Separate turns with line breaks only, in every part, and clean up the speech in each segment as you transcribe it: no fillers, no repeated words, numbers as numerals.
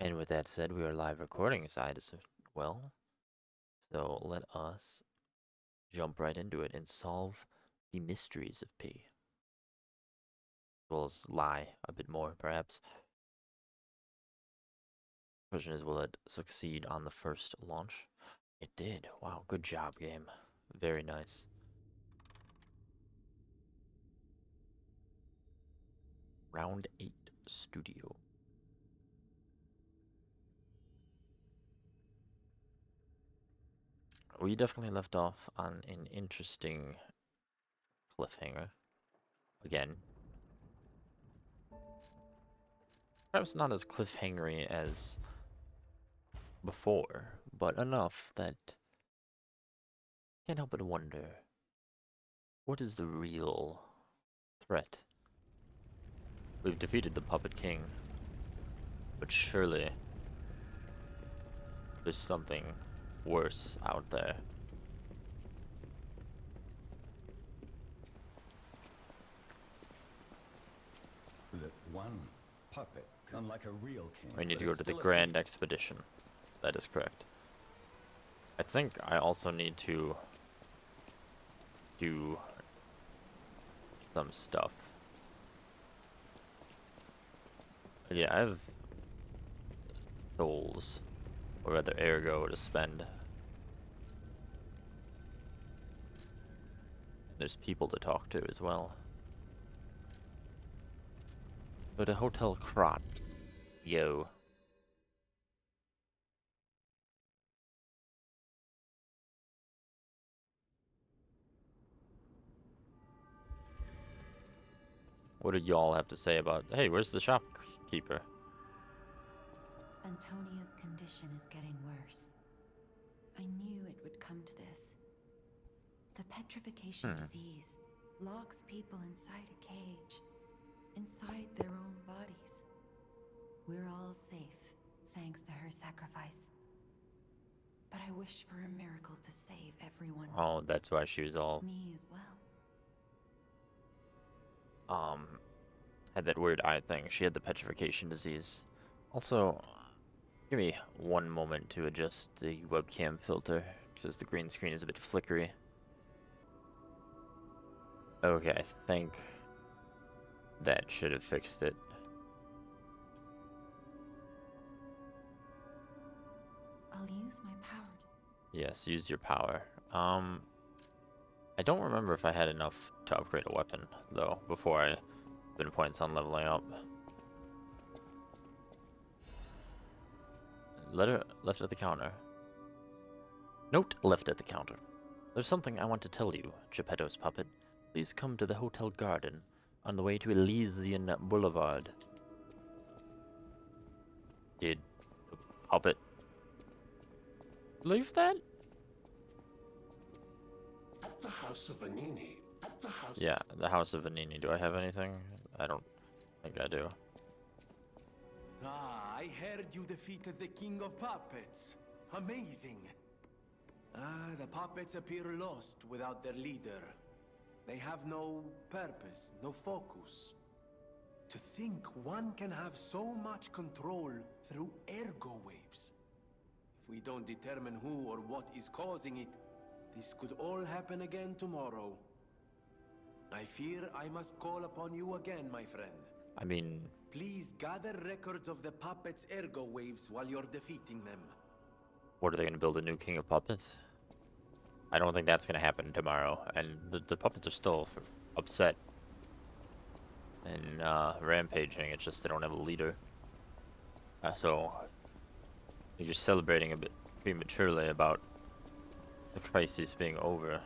And with that said, we are live recording side as well. So let us jump right into it and solve the mysteries of P. As well as lie a bit more, perhaps. Question is, will it succeed on the first launch? It did. Wow, good job, game. Very nice. Round 8 studio. We definitely left off on an interesting cliffhanger. Again. Perhaps not as cliffhangery as before, but enough that can't help but wonder, what is the real threat? We've defeated the Puppet King, but surely there's something worse out there.
That one puppet, unlike a real king.
We need to
but
go
it's
to the
still a
Grand
thief.
Expedition. That is correct. I think I also need to do some stuff. Yeah, I have souls, or rather ergo, to spend. There's people to talk to as well. Go to Hotel Krat. Yo. What did y'all have to say about, hey, where's the shopkeeper?
Antonia's condition is getting worse. I knew it would come to this. The petrification disease locks people inside a cage, inside their own bodies. We're all safe, thanks to her sacrifice. But I wish for a miracle to save everyone.
Oh, that's why she was all,
Me as well.
had that weird eye thing. She had the petrification disease. Also, give me one moment to adjust the webcam filter, because the green screen is a bit flickery. Okay, I think that should have fixed it.
I'll use my power.
Yes, use your power. I don't remember if I had enough to upgrade a weapon, though, before I spend points on leveling up. Letter left at the counter. Note left at the counter. There's something I want to tell you, Geppetto's puppet. Please come to the hotel garden on the way to Elysian Boulevard. Did the puppet leave that?
At the house of Vanini. At the house.
Yeah, the House of Vanini. Do I have anything? I don't think I do.
Ah, I heard you defeated the King of Puppets. Amazing. Ah, the puppets appear lost without their leader. They have no purpose, no focus. To think one can have so much control through ergo waves. If we don't determine who or what is causing it, this could all happen again tomorrow. I fear I must call upon you again, my friend.
I mean,
Please gather records of the puppets' ergo waves while you're defeating them.
what are they going to build a new King of Puppets? I don't think that's going to happen tomorrow. And the puppets are still upset and rampaging. It's just they don't have a leader. So you're just celebrating a bit prematurely about the crisis being over.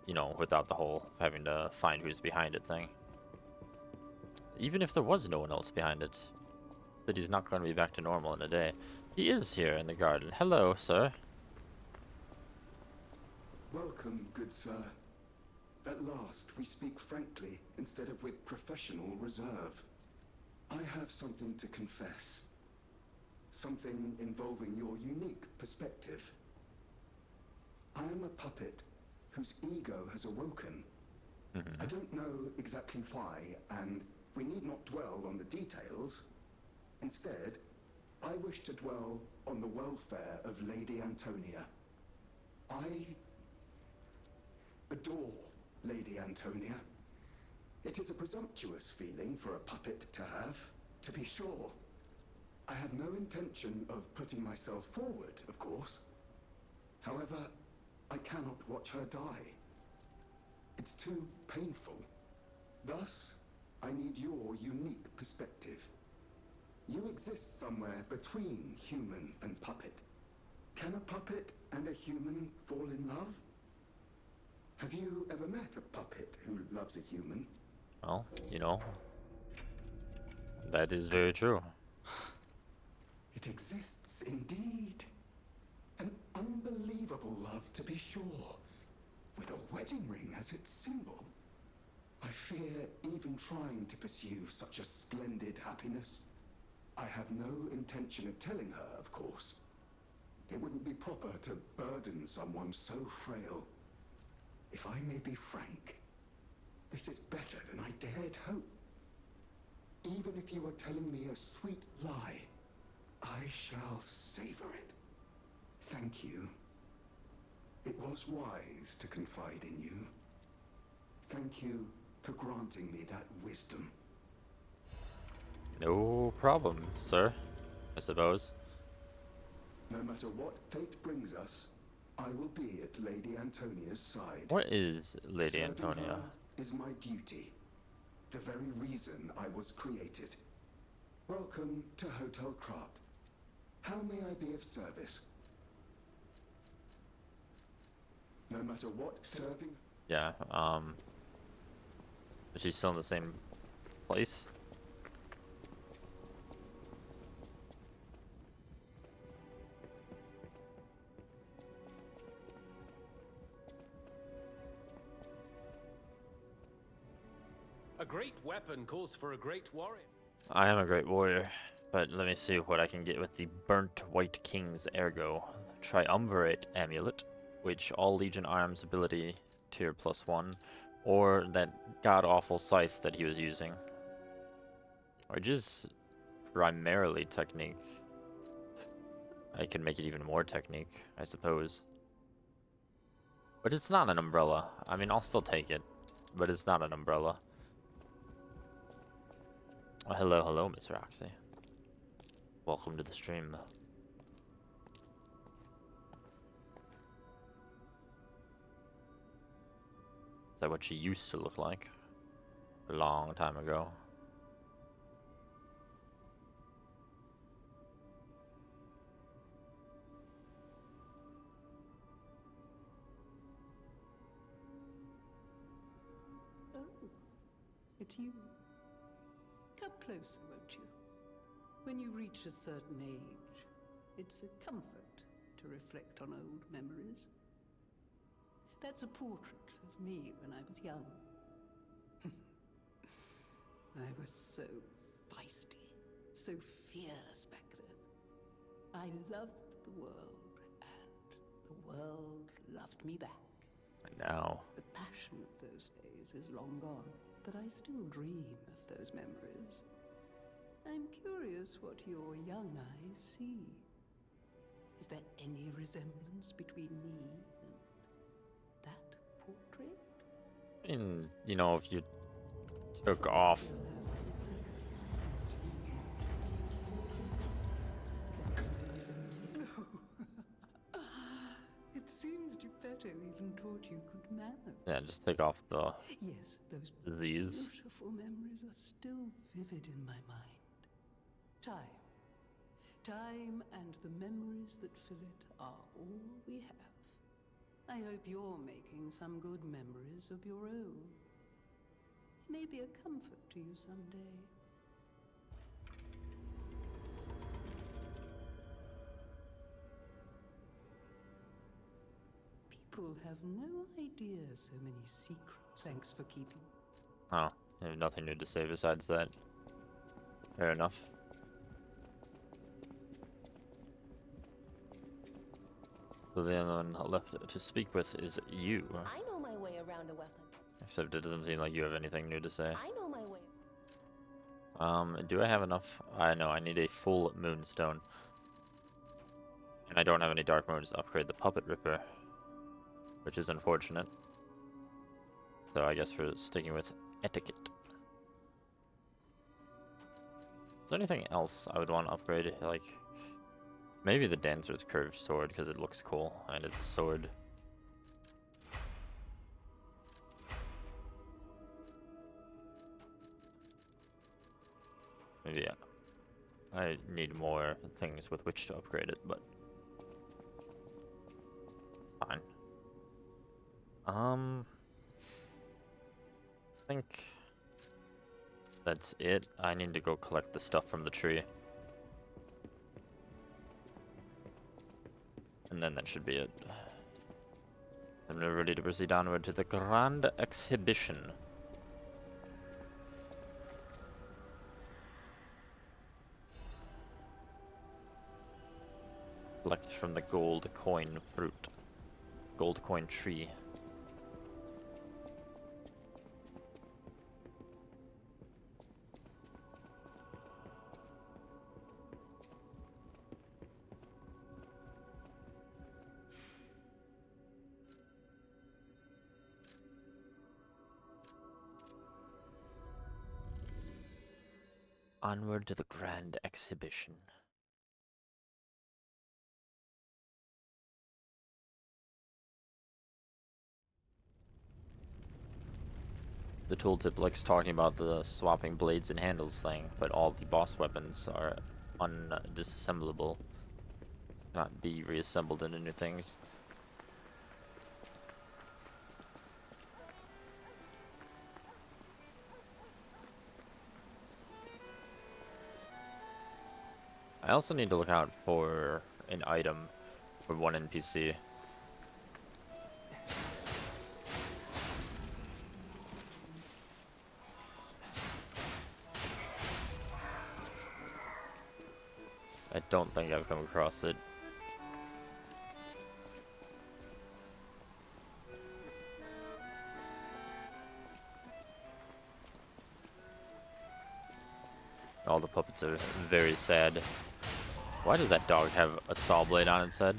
You know, without the whole having to find who's behind it thing. Even if there was no one else behind it, that he's not going to be back to normal in a day. He is here in the garden. Hello, sir.
Welcome, good sir. At last, we speak frankly instead of with professional reserve. I have something to confess. Something involving your unique perspective. I am a puppet whose ego has awoken. I don't know exactly why, and we need not dwell on the details, Instead, I wish to dwell on the welfare of Lady Antonia. I adore Lady Antonia. It is a presumptuous feeling for a puppet to have, to be sure. I have no intention of putting myself forward, of course. However, I cannot watch her die. It's too painful. Thus, I need your unique perspective. You exist somewhere between human and puppet. Can a puppet and a human fall in love? Have you ever met a puppet who loves a human?
Well, you know, that is very true.
It exists indeed. An unbelievable love, to be sure, with a wedding ring as its symbol. I fear even trying to pursue such a splendid happiness. I have no intention of telling her, of course. It wouldn't be proper to burden someone so frail. If I may be frank, this is better than I dared hope. Even if you are telling me a sweet lie, I shall savor it. Thank you. It was wise to confide in you. Thank you for granting me that wisdom.
No problem, sir, I suppose.
No matter what fate brings us, I will be at Lady Antonia's side.
What is Lady
Serving
Antonia?
her is my duty. The very reason I was created. Welcome to Hotel Krat. How may I be of service? No matter what serving...
Yeah, is she still in the same place?
A great weapon calls for a great warrior.
I am a great warrior, but let me see what I can get with the Burnt White King's Ergo Triumvirate Amulet, which all Legion Arms ability tier +1, or that god-awful scythe that he was using, which is primarily technique. I can make it even more technique, I suppose. But it's not an umbrella. I mean, I'll still take it, but it's not an umbrella. Oh, hello, hello, Miss Roxy. Welcome to the stream. Is that what she used to look like? A long time ago.
Oh, it's you. Come closer, won't you? When you reach a certain age, it's a comfort to reflect on old memories. That's a portrait of me when I was young. I was so feisty, so fearless back then. I loved the world, and the world loved me back.
And now,
The passion of those days is long gone, but I still dream of those memories. I'm curious what your young eyes see. Is there any resemblance between me and that portrait?
and you know, if you took off
It seems Geppetto even taught you good manners.
yeah, just take off the
Yes, those
disease.
beautiful memories are still vivid in my mind. Time. Time and the memories that fill it are all we have. I hope you're making some good memories of your own. It may be a comfort to you someday. People have no idea so many secrets. Thanks for keeping.
Oh, I have nothing new to say besides that. Fair enough. So the only one left to speak with is you.
I know my way around a weapon.
Except it doesn't seem like you have anything new to say.
I know my way.
Do I have enough? I know, I need a full moonstone. And I don't have any dark moons to upgrade the puppet ripper, which is unfortunate. So I guess we're sticking with etiquette. Is there anything else I would want to upgrade? Like, maybe the dancer's curved sword, because it looks cool, and it's a sword. Maybe, yeah. I need more things with which to upgrade it, but it's fine. I think that's it. I need to go collect the stuff from the tree. And then that should be it. And we're ready to proceed onward to the Grand Exhibition. Collect from the gold coin fruit. Gold coin tree. Onward to the Grand Exhibition. The tooltip likes talking about the swapping blades and handles thing, but all the boss weapons are undisassemblable. Cannot be reassembled into new things. I also need to look out for an item for one NPC. I don't think I've come across it. All the puppets are very sad. Why does that dog have a saw blade on its head?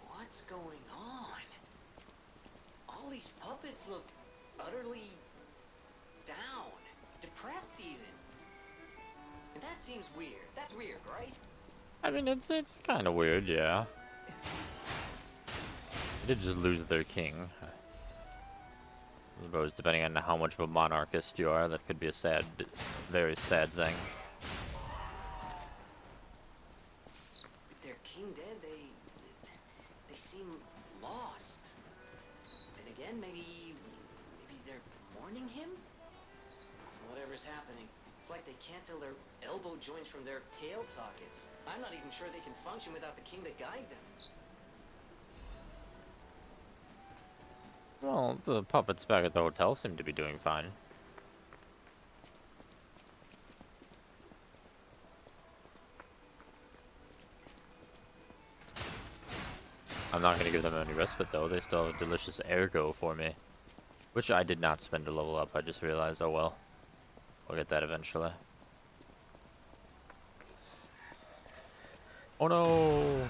What's going on? All these puppets look utterly down, depressed even. And that seems weird. That's weird, right?
I mean, it's kind of weird, yeah. They did just lose their king. I suppose, depending on how much of a monarchist you are, that could be a sad, very sad thing.
With their king dead, they seem lost. Then again, maybe they're mourning him? Whatever's happening, it's like they can't tell their elbow joints from their tail sockets. I'm not even sure they can function without the king to guide them.
Well, the puppets back at the hotel seem to be doing fine. I'm not going to give them any respite, though. They still have a delicious ergo for me. Which I did not spend to level up. I just realized, oh well. We'll get that eventually. Oh no!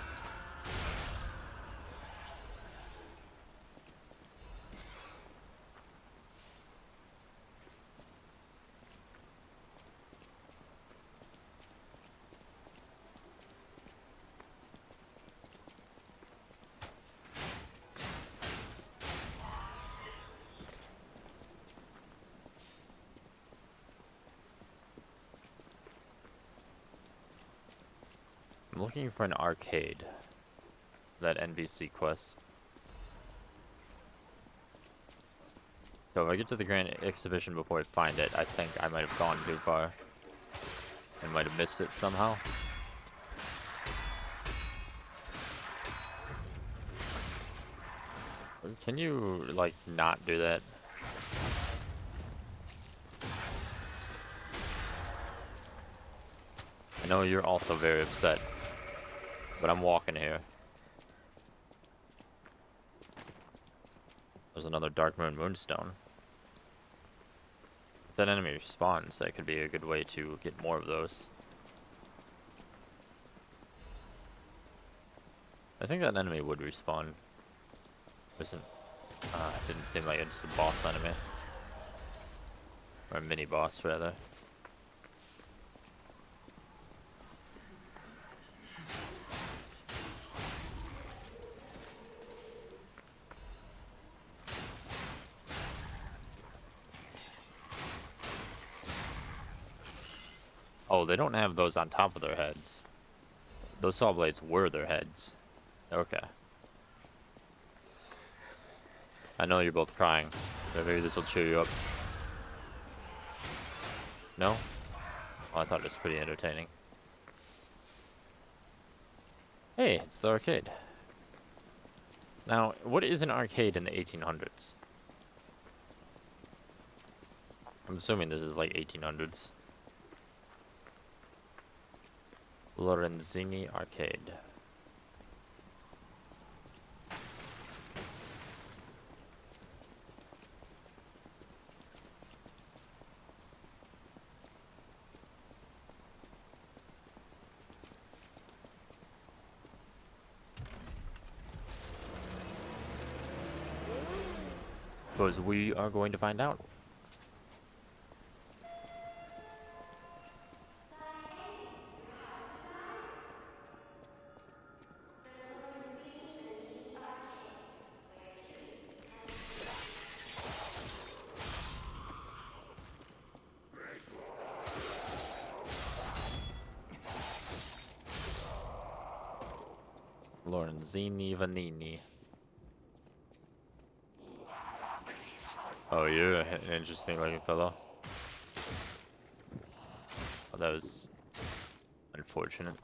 I'm looking for an arcade. That NBC quest. So if I get to the Grand Exhibition before I find it, I think I might have gone too far. And might have missed it somehow. can you, like, not do that? I know you're also very upset, but I'm walking here. There's another Dark Moon Moonstone. If that enemy respawns, that could be a good way to get more of those. I think that enemy would respawn. Didn't seem like it's a boss enemy. Or a mini boss, rather. Oh, they don't have those on top of their heads. Those saw blades were their heads. Okay. I know you're both crying. So maybe this will cheer you up. No? Oh, I thought it was pretty entertaining. Hey, it's the arcade. Now, what is an arcade in the 1800s? I'm assuming this is like 1800s. Lorenzini Arcade. Because we are going to find out. Lorenzini Vanini. Oh, you're an interesting looking fellow. Oh, that was unfortunate.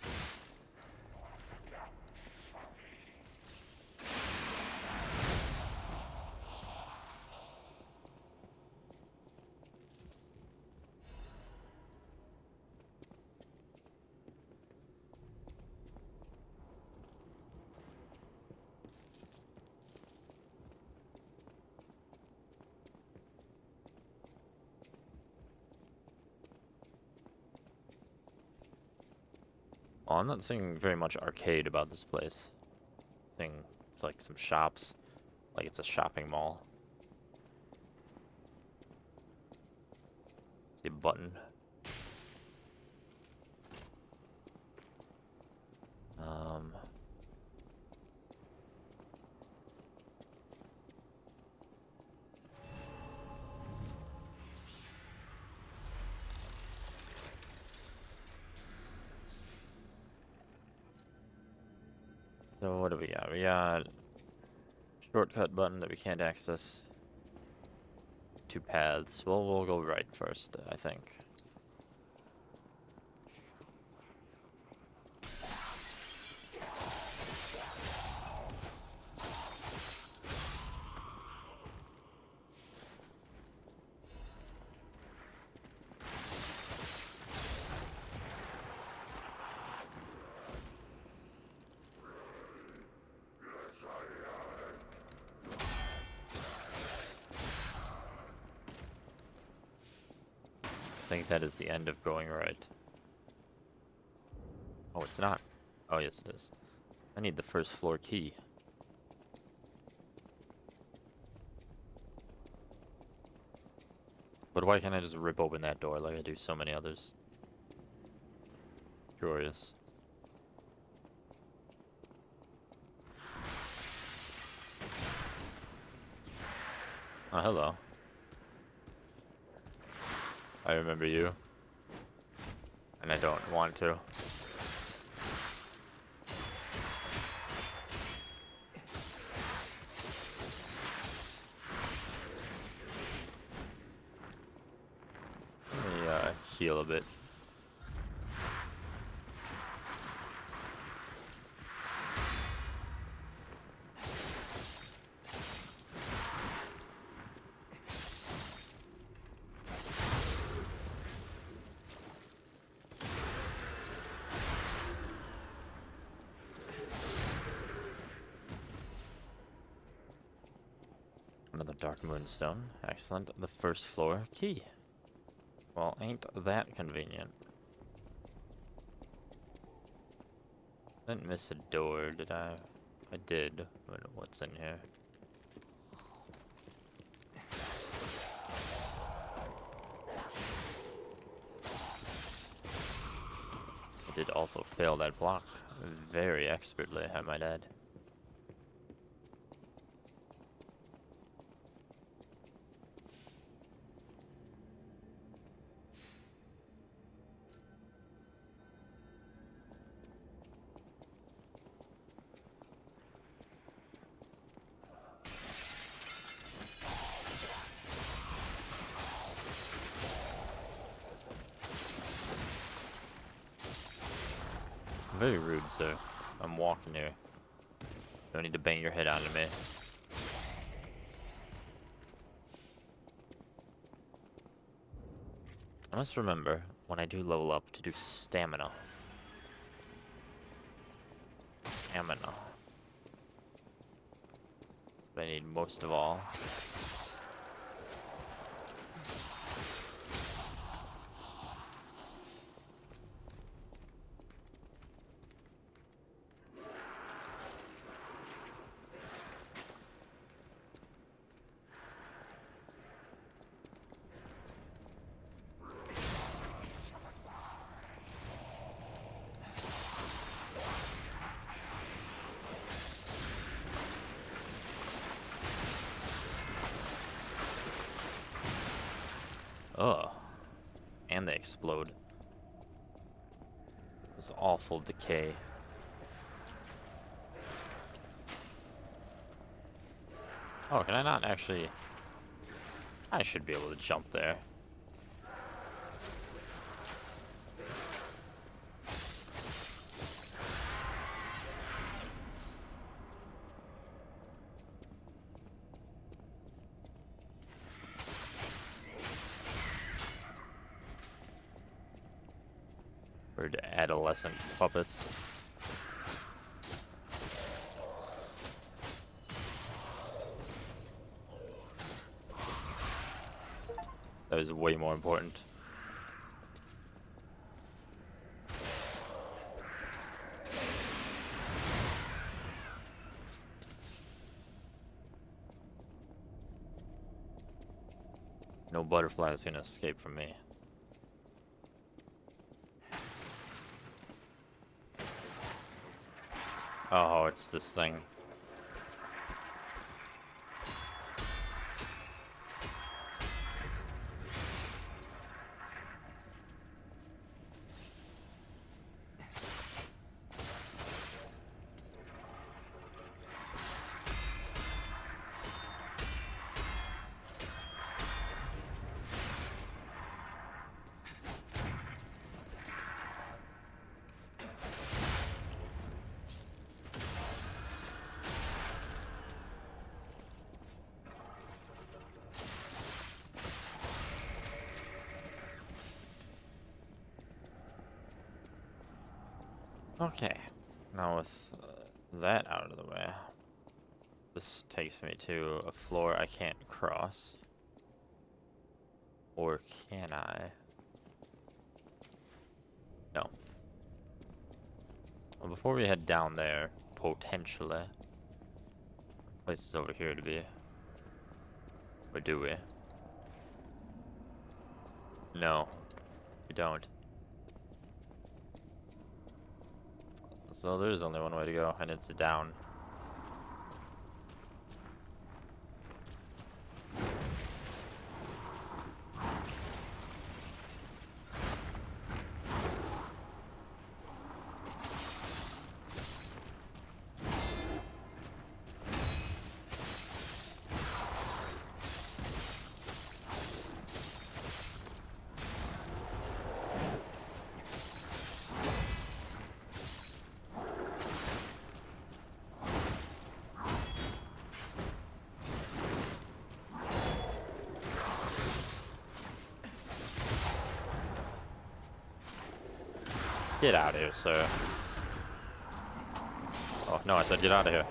Oh, I'm not seeing very much arcade about this place. It's like some shops, like it's a shopping mall. See a button. So what do we got? We got shortcut button that we can't access. 2 paths. Well, we'll go right first, I think. I think that is the end of going right. Oh, it's not. Oh, yes, it is. I need the first floor key. But why can't I just rip open that door like I do so many others? Curious. Oh, hello. I remember you. And I don't want to. Let me heal a bit. another dark moonstone. Excellent. The first floor key. Well, ain't that convenient. Didn't miss a door, did I? I did. What's in here? I did also fail that block very expertly, I might add. Very rude, sir. I'm walking here. Don't need to bang your head onto me. I must remember, when I do level up, to do stamina. Stamina. That's what I need most of all. Oh, and they explode. This awful decay. Oh, can I not actually? I should be able to jump there. Adolescent puppets. That was way more important. No butterflies can escape from me. Oh, it's this thing. Okay, now with that out of the way, this takes me to a floor I can't cross. Or can I? No. Well, before we head down there, potentially, place is over here to be. Or do we? No, we don't. So there's only one way to go, and it's down. Get out of here, sir. Oh, no, I said get out of here.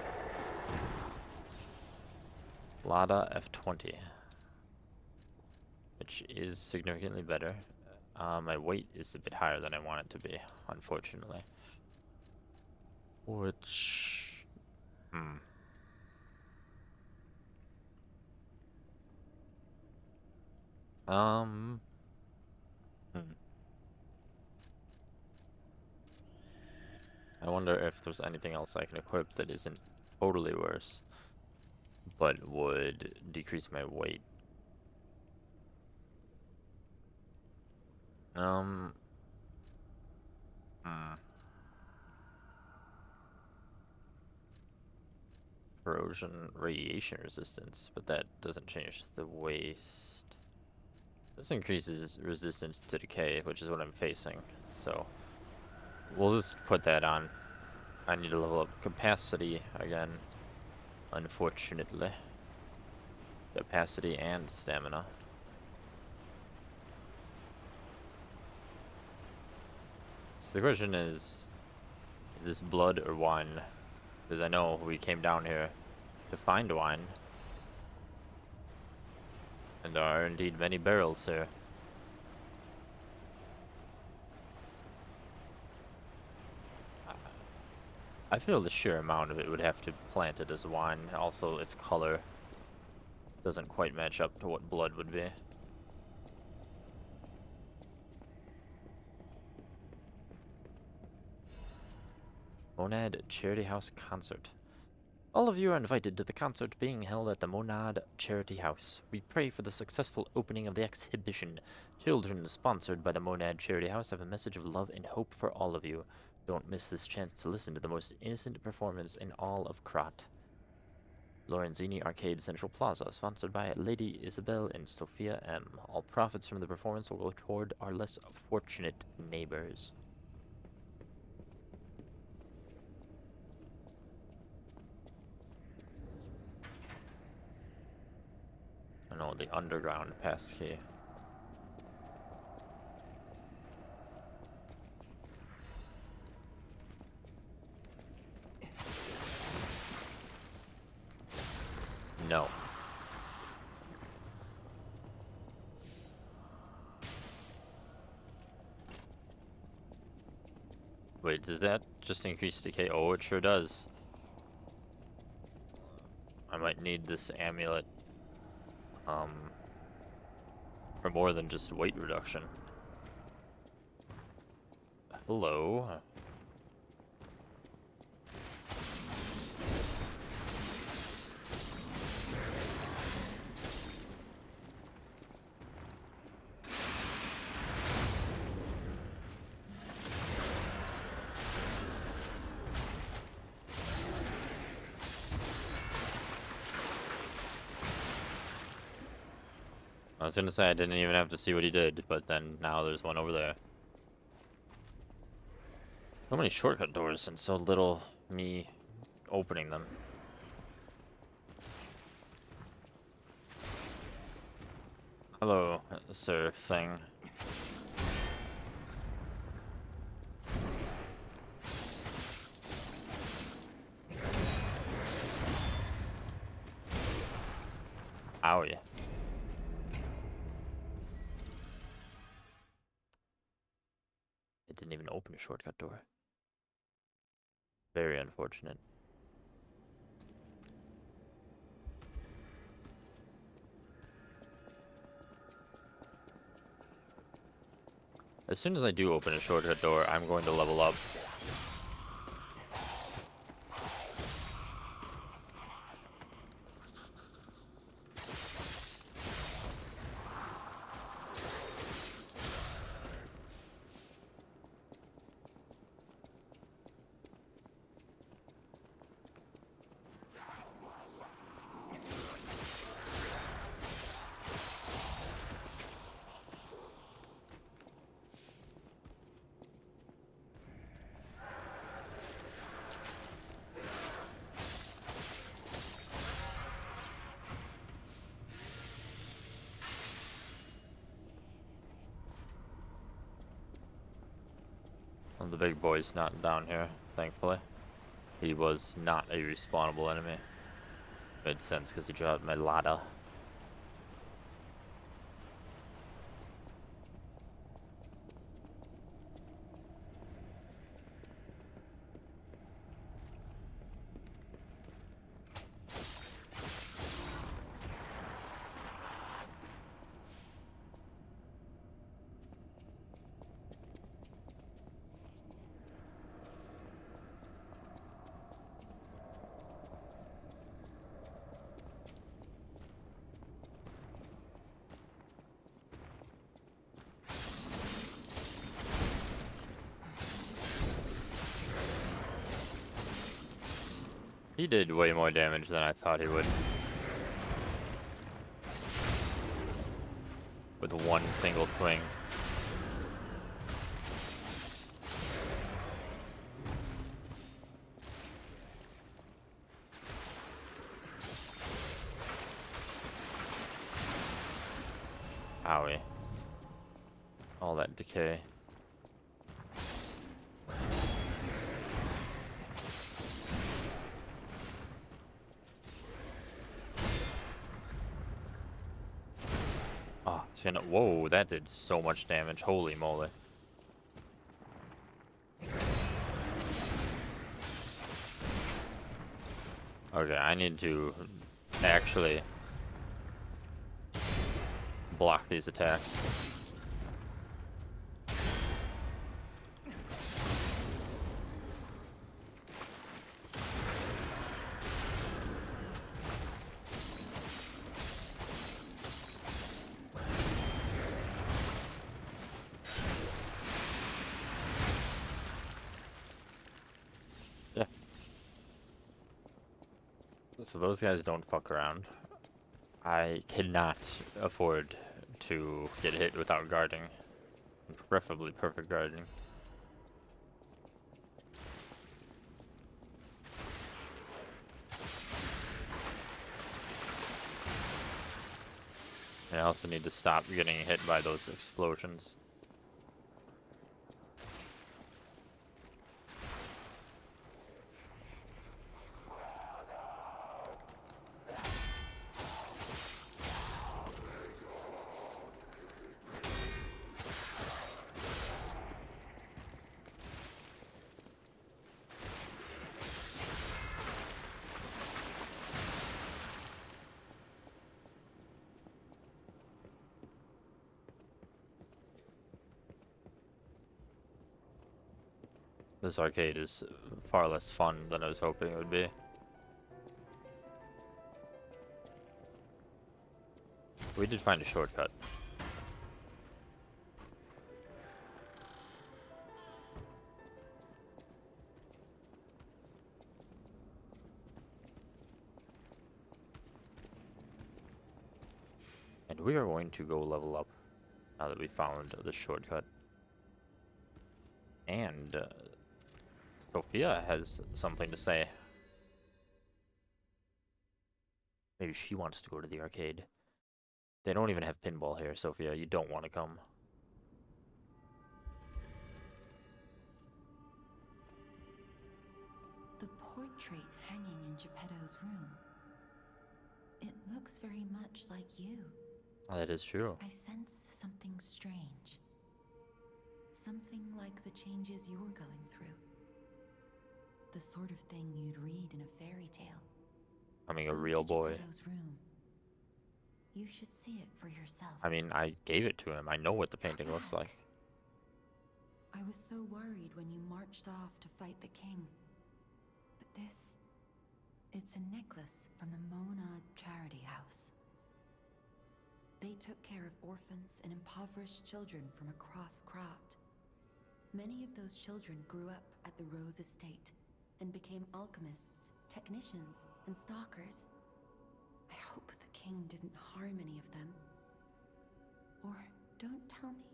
Lada F20, which is significantly better. My weight is a bit higher than I want it to be, unfortunately. Which, hmm. Um, hmm. I wonder if there's anything else I can equip that isn't totally worse, but would decrease my weight. Um, hmm. Corrosion radiation resistance, but that doesn't change the waste. This increases resistance to decay, which is what I'm facing. So we'll just put that on. I need to level up capacity again, unfortunately. Capacity and stamina. So the question is this blood or wine? Because I know we came down here to find wine. And there are indeed many barrels here. I feel the sheer amount of it would have to plant it as wine. Also, its color doesn't quite match up to what blood would be. Monad Charity House Concert. All of you are invited to the concert being held at the Monad Charity House. We pray for the successful opening of the exhibition. Children sponsored by the Monad Charity House have a message of love and hope for all of you. Don't miss this chance to listen to the most innocent performance in all of Krat. Lorenzini Arcade Central Plaza, sponsored by Lady Isabel and Sophia M. All profits from the performance will go toward our less fortunate neighbors. I know, the underground passkey. No. Wait, does that just increase decay? Oh, it sure does. I might need this amulet for more than just weight reduction. Hello. I was gonna say I didn't even have to see what he did, but then now there's one over there. So many shortcut doors and so little me opening them. Hello, sir thing. Owie. It didn't even open a shortcut door. Very unfortunate. As soon as I do open a shortcut door, I'm going to level up. Well, the big boy's not down here, thankfully. He was not a respawnable enemy. Made sense because he dropped my ladder. He did way more damage than I thought he would. With one single swing. Owie. All that decay. Oh, it's gonna. Whoa, that did so much damage. Holy moly. Okay, I need to actually block these attacks. Yeah. So those guys don't fuck around. I cannot afford to get hit without guarding. Preferably perfect guarding. I also need to stop getting hit by those explosions. This arcade is far less fun than I was hoping it would be. We did find a shortcut. And we are going to go level up now that we found the shortcut. And Sophia has something to say. Maybe she wants to go to the arcade. They don't even have pinball here, Sophia. You don't want to come.
The portrait hanging in Geppetto's room. It looks very much like you.
That is true.
I sense something strange. Something like the changes you're going through. The sort of thing you'd read in a fairy tale.
Becoming a
Go
real
to
boy.
Geppetto's room. You should see it for yourself.
I mean, I gave it to him. I know what the painting looks like.
I was so worried when you marched off to fight the king. But this... it's a necklace from the Mona Charity House. They took care of orphans and impoverished children from across Krat. Many of those children grew up at the Rose Estate and became alchemists, technicians, and stalkers. I hope the king didn't harm any of them. Or don't tell me.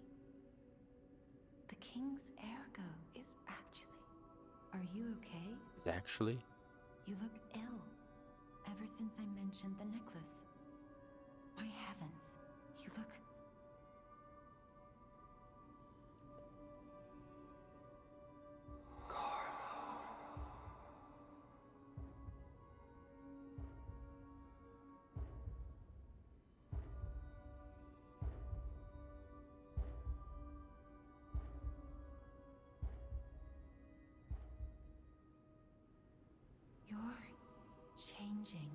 The king's ergo is actually... Are you okay?
Is actually?
You look ill. Ever since I mentioned the necklace. My heavens, you look... You're changing.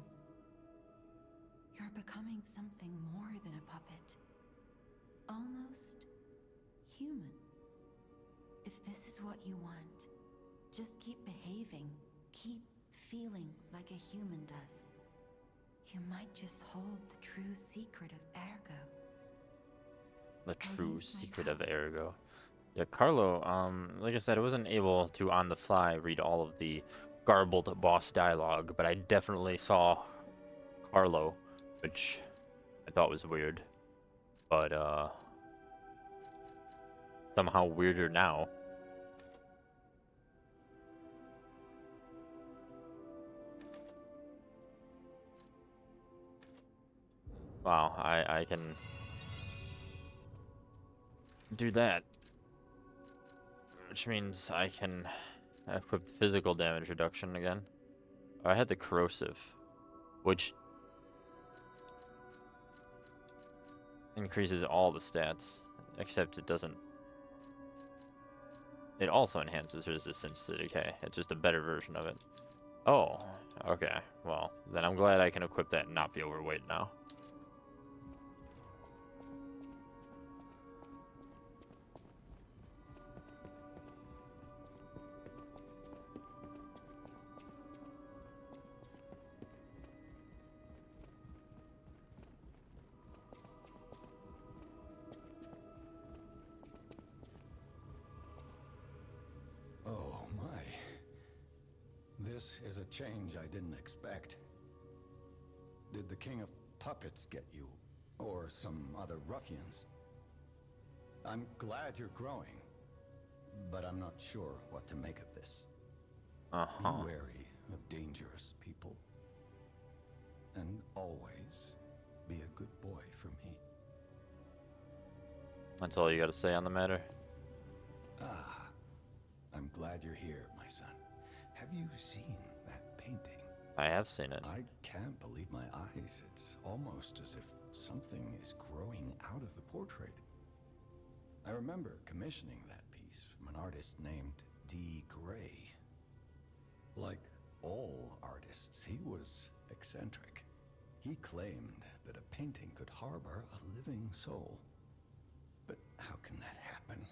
You're becoming something more than a puppet. Almost human. If this is what you want, just keep behaving. Keep feeling like a human does. You might just hold the true secret of Ergo.
The
I'll
true
use my
secret of
power.
Ergo. Yeah, Carlo, like I said, I wasn't able to on the fly read all of the garbled boss dialogue, but I definitely saw Carlo, which I thought was weird. But somehow weirder now. Wow, I can do that. Which means I can equip the physical damage reduction again. I had the corrosive, which increases all the stats, except it doesn't. It also enhances resistance to decay. It's just a better version of it. Oh, okay. Well, then I'm glad I can equip that and not be overweight now.
Oh, my. This is a change I didn't expect. Did the King of Puppets get you? Or some other ruffians? I'm glad you're growing, but I'm not sure what to make of this. Be wary of dangerous people. And always be a good boy for me.
That's all you got to say on the matter?
Ah, I'm glad you're here, my son. Have you seen that painting?
I have seen it.
I can't believe my eyes. It's almost as if something is growing out of the portrait. I remember commissioning that piece from an artist named D. Gray. Like all artists, he was eccentric. He claimed that a painting could harbor a living soul. But how can that happen?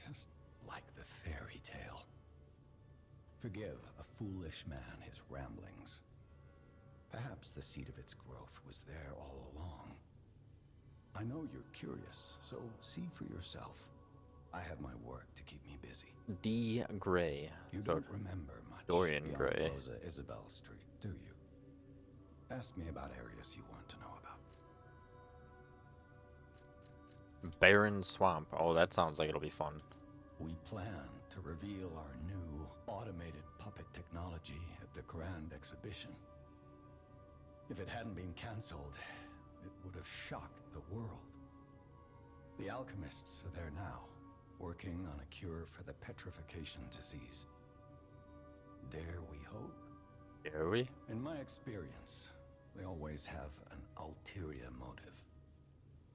Just like the fairy tale. Forgive a foolish man his ramblings. Perhaps the seed of its growth was there all along. I know you're curious, so see for yourself. I have my work to keep me busy.
D. Gray.
You
So
don't remember much
Dorian
beyond
Gray.
Rosa Isabel Street, do you? Ask me about areas you want to know about.
Barren Swamp. Oh, that sounds like it'll be fun.
We plan to reveal our new automated puppet technology at the Grand Exhibition. If it hadn't been cancelled, it would have shocked the world. The alchemists are there now, working on a cure for the petrification disease. Dare we hope?
Dare we?
In my experience, they always have an ulterior motive.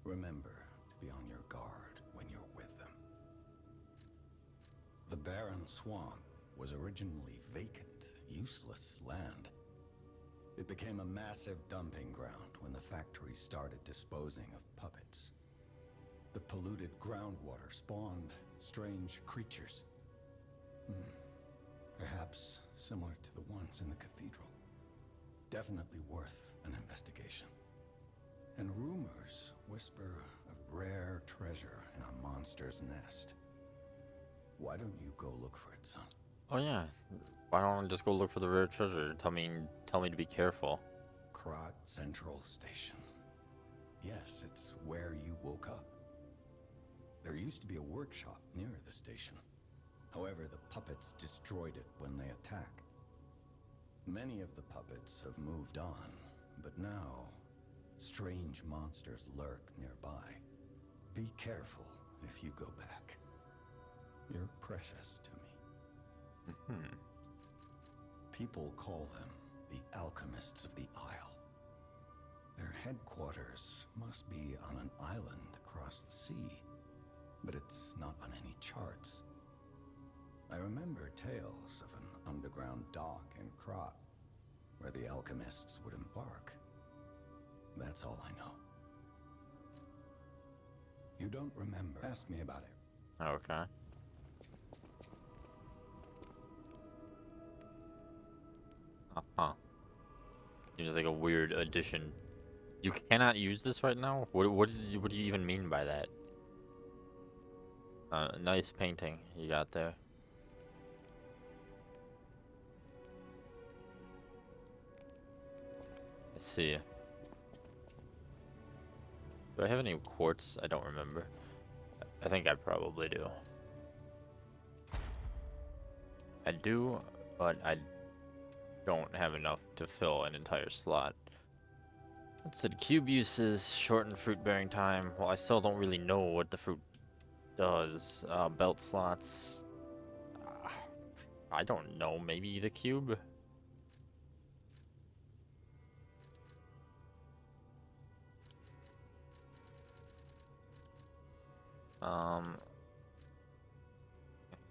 Remember to be on your guard when you're with them. The barren swamp was originally vacant, useless land. It became a massive dumping ground when the factory started disposing of puppets. The polluted groundwater spawned strange creatures. Perhaps similar to the ones in the cathedral. Definitely worth an investigation. And rumors whisper of rare treasure in a monster's nest. Why don't you go look for it, son?
Oh yeah. Why don't I just go look for the rare treasure? Tell me to be careful.
Krat Central Station. Yes, it's where you woke up. There used to be a workshop near the station. However, the puppets destroyed it when they attacked. Many of the puppets have moved on, but now strange monsters lurk nearby. Be careful if you go back. You're precious to me. People call them the alchemists of the Isle. Their headquarters must be on an island across the sea, but it's not on any charts. I remember tales of an underground dock in Krat, where the alchemists would embark. That's all I know. You don't remember? Ask me about it.
Okay. Uh-huh. Seems like a weird addition. You cannot use this right now? What do you even mean by that? Nice painting you got there. Let's see. Do I have any quartz? I don't remember. I think I probably do. I do, but I don't have enough to fill an entire slot. It said cube uses, shortened fruit bearing time. Well, I still don't really know what the fruit does. Belt slots. I don't know. Maybe the cube?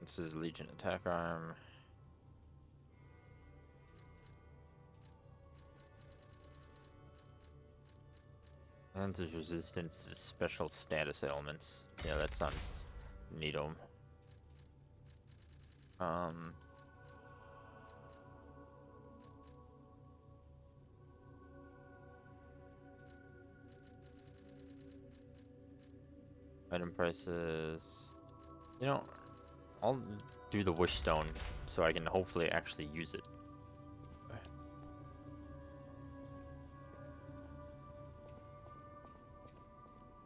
This is Legion attack arm. Enhances resistance to special status elements. Yeah, that sounds neato. Item prices. You know, I'll do the wish stone so I can hopefully actually use it.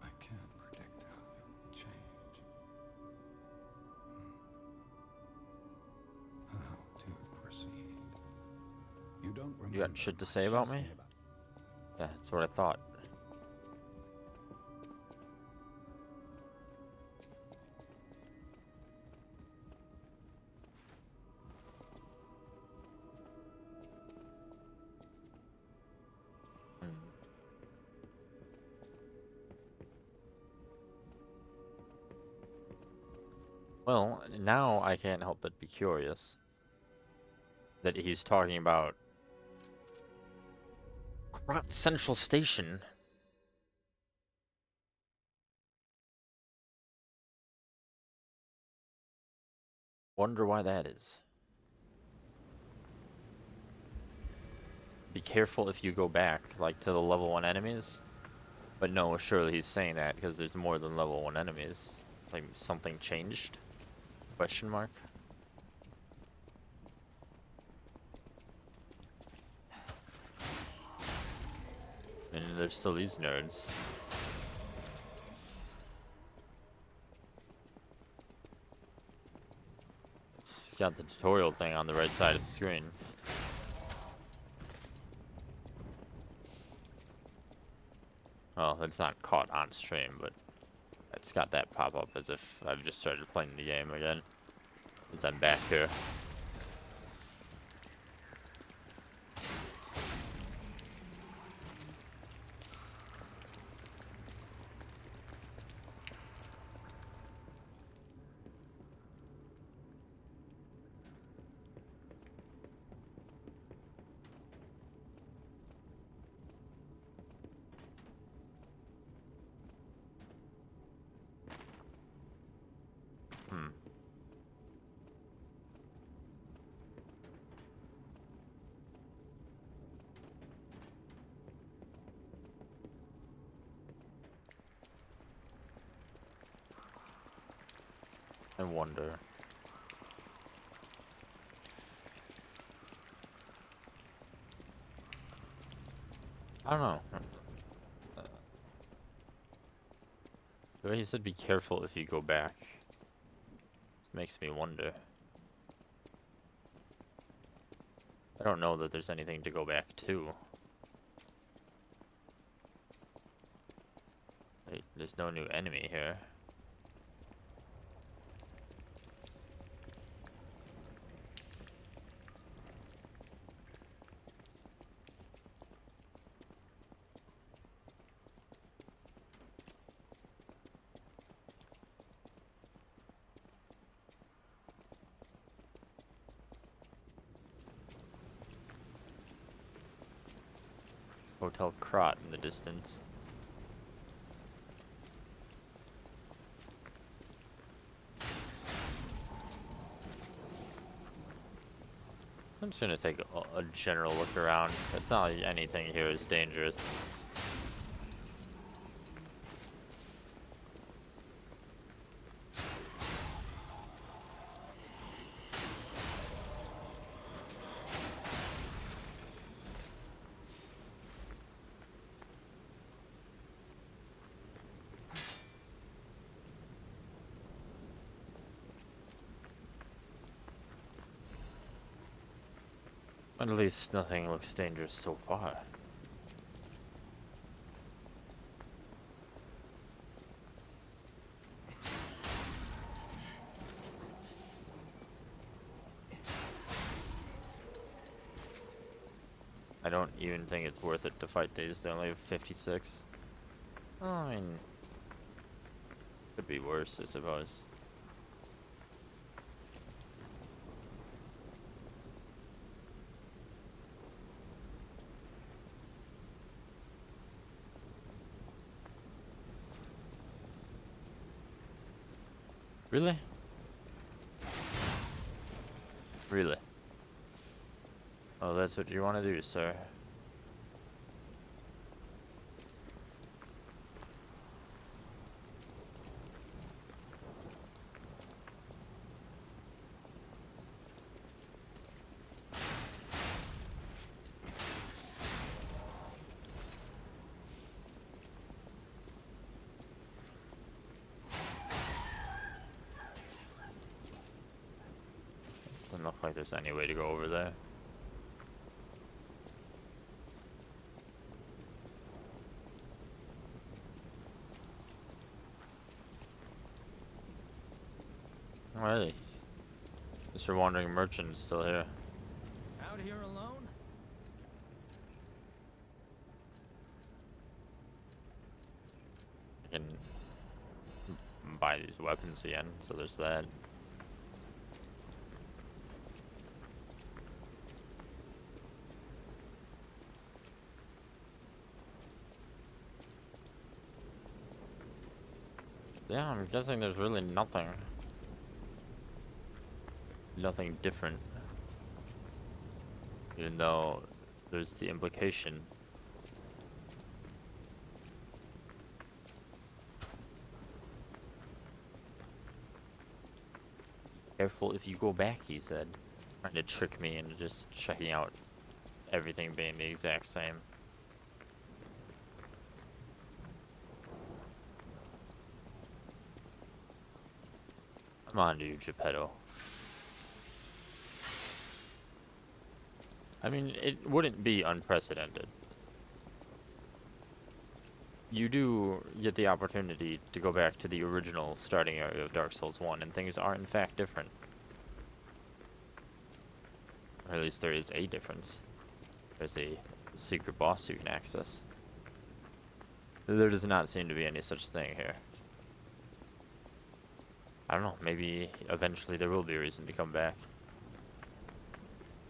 I can't predict how you'll change. How to proceed. You don't remember.
You got shit to say about me? Yeah, that's what I thought. Well, now I can't help but be curious that he's talking about Krat Central Station. Wonder why that is. Be careful if you go back, like to the level 1 enemies. But no, surely he's saying that because there's more than level 1 enemies. Like something changed? Question mark? And there's still these nerds. It's got the tutorial thing on the right side of the screen. Well, it's not caught on stream, but it's got that pop up as if I've just started playing the game again. Since I'm back here. I wonder. I don't know. The way he said be careful if you go back. This makes me wonder. I don't know that there's anything to go back to. Like, there's no new enemy here. Hotel Krot in the distance. I'm just gonna take a general look around. It's not like anything here is dangerous. At least nothing looks dangerous so far. I don't even think it's worth it to fight these. They only have 56. I mean, could be worse, I suppose. Really? Really? Oh, that's what you want to do, sir. Doesn't look like there's any way to go over there. Alright. Mr. Wandering Merchant is still here.
Out here alone?
I can buy these weapons again, so there's that. Yeah, I'm guessing there's really nothing different. Even though there's the implication. Careful if you go back, he said. Trying to trick me into just checking out everything being the exact same. Come on, dude, Geppetto. I mean, it wouldn't be unprecedented. You do get the opportunity to go back to the original starting area of Dark Souls 1, and things are in fact different. Or at least there is a difference. There's a secret boss you can access. There does not seem to be any such thing here. I don't know, maybe eventually there will be a reason to come back.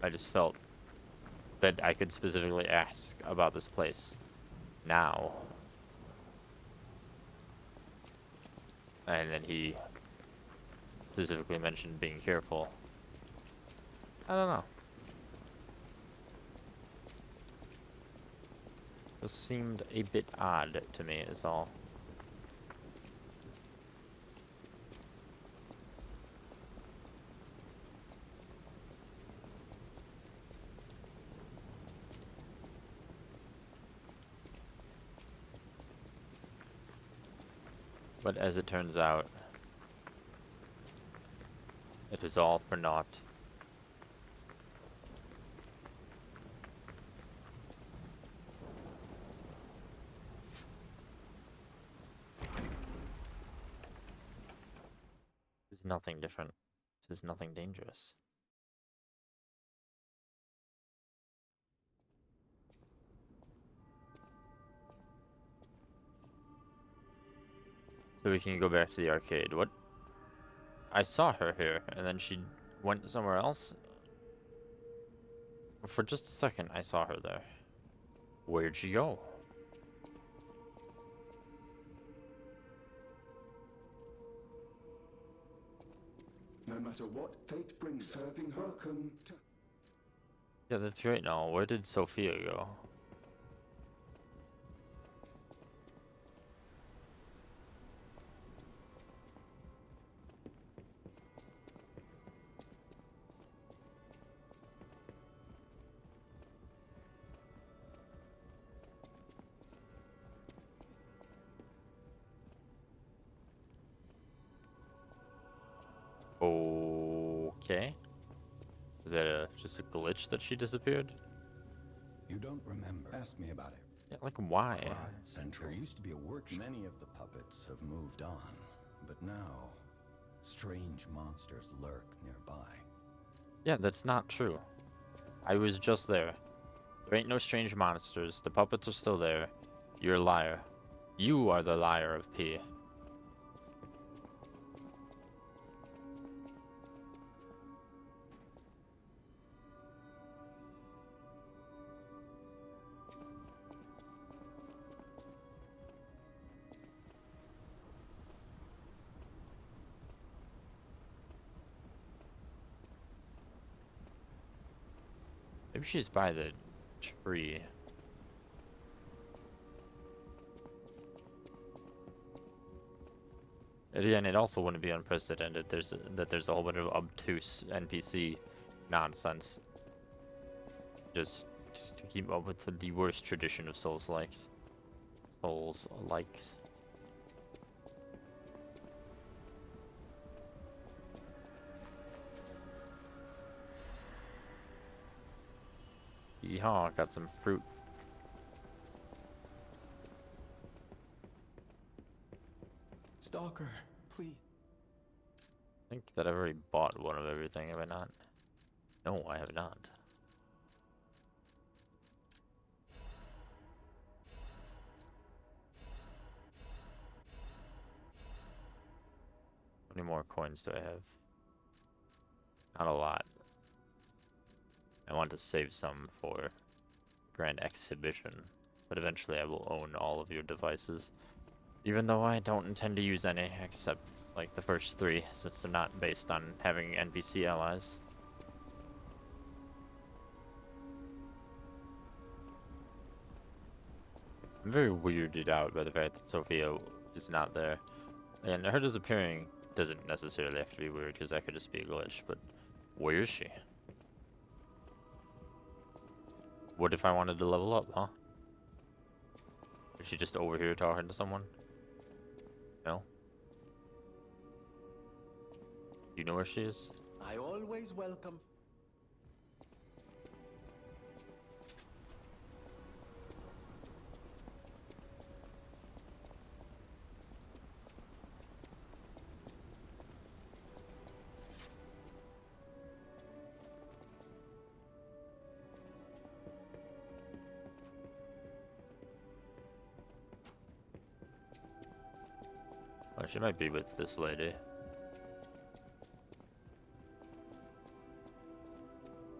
I just felt that I could specifically ask about this place now. And then he specifically mentioned being careful. I don't know. This seemed a bit odd to me, is all. But as it turns out, it is all for naught. This is nothing different. This is nothing dangerous. So we can go back to the arcade. What? I saw her here, and then she went somewhere else? For just a second, I saw her there. Where'd she go?
No matter what fate brings, serving her, welcome to...
Yeah, that's great now. Where did Sophia go? Okay. Is that just a glitch that she disappeared?
You don't remember? Ask me about it.
Yeah, like why?
Quad Central. There used to be a workshop. Many of the puppets have moved on, but now strange monsters lurk nearby.
Yeah, that's not true. I was just there. There ain't no strange monsters. The puppets are still there. You're a liar. You are the liar of P. Maybe she's by the tree. Again, it also wouldn't be unprecedented. There's a whole bunch of obtuse NPC nonsense. Just to keep up with the worst tradition of Souls-likes. Souls-likes. Yeehaw, got some fruit.
Stalker, please.
I think that I've already bought one of everything, have I not? No, I have not. How many more coins do I have? Not a lot. I want to save some for Grand Exhibition, but eventually I will own all of your devices. Even though I don't intend to use any, except like the first 3, since they're not based on having NPC allies. I'm very weirded out by the fact that Sophia is not there. And her disappearing doesn't necessarily have to be weird, because that could just be a glitch, but where is she? What if I wanted to level up, huh? Is she just over here talking to someone? No? Do you know where she is?
I always welcome...
Oh, she might be with this lady.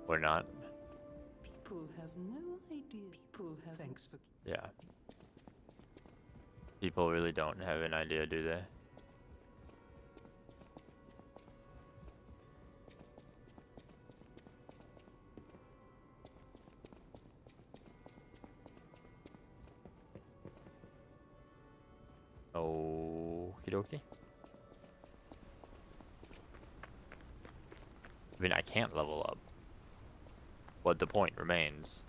Or not.
People have no idea. People have... Thanks for...
Yeah. People really don't have an idea, do they? Okie dokie. I mean, I can't level up. But the point remains.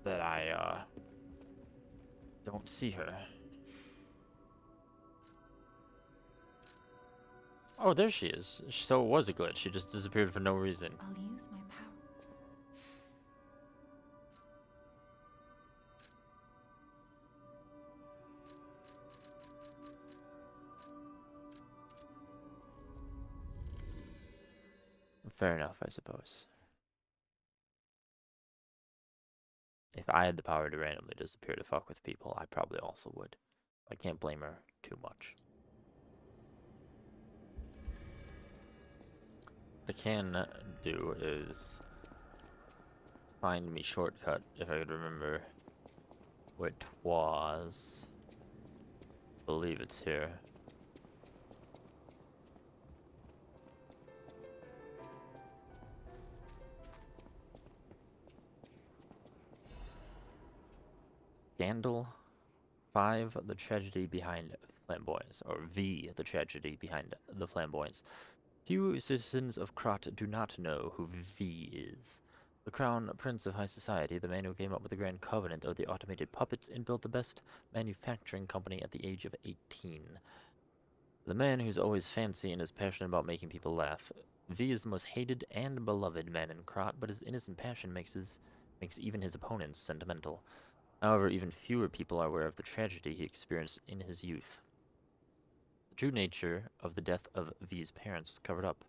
That I, don't see her. Oh, there she is. So it was a glitch. She just disappeared for no reason.
I'll use my power.
Fair enough, I suppose. If I had the power to randomly disappear to fuck with people, I probably also would. I can't blame her too much. I can do is find me shortcut if I could remember what it was. I believe it's here. Scandal 5, the tragedy behind flamboyance, or V, the tragedy behind the flamboyance. Few citizens of Krat do not know who V is. The crown prince of high society, the man who came up with the grand covenant of the automated puppets and built the best manufacturing company at the age of 18. The man who's always fancy and is passionate about making people laugh. V is the most hated and beloved man in Krat, but his innocent passion makes even his opponents sentimental. However, even fewer people are aware of the tragedy he experienced in his youth. The true nature of the death of V's parents was covered up.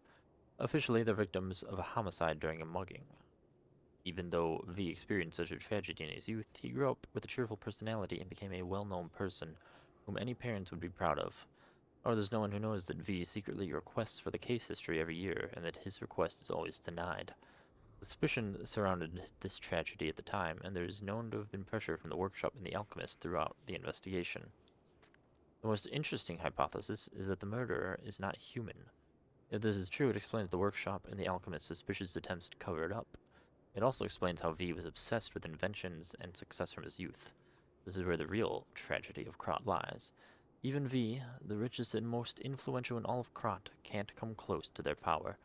Officially, they're victims of a homicide during a mugging. Even though V experienced such a tragedy in his youth, he grew up with a cheerful personality and became a well-known person whom any parents would be proud of. Or there's no one who knows that V secretly requests for the case history every year, and that his request is always denied. Suspicion surrounded this tragedy at the time, and there is known to have been pressure from the workshop and the alchemist throughout the investigation. The most interesting hypothesis is that the murderer is not human. If this is true, it explains the workshop and the alchemist's suspicious attempts to cover it up. It also explains how V was obsessed with inventions and success from his youth. This is where the real tragedy of Krat lies. Even V, the richest and most influential in all of Krat, can't come close to their power.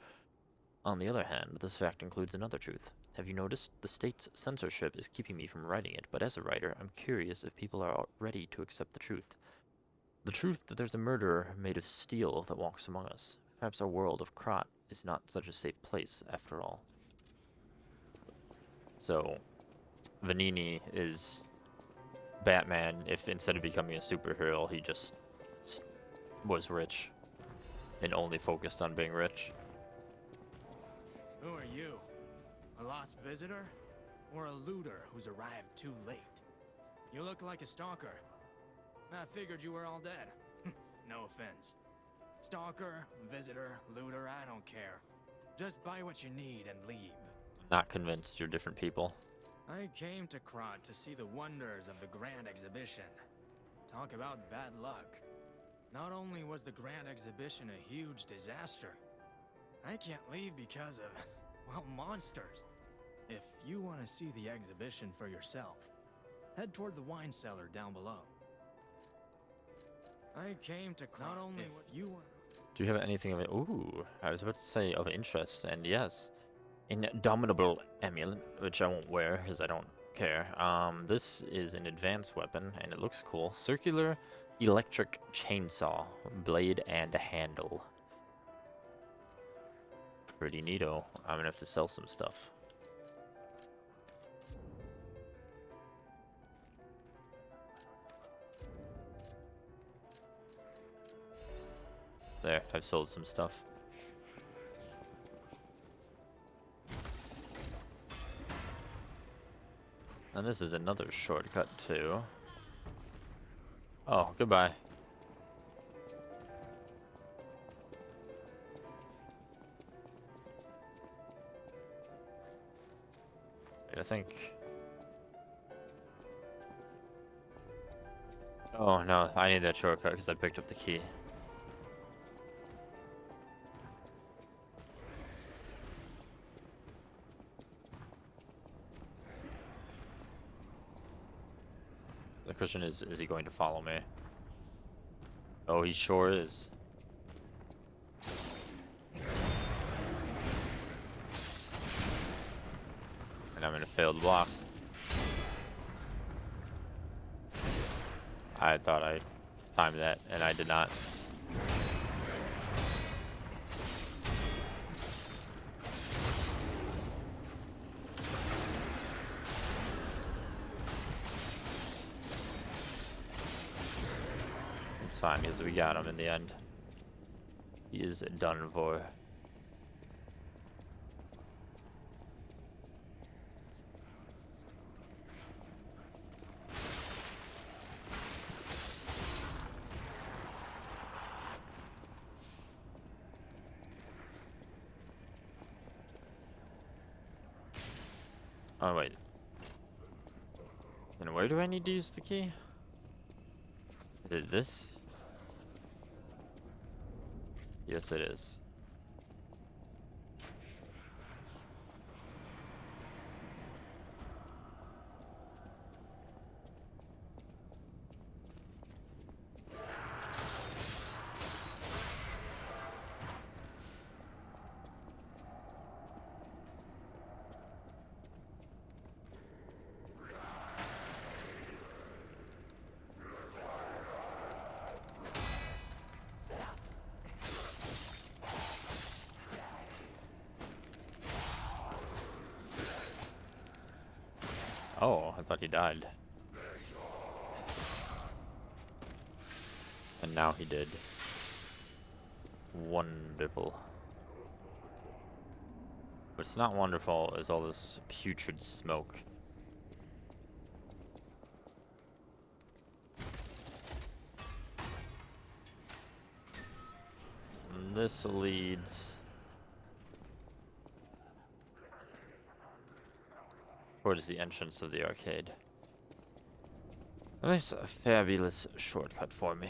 On the other hand, this fact includes another truth. Have you noticed? The state's censorship is keeping me from writing it, but as a writer, I'm curious if people are ready to accept the truth. The truth that there's a murderer made of steel that walks among us. Perhaps our world of Krat is not such a safe place, after all. So, Vanini is Batman if instead of becoming a superhero, he just was rich and only focused on being rich.
Who are you? A lost visitor? Or a looter who's arrived too late? You look like a stalker. I figured you were all dead. No offense. Stalker, visitor, looter, I don't care. Just buy what you need and leave.
Not convinced you're different people.
I came to Krat to see the wonders of the Grand Exhibition. Talk about bad luck. Not only was the Grand Exhibition a huge disaster, I can't leave because of, well, monsters. If you want to see the exhibition for yourself, head toward the wine cellar down below. I came to Krat. Not only if you want...
Do you have anything of it? Ooh, I was about to say of interest, and yes. Indomitable amulet, which I won't wear because I don't care. This is an advanced weapon, and it looks cool. Circular electric chainsaw, blade and handle. Pretty neato. I'm gonna have to sell some stuff. There, I've sold some stuff. And this is another shortcut too. Oh, goodbye. Wait, I think... Oh no, I need that shortcut because I picked up the key. The question is he going to follow me? Oh, he sure is. And I'm in a failed block. I thought I timed that, and I did not. It's fine, because we got him in the end. He is done for. Oh, wait. And where do I need to use the key? Is it this? Yes, it is. Oh, I thought he died. And now he did. Wonderful. What's not wonderful is all this putrid smoke. And this leads towards the entrance of the arcade. A nice, fabulous shortcut for me.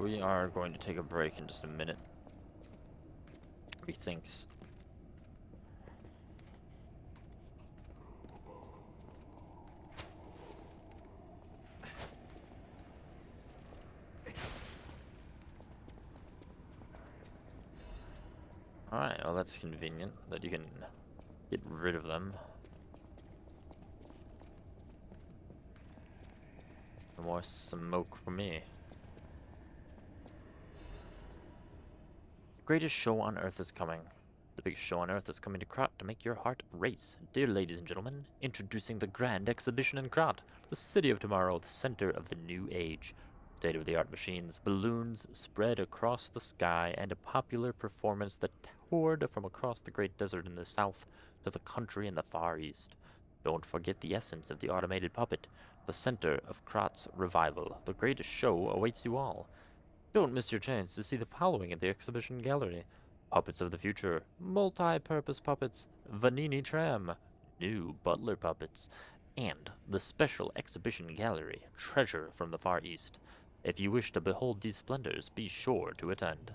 We are going to take a break in just a minute. Methinks. Alright, well that's convenient that you can get rid of them. No more smoke for me. The greatest show on earth is coming. The biggest show on earth is coming to Krat to make your heart race. Dear ladies and gentlemen, introducing the grand exhibition in Krat, the city of tomorrow, the center of the new age. State-of-the-art machines, balloons spread across the sky, and a popular performance that toured from across the great desert in the south to the country in the far east. Don't forget the essence of the automated puppet, the center of Krat's revival. The greatest show awaits you all. Don't miss your chance to see the following at the exhibition gallery. Puppets of the future, multi-purpose puppets, Vanini Tram, new butler puppets, and the special exhibition gallery, Treasure from the Far East. If you wish to behold these splendors, be sure to attend.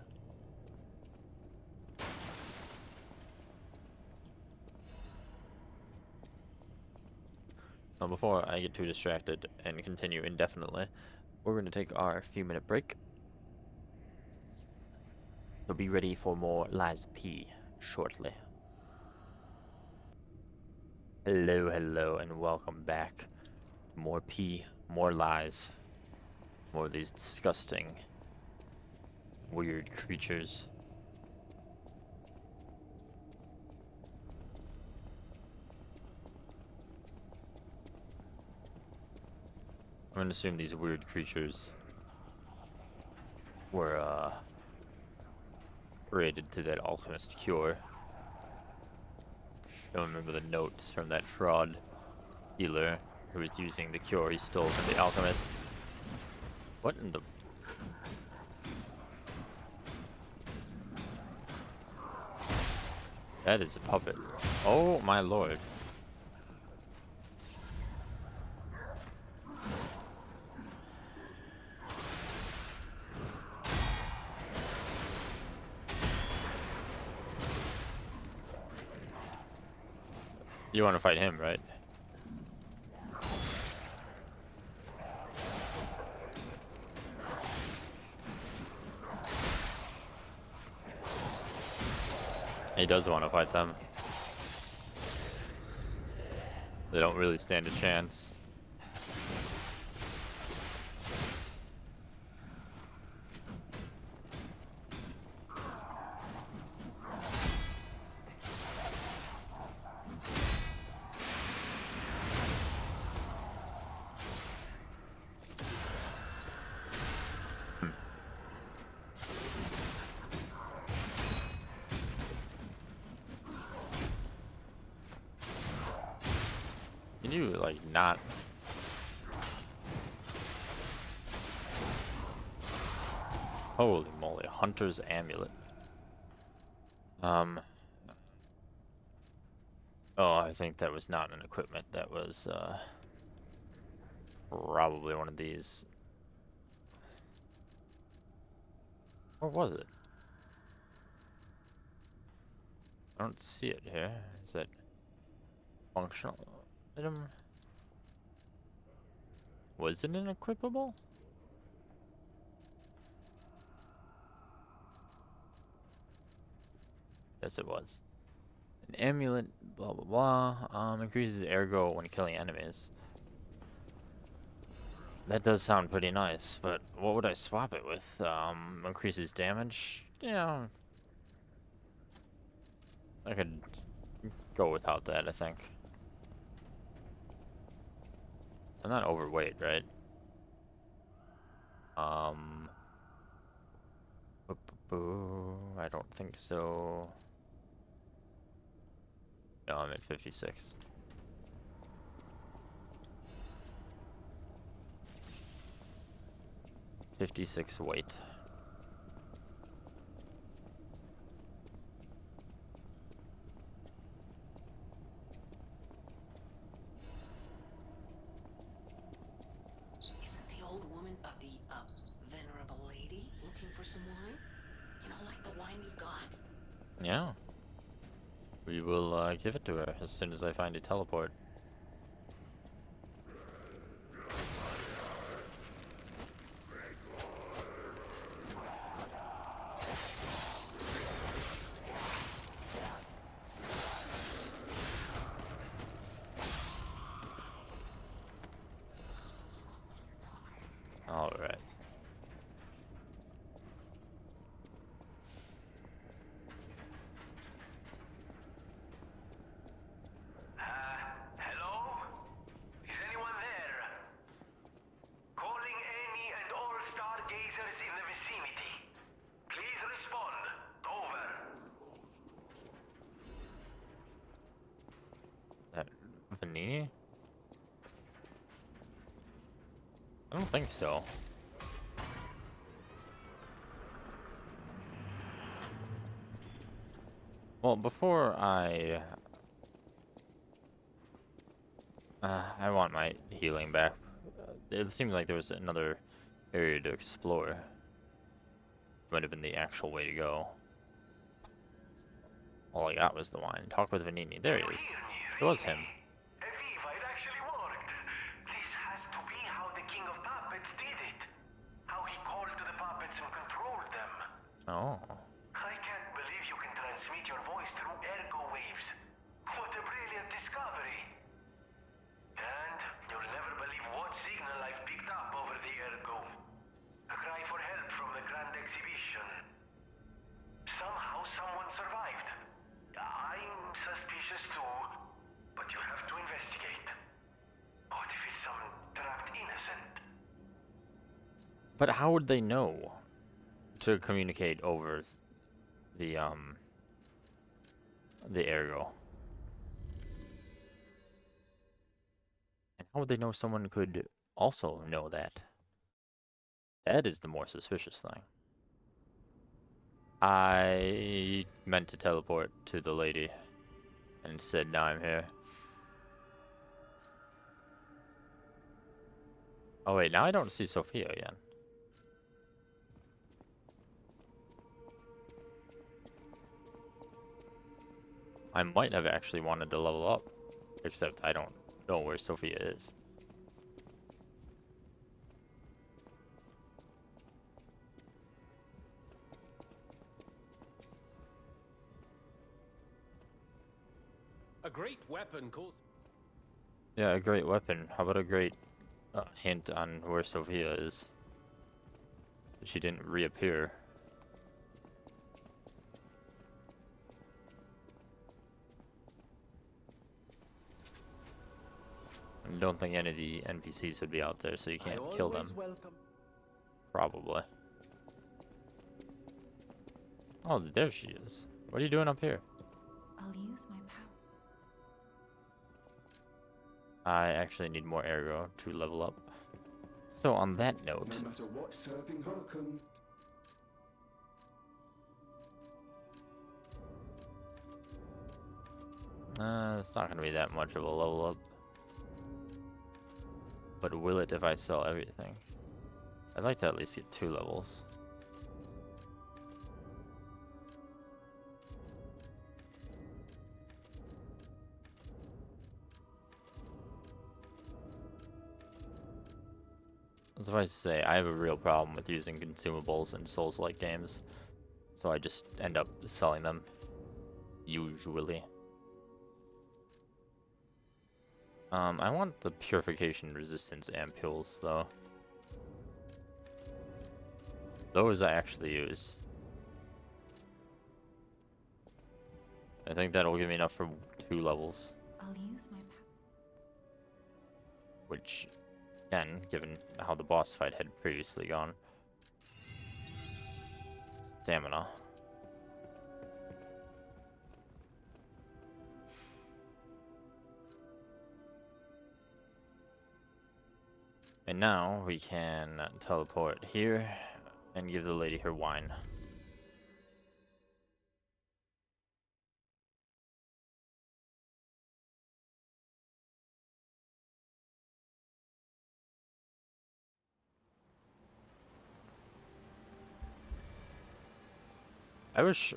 Now, before I get too distracted and continue indefinitely, we're going to take our few-minute break. So be ready for more Lies P shortly. Hello, hello, and welcome back. More P, more lies. More of these disgusting, weird creatures. I'm gonna assume these weird creatures were, related to that alchemist cure. Don't remember the notes from that fraud healer who was using the cure he stole from the alchemists. What in the... That is a puppet. Oh my lord. You want to fight him, right? He does want to fight them. They don't really stand a chance. Can you, like, not... Holy moly, Hunter's Amulet. Um. Oh, I think that was not an equipment. That was probably one of these. Or was it? I don't see it here. Is that functional item? Was it an equipable? Yes, it was. An amulet, blah blah blah. Increases ergo when killing enemies. That does sound pretty nice, but what would I swap it with? Increases damage? Yeah. I could go without that, I think. I'm not overweight, right? I don't think so. No, I'm at 56. $56 weight.
Isn't the old woman, the venerable lady, looking for some wine? You know, like the wine we've got?
Yeah. We will give it to her as soon as I find a teleport. Alright.
Hello? Is anyone there? Calling any and all stargazers in the vicinity. Please respond. Over.
That Vanini? I don't think so. Well, before I want my healing back. It seemed like there was another area to explore. Might have been the actual way to go. All I got was the wine. Talk with Vanini. There he is. It was him.
Eviva, it actually worked. This has to be how the King of Puppets did it. How he called to the puppets and controlled them.
Oh.
I can't believe you can transmit your voice through ergo waves. What a brilliant discovery. And you'll never believe what signal I've picked up over the ergo. A cry for help from the Grand Exhibition. Somehow someone survived. I'm suspicious too, but you have to investigate. What if it's some trapped innocent?
But how would they know to communicate over the ergo? And how would they know someone could also know that? That is the more suspicious thing. I meant to teleport to the lady and said, now I'm here. Oh wait, now I don't see Sophia again. I might have actually wanted to level up, except I don't know where Sophia is.
A great weapon calls.
Yeah, a great weapon. How about a great hint on where Sophia is? She didn't reappear. I don't think any of the NPCs would be out there, so you can't kill them. Probably. Oh, there she is. What are you doing up here?
I'll use my power.
I actually need more ergo to level up. So on that note,
No matter what serving Harkon.
It's not gonna be that much of a level up. But will it if I sell everything? I'd like to at least get 2 levels. Suffice to say, I have a real problem with using consumables in Souls-like games, so I just end up selling them, usually. I want the purification resistance ampules, though. Those I actually use. I think that'll give me enough for 2 levels.
I'll use my
Which, again, given how the boss fight had previously gone. Stamina. And now we can teleport here and give the lady her wine. I wish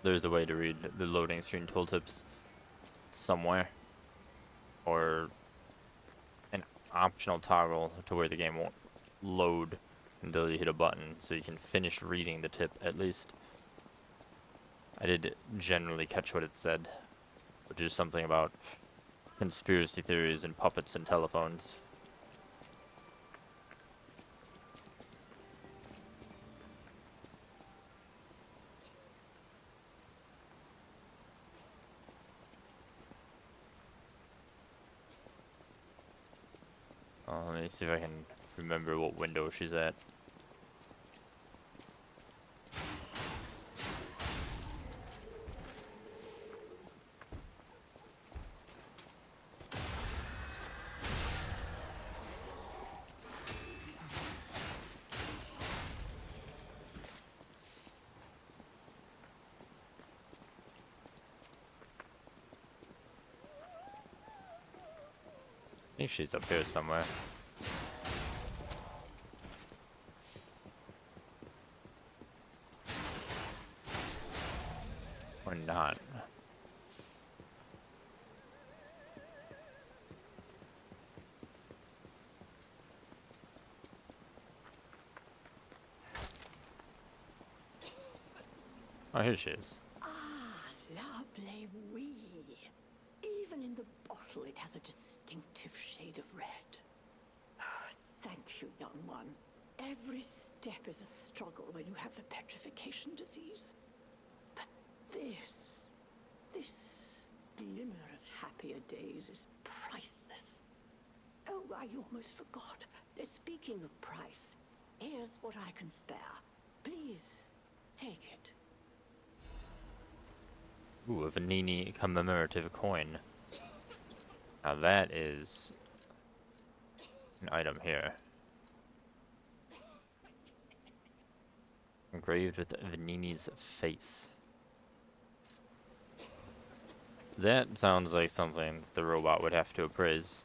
there's a way to read the loading screen tooltips somewhere, or an optional toggle to where the game won't load until you hit a button, so you can finish reading the tip at least. I did generally catch what it said, which is something about conspiracy theories and puppets and telephones. Let me see if I can remember what window she's at. I think she's up here somewhere. Or not. Oh, here she is.
Ah, lovely wee. Even in the bottle, it has a distinctive shade of red. Oh, thank you, young one. Every step is a struggle when you have the petrification disease. But this glimmer of happier days is priceless. Oh, I almost forgot. Speaking of price, here's what I can spare. Please, take it.
Ooh, a Vanini commemorative coin. Now that is an item here. Engraved with Vanini's face. That sounds like something the robot would have to appraise.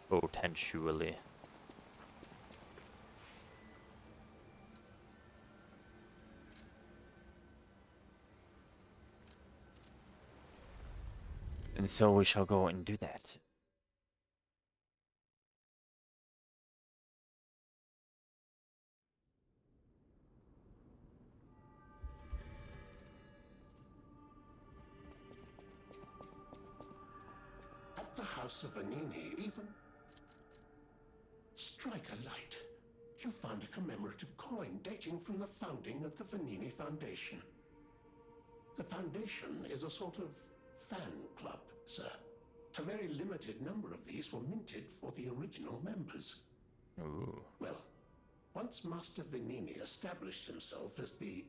Potentially. And so we shall go and do that.
At the house of Vanini, even... Strike a light. You found a commemorative coin dating from the founding of the Vanini Foundation. The Foundation is a sort of fan club, sir. A very limited number of these were minted for the original members.
Ooh.
Well, once Master Vanini established himself as the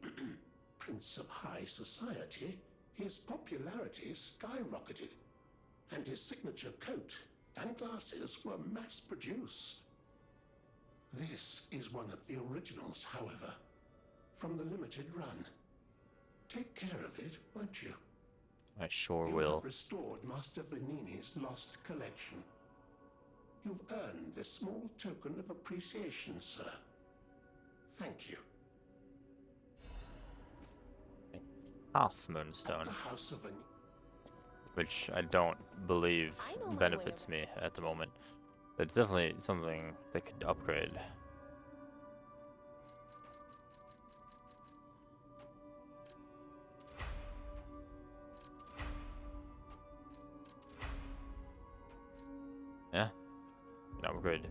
Prince of High Society, his popularity skyrocketed, and his signature coat and glasses were mass-produced. This is one of the originals, however, from the limited run. Take care of it, won't you?
I sure
You
will.
have restored Master Venini's lost collection. You've earned this small token of appreciation, sir. Thank you.
Half
At
moonstone,
the House of Venini.
which I don't believe
I know my way
benefits me at the moment. It's definitely something that could upgrade. Yeah, an upgrade.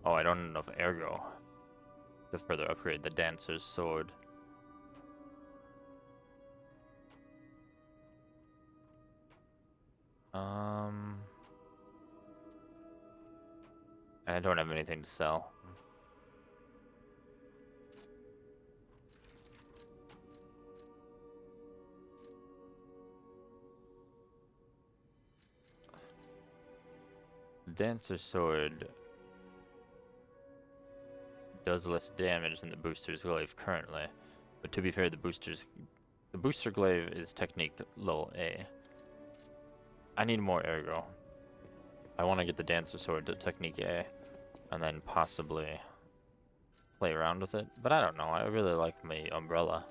Oh, I don't have enough ergo to further upgrade the dancer's sword. And I don't have anything to sell. Dancer sword does less damage than the booster's glaive currently, but to be fair, the booster glaive is technique level A. I need more ergo. I want to get the dancer sword to technique A, and then possibly play around with it. But I don't know. I really like my umbrella.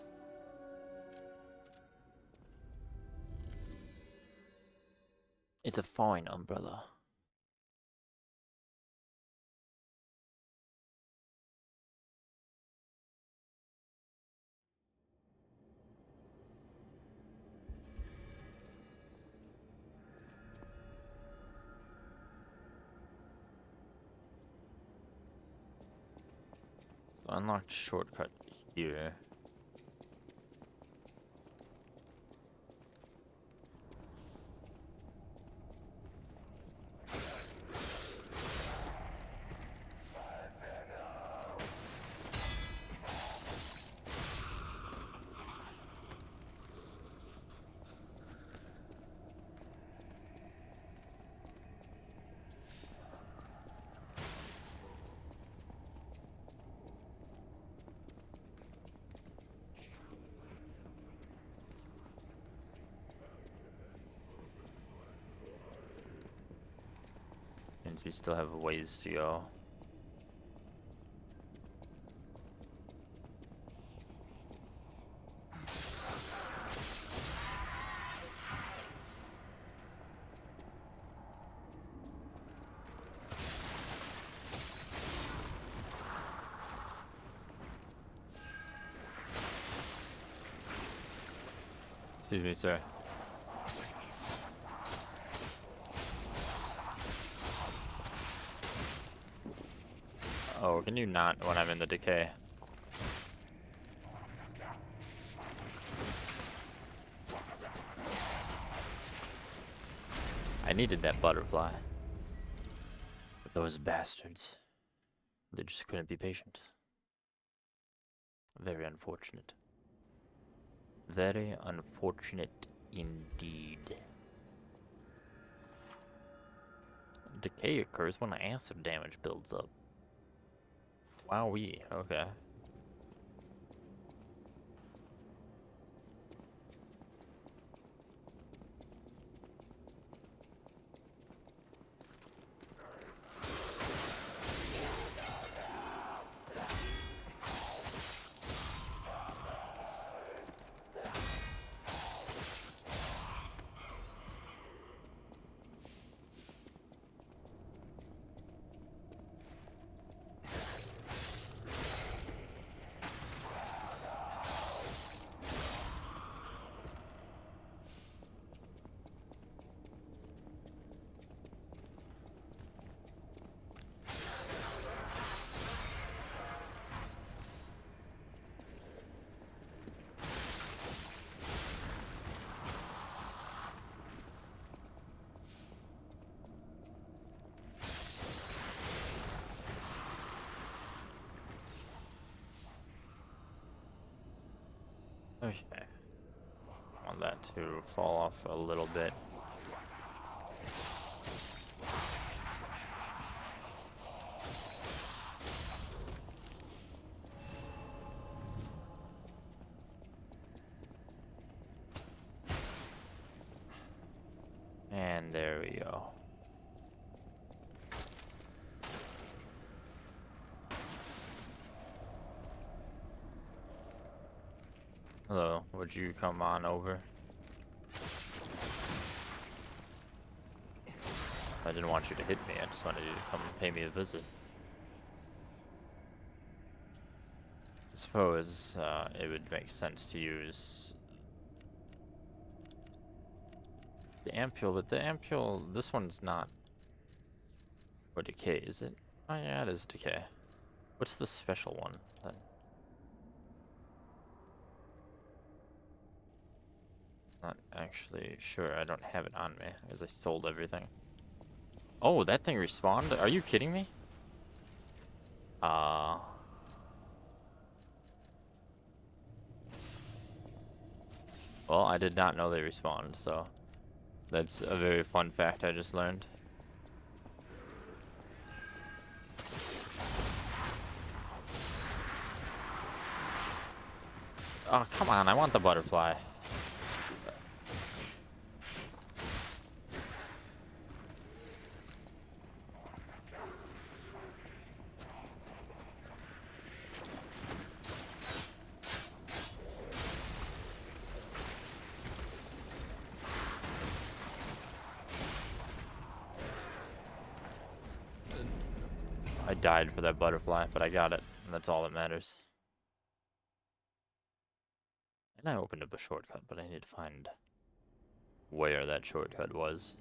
It's a fine umbrella. So unlocked shortcut here. Means we still have a ways to go. Excuse me, sir. Oh, can you not when I'm in the decay? I needed that butterfly. But those bastards, they just couldn't be patient. Very unfortunate. Very unfortunate indeed. Decay occurs when acid damage builds up. Wowee, okay. Okay. I want that to fall off a little bit. There we go. Hello, would you come on over? I didn't want you to hit me, I just wanted you to come and pay me a visit. I suppose it would make sense to use the ampule, but the ampule, this one's not for decay, is it? Oh yeah, it is decay. What's the special one then? Not actually sure, I don't have it on me, because I sold everything. Oh, that thing respawned? Are you kidding me? Well, I did not know they respawned, so that's a very fun fact I just learned. Oh, come on, I want the butterfly. I died for that butterfly, but I got it, and that's all that matters. And I opened up a shortcut, but I need to find where that shortcut was.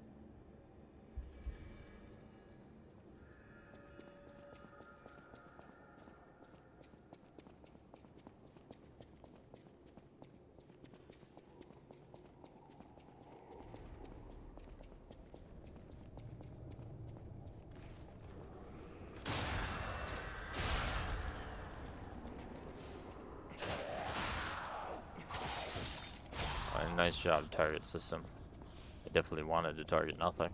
Nice job, target system. I definitely wanted to target nothing.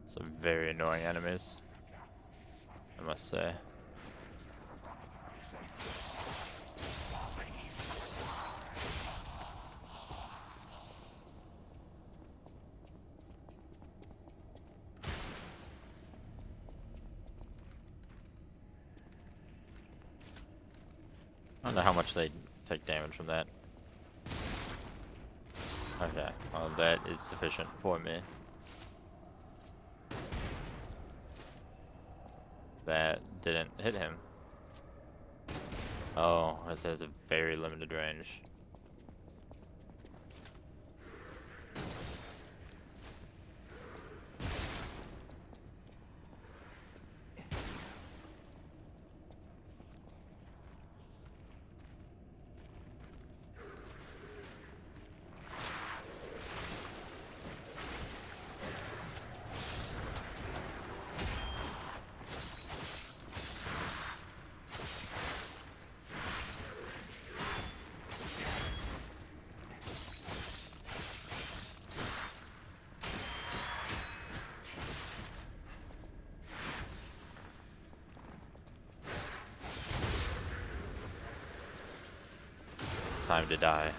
Some very annoying enemies, I must say. I don't know how much they take damage from that. Okay, well that is sufficient for me. That didn't hit him. Oh, this has a very limited range. Time to die.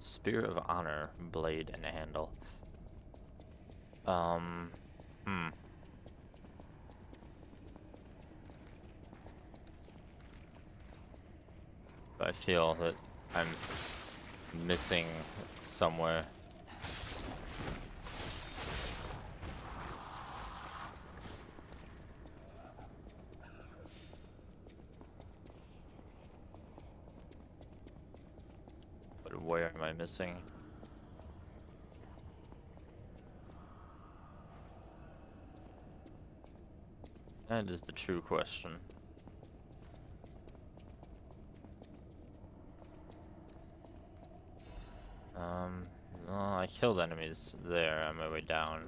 Spear of Honor, blade, and handle. But I feel that I'm missing somewhere. But where am I missing? That is the true question. Well, I killed enemies there on my way down.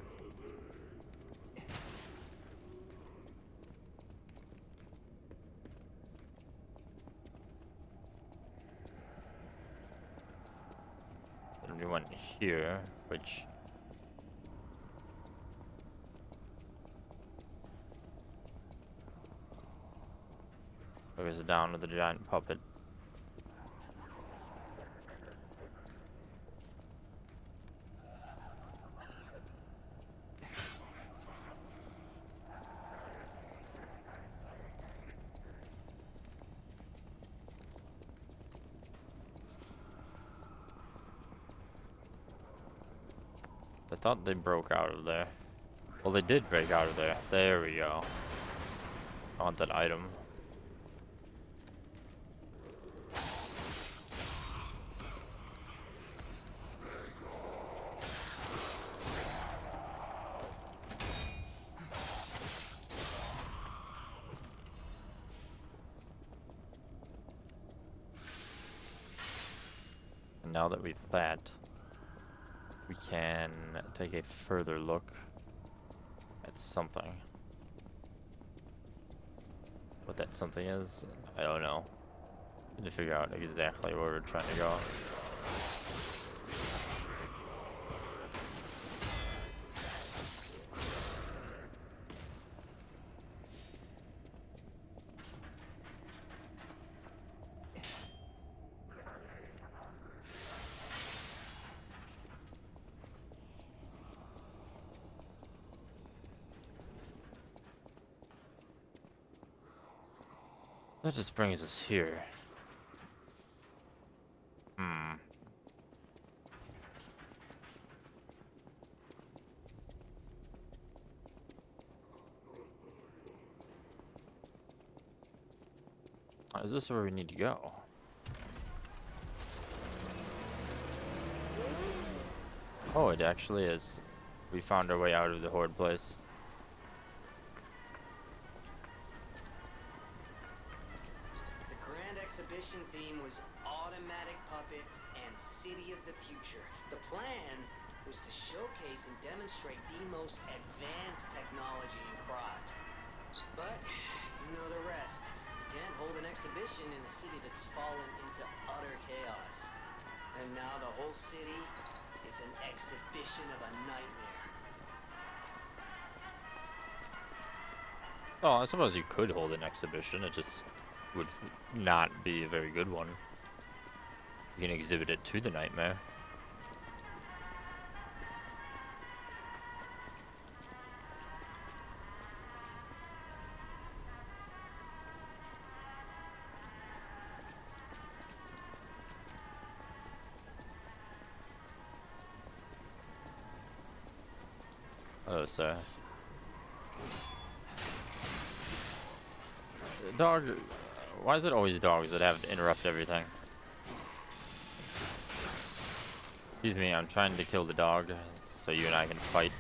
Then we went here, which goes down with the giant puppet. I thought they broke out of there. Well, they did break out of there. There we go. I want that item. And now that we've that, we can take a further look at something. What that something is, I don't know. Need to figure out exactly where we're trying to go. That just brings us here. Is this where we need to go? Oh, it actually is. We found our way out of the horde place.
The Grand Exhibition theme was automatic puppets and City of the Future. The plan was to showcase and demonstrate the most advanced technology in Krot. But, you know the rest. You can't hold an exhibition in a city that's fallen into utter chaos. And now the whole city is an exhibition of a nightmare.
Oh, I suppose you could hold an exhibition. It just would not be a very good one. You can exhibit it to the nightmare. Oh, sir. Dog. Why is it always dogs that have to interrupt everything? Excuse me, I'm trying to kill the dog so you and I can fight.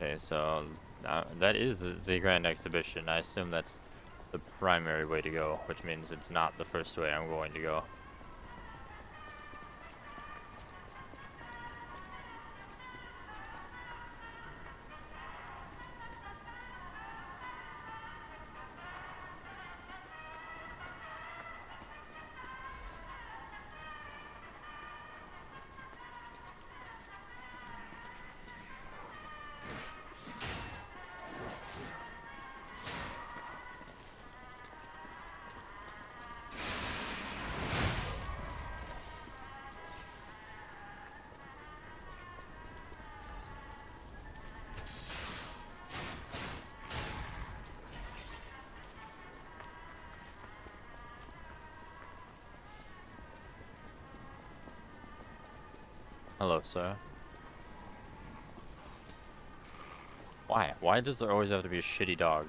Okay, so that is the Grand Exhibition. I assume that's the primary way to go, which means it's not the first way I'm going to go. Hello, sir. Why? Why does there always have to be a shitty dog?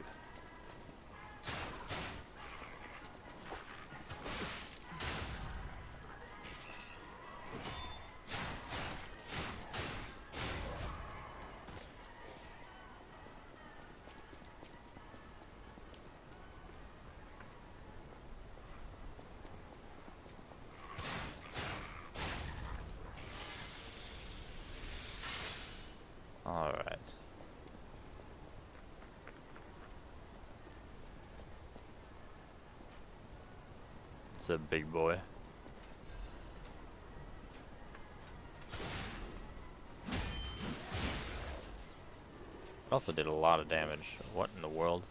All right. It's a big boy. It also did a lot of damage. What in the world?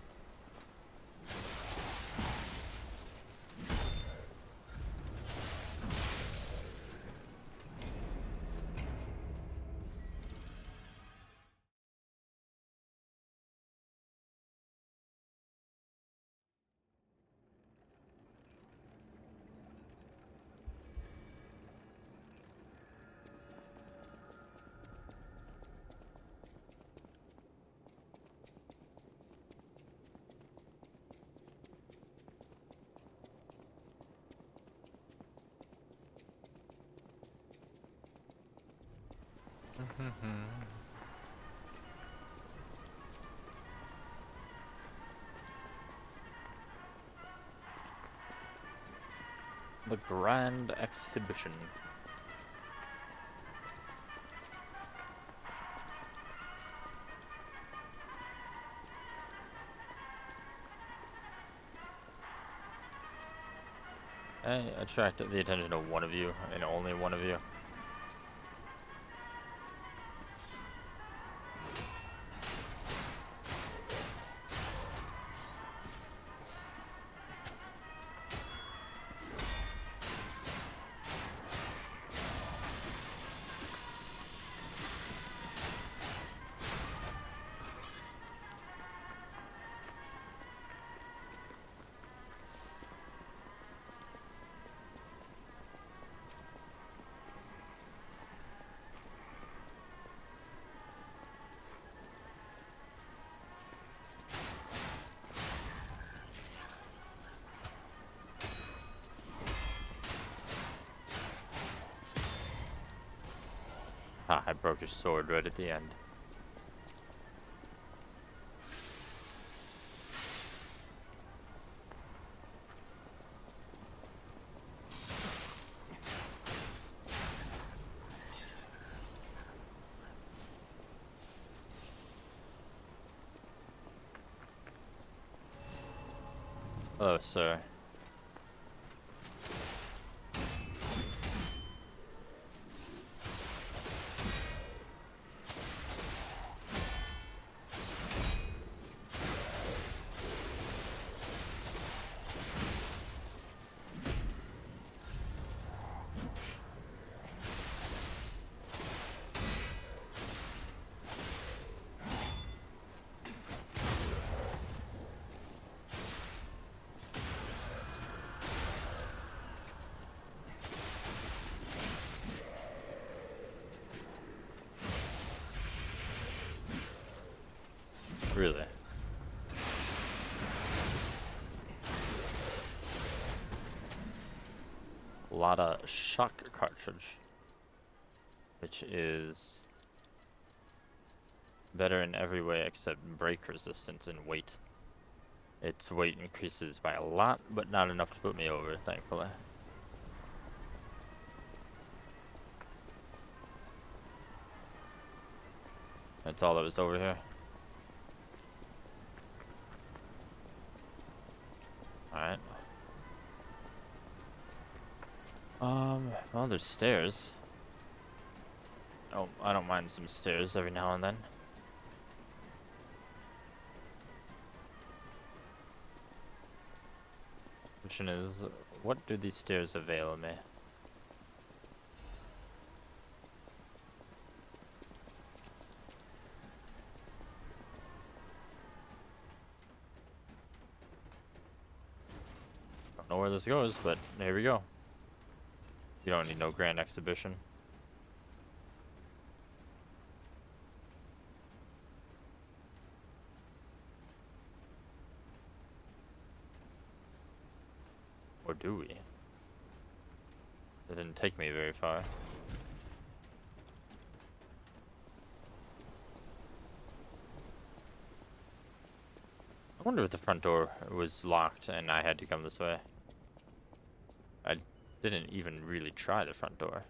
The Grand Exhibition. I attracted the attention of one of you, and only one of you. Ah, I broke your sword right at the end. Hello, sir. Really? A lot of shock cartridge, which is better in every way except break resistance and weight. Its weight increases by a lot, but not enough to put me over, thankfully. That's all that was over here. Alright. Well, there's stairs. Oh, I don't mind some stairs every now and then. Question is, what do these stairs avail me? Don't know where this goes, but here we go. You don't need no grand exhibition. Or do we? It didn't take me very far. I wonder if the front door was locked and I had to come this way. I didn't even really try the front door.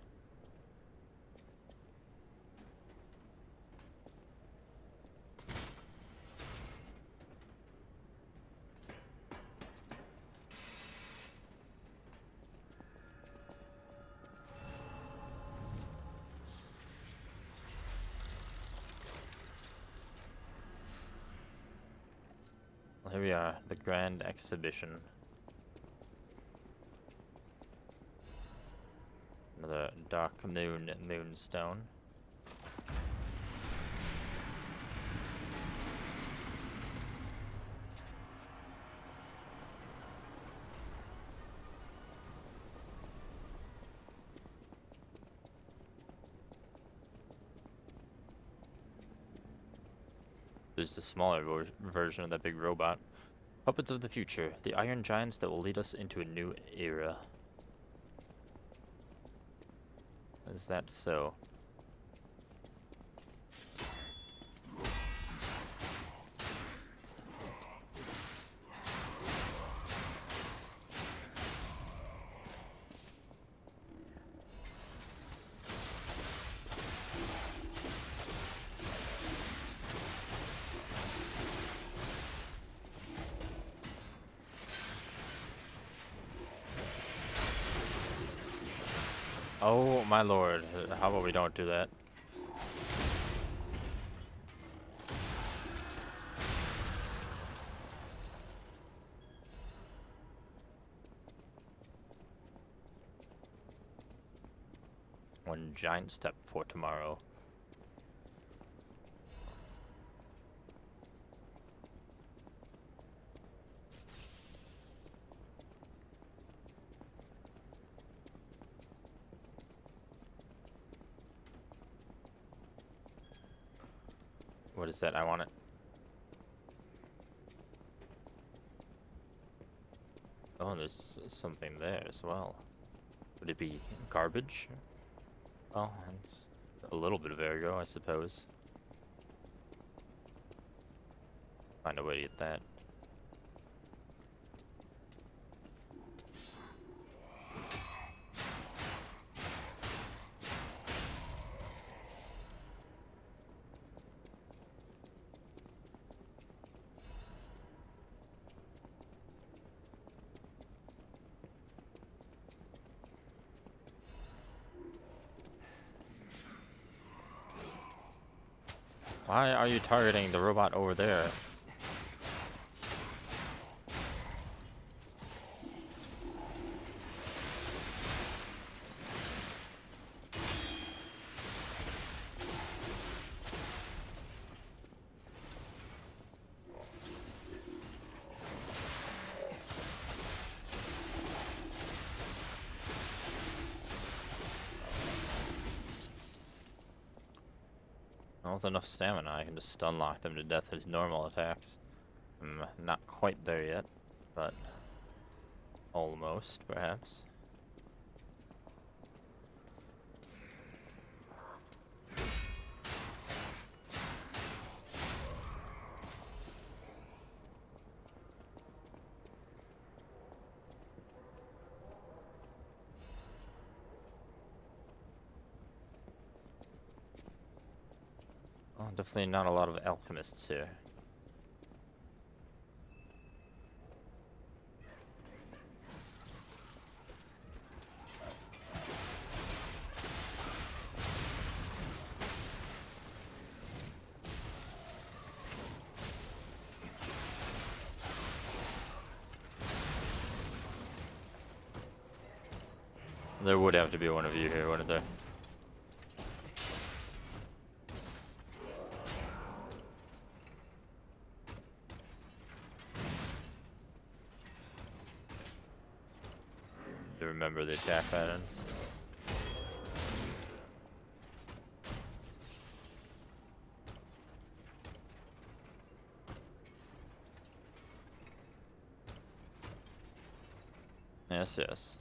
Well, here we are, the Grand Exhibition. Another dark moonstone. There's the smaller version of that big robot. Puppets of the future, the iron giants that will lead us into a new era. Is that so? Oh my lord, how about we don't do that? One giant step for tomorrow. What is that? I want it. Oh, there's something there as well. Would it be garbage? Well, it's a little bit of ergo, I suppose. Find a way to get that. Why are you targeting the robot over there? With enough stamina, I can just stun lock them to death as normal attacks. I'm not quite there yet, but almost, perhaps. Oh, definitely not a lot of alchemists here. There would have to be one of you here, wouldn't there? To remember the attack patterns. Yes, yes.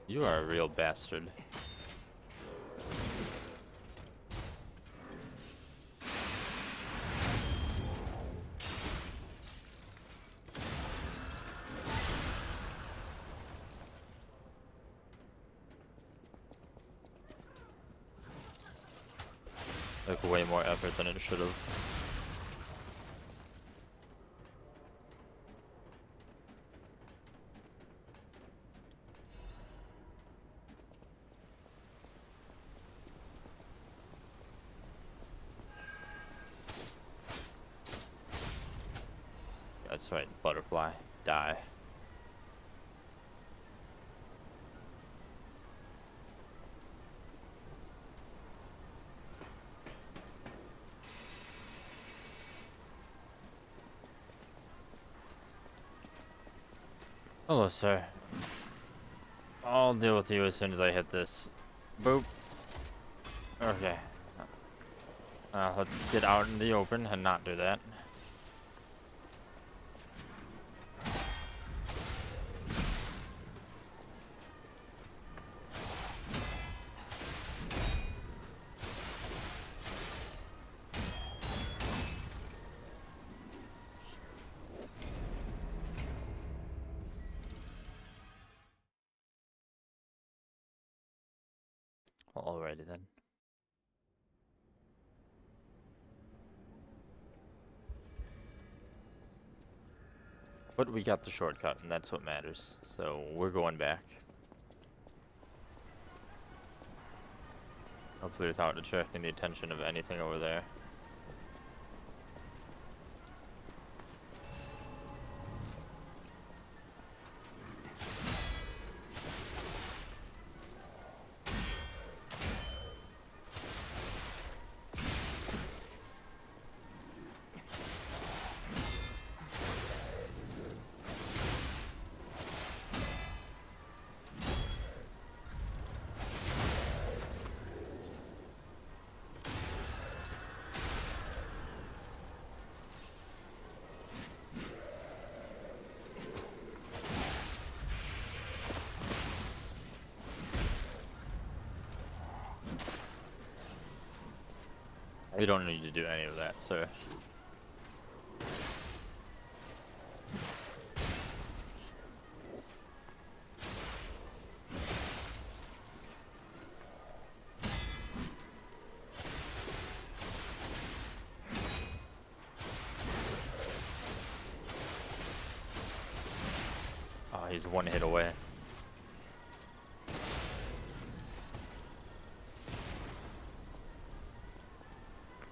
You are a real bastard. Took way more effort than it should have. That's right, butterfly. Die. Hello, sir. I'll deal with you as soon as I hit this. Boop. Okay. Let's get out in the open and not do that. Alrighty then. But we got the shortcut, and that's what matters. So we're going back. Hopefully without attracting the attention of anything over there. You don't need to do any of that, sir. Oh, he's one hit away.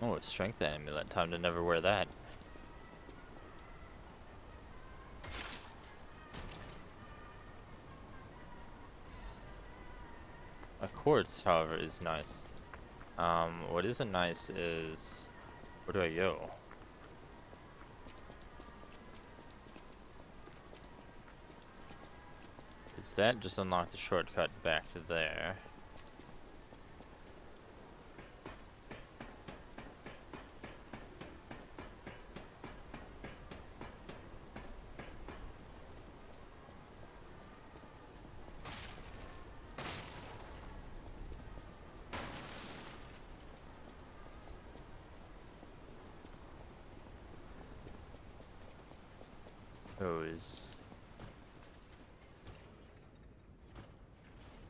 Oh, a strength amulet. Time to never wear that. A quartz, however, is nice. What isn't nice is... Where do I go? Is that just unlock the shortcut back to there? Goes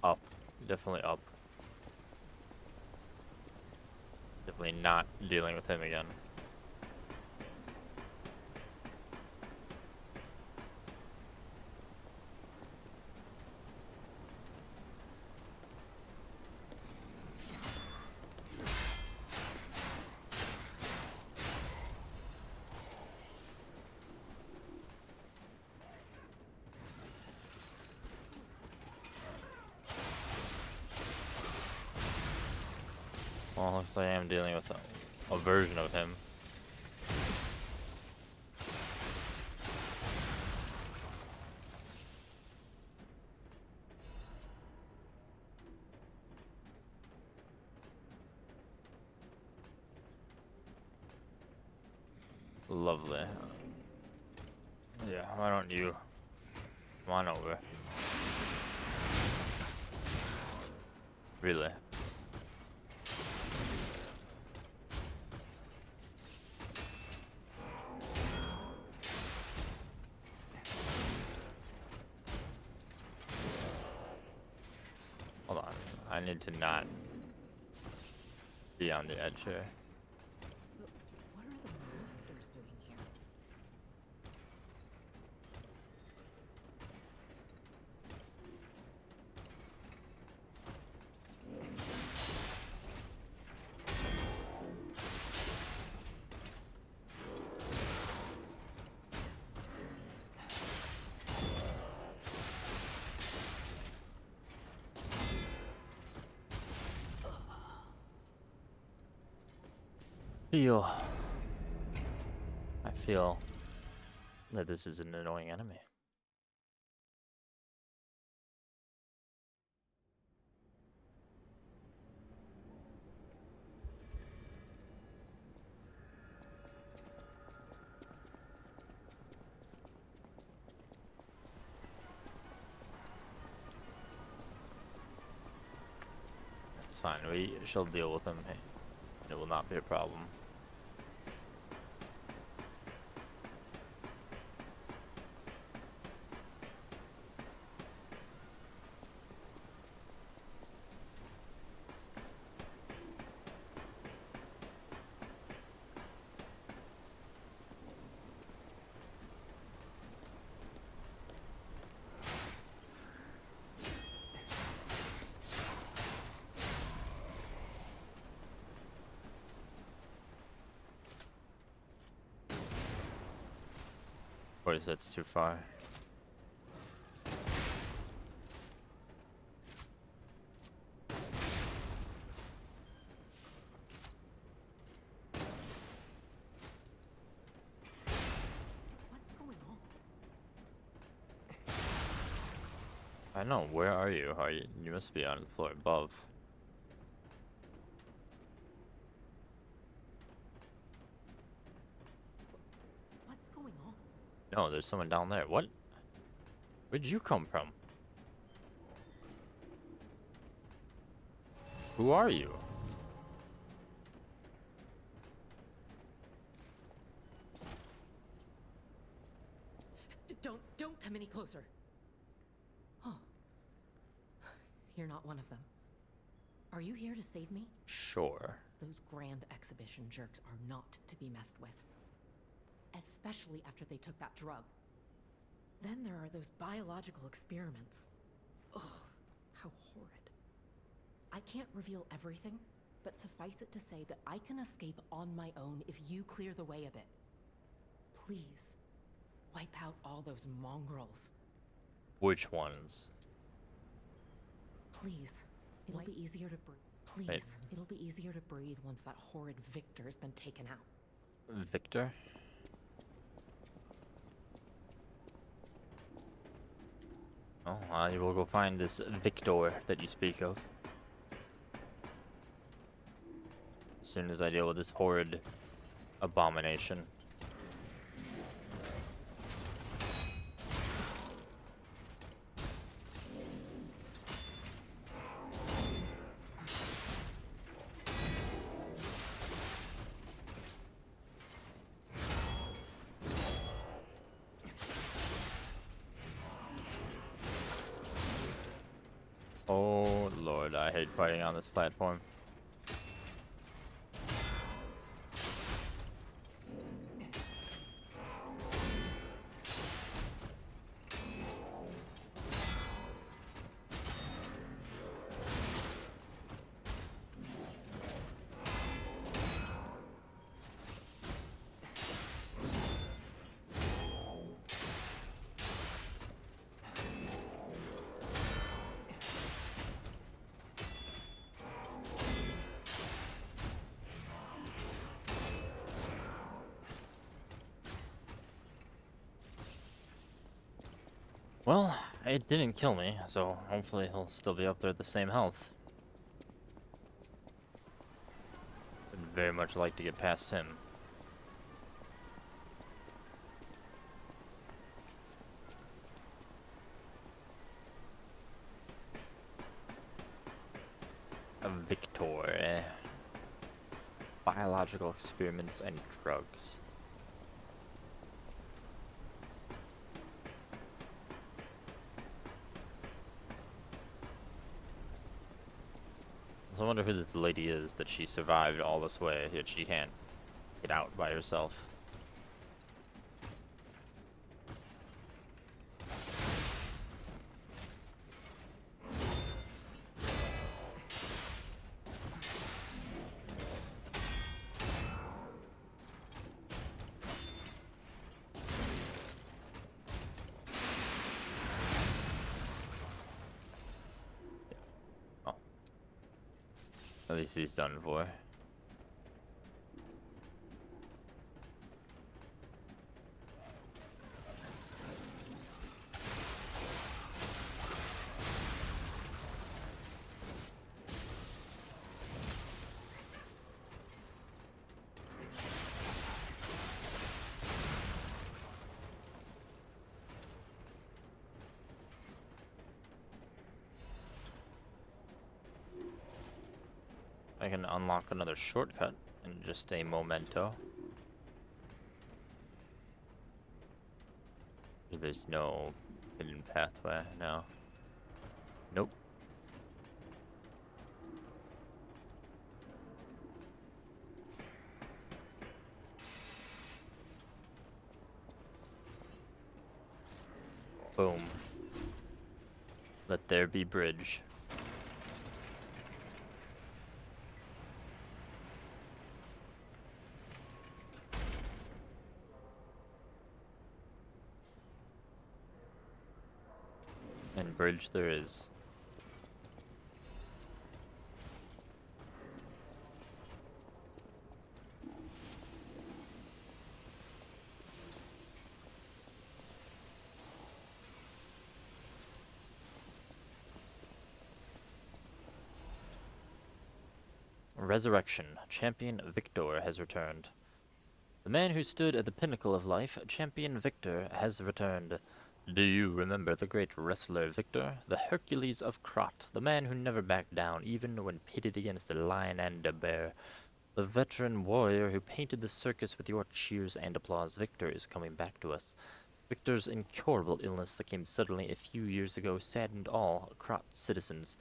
up. Definitely up. Definitely not dealing with him again. Well, looks like I am dealing with a version of him. Lovely. Yeah, why don't you come on over? Really? Hold on, I need to not be on the edge here.
But what are the monsters doing here?
I feel that this is an annoying enemy. It's fine, we shall deal with him. It will not be a problem. Or is that too far?
What's going on?
I know, where are you? You must be on the floor above.
What's going on?
No, there's someone down there. What? Where'd you come from? Who are you?
Don't come any closer. Oh. You're not one of them. Are you here to save me?
Sure.
Those grand exhibition jerks are not to be messed with. Especially after they took that drug. Then there are those biological experiments. Ugh, how horrid. I can't reveal everything, but suffice it to say that I can escape on my own if you clear the way a bit. Please, wipe out all those mongrels.
Which ones?
Please, it'll be easier to breathe. Please,
Wait.
it'll be easier to breathe once that horrid Victor's been taken out.
Victor? Oh, I will go find this Victor that you speak of. As soon as I deal with this horrid abomination. Oh lord, I hate fighting on this platform. It didn't kill me, so hopefully he'll still be up there at the same health. I'd very much like to get past him. A Victor. Biological experiments and drugs. So I wonder who this lady is that she survived all this way, yet she can't get out by herself. At least he's done for. I can unlock another shortcut and just a memento. There's no hidden pathway now. Nope. Boom. Let there be bridge. And bridge there is. Resurrection. Champion Victor has returned. The man who stood at the pinnacle of life, Champion Victor, has returned. Do you remember the great wrestler Victor, the Hercules of Krat, the man who never backed down even when pitted against a lion and a bear? The veteran warrior who painted the circus with your cheers and applause. Victor is coming back to us. Victor's incurable illness that came suddenly a few years ago saddened all Krat citizens.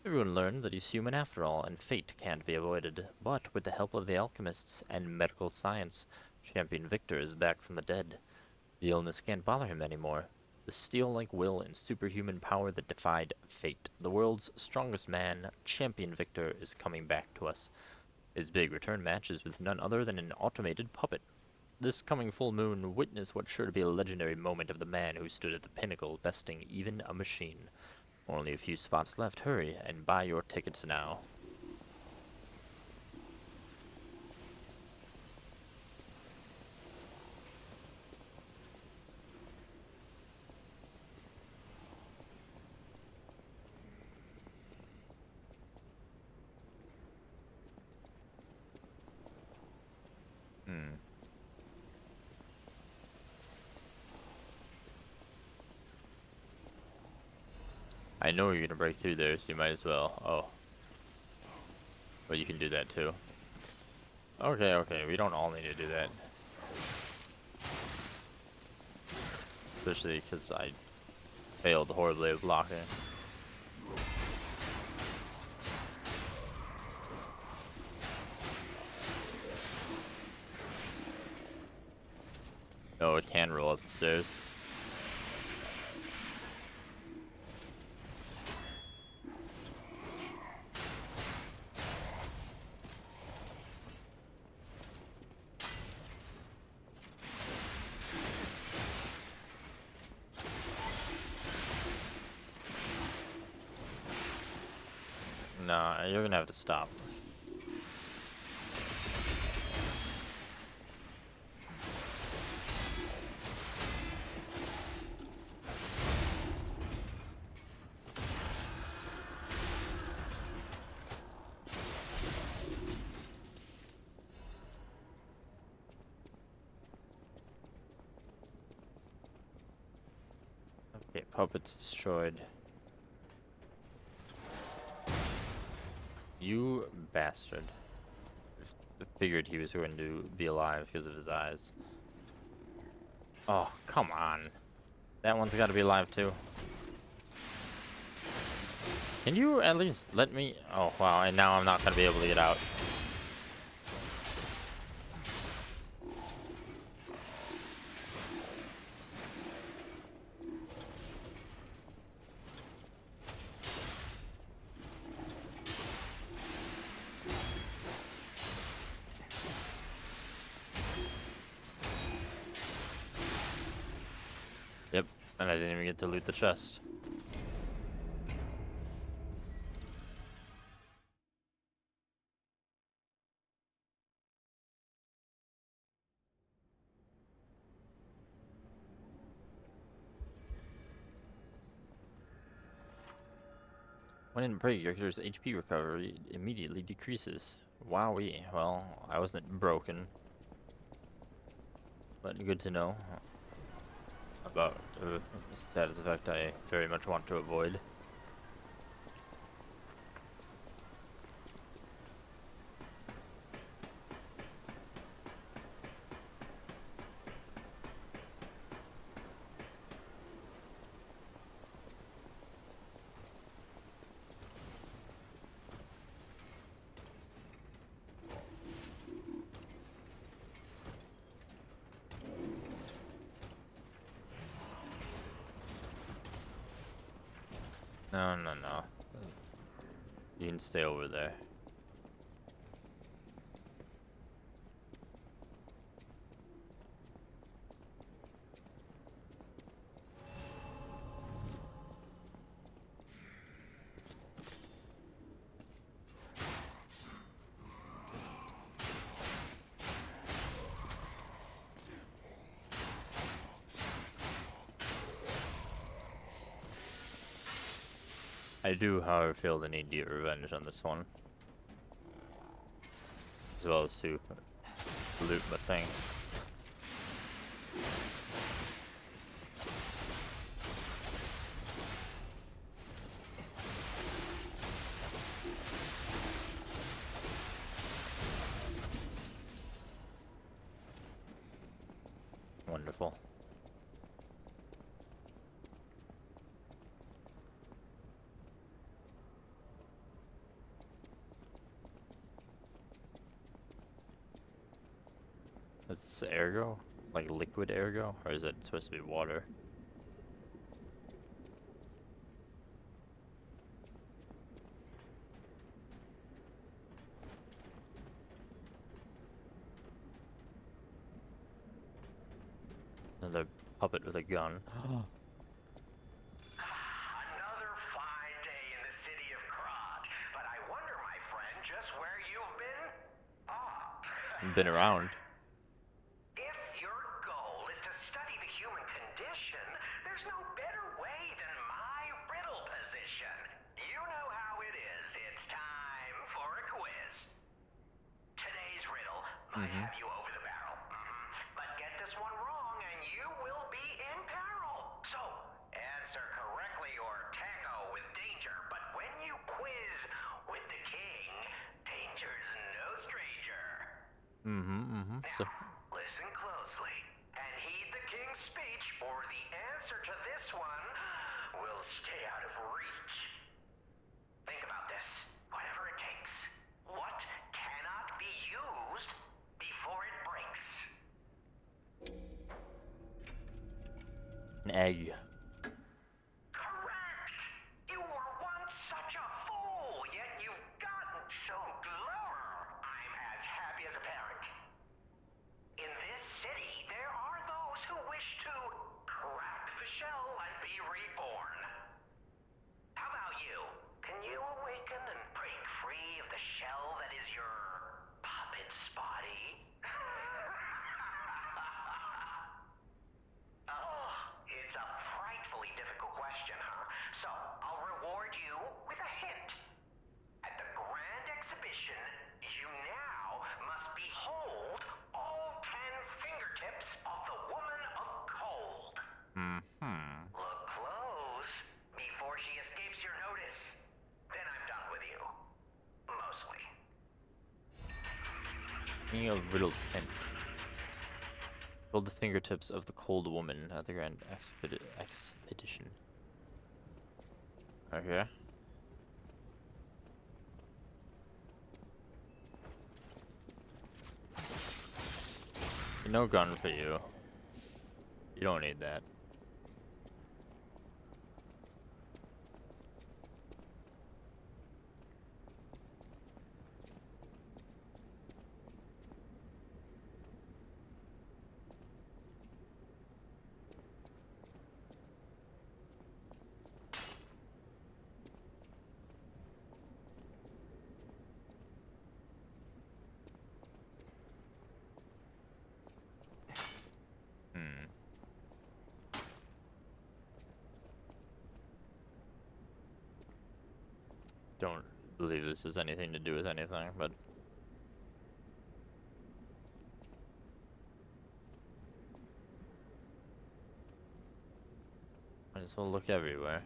Everyone learned that he's human after all, and fate can't be avoided. But with the help of the alchemists and medical science, Champion Victor is back from the dead. The illness can't bother him anymore. The steel-like will and superhuman power that defied fate. The world's strongest man, Champion Victor, is coming back to us. His big return match is with none other than an automated puppet. This coming full moon, witness what's sure to be a legendary moment of the man who stood at the pinnacle, besting even a machine. Only a few spots left. Hurry and buy your tickets now. I know you're gonna break through there, so you might as well. Oh. But you can do that too. Okay, okay, we don't all need to do that. Especially because I failed horribly at blocking. Oh, it can roll up the stairs. Nah, you're gonna have to stop. puppets destroyed. You bastard. I figured he was going to be alive because of his eyes. Oh, come on. That one's got to be alive too. Can you at least let me... Oh, wow, and now I'm not going to be able to get out. Yep, and I didn't even get to loot the chest. When in break, your character's HP recovery immediately decreases. Wowee. Well, I wasn't broken. But good to know about a status effect I very much want to avoid. No, no, no. You can stay over there. I do, however, feel the need to get revenge on this one. As well as to loot my thing. Wonderful. Is this ergo? Like liquid ergo? Or is it supposed to be water? Another puppet with a gun.
Another fine day in the city of Krat, but I wonder, my friend, just where you've been? Ah.
Been around.
If your goal is to study the human condition, there's no better way than my riddle position. You know how it is. It's time for a quiz. Today's riddle might have you over the barrel. But get this one wrong and you will be in peril. So, answer correctly or tango with danger. But when you quiz with the king, danger's no stranger.
So,
Listen closely and heed the king's speech, or the answer to this one will stay out of reach. Think about this. Whatever it takes. What cannot be used before it breaks?
an egg.
Correct! You were once such a fool, yet you've gotten so clever. I'm as happy as a parent. In this city, there are those who wish to crack the shell and be reborn. How about you? Can you awaken and break free of the shell that is your puppet's body? Oh, it's a frightfully difficult question, huh? So, I'll reward you with a hint. At the grand exhibition, you now must behold all 10 fingertips of the woman of cold. Look close
King of Riddle's Hint. Hold the fingertips of the cold woman at the Grand Expedition. Okay. No gun for you. You don't need that. Don't believe this has anything to do with anything, but might as well look everywhere.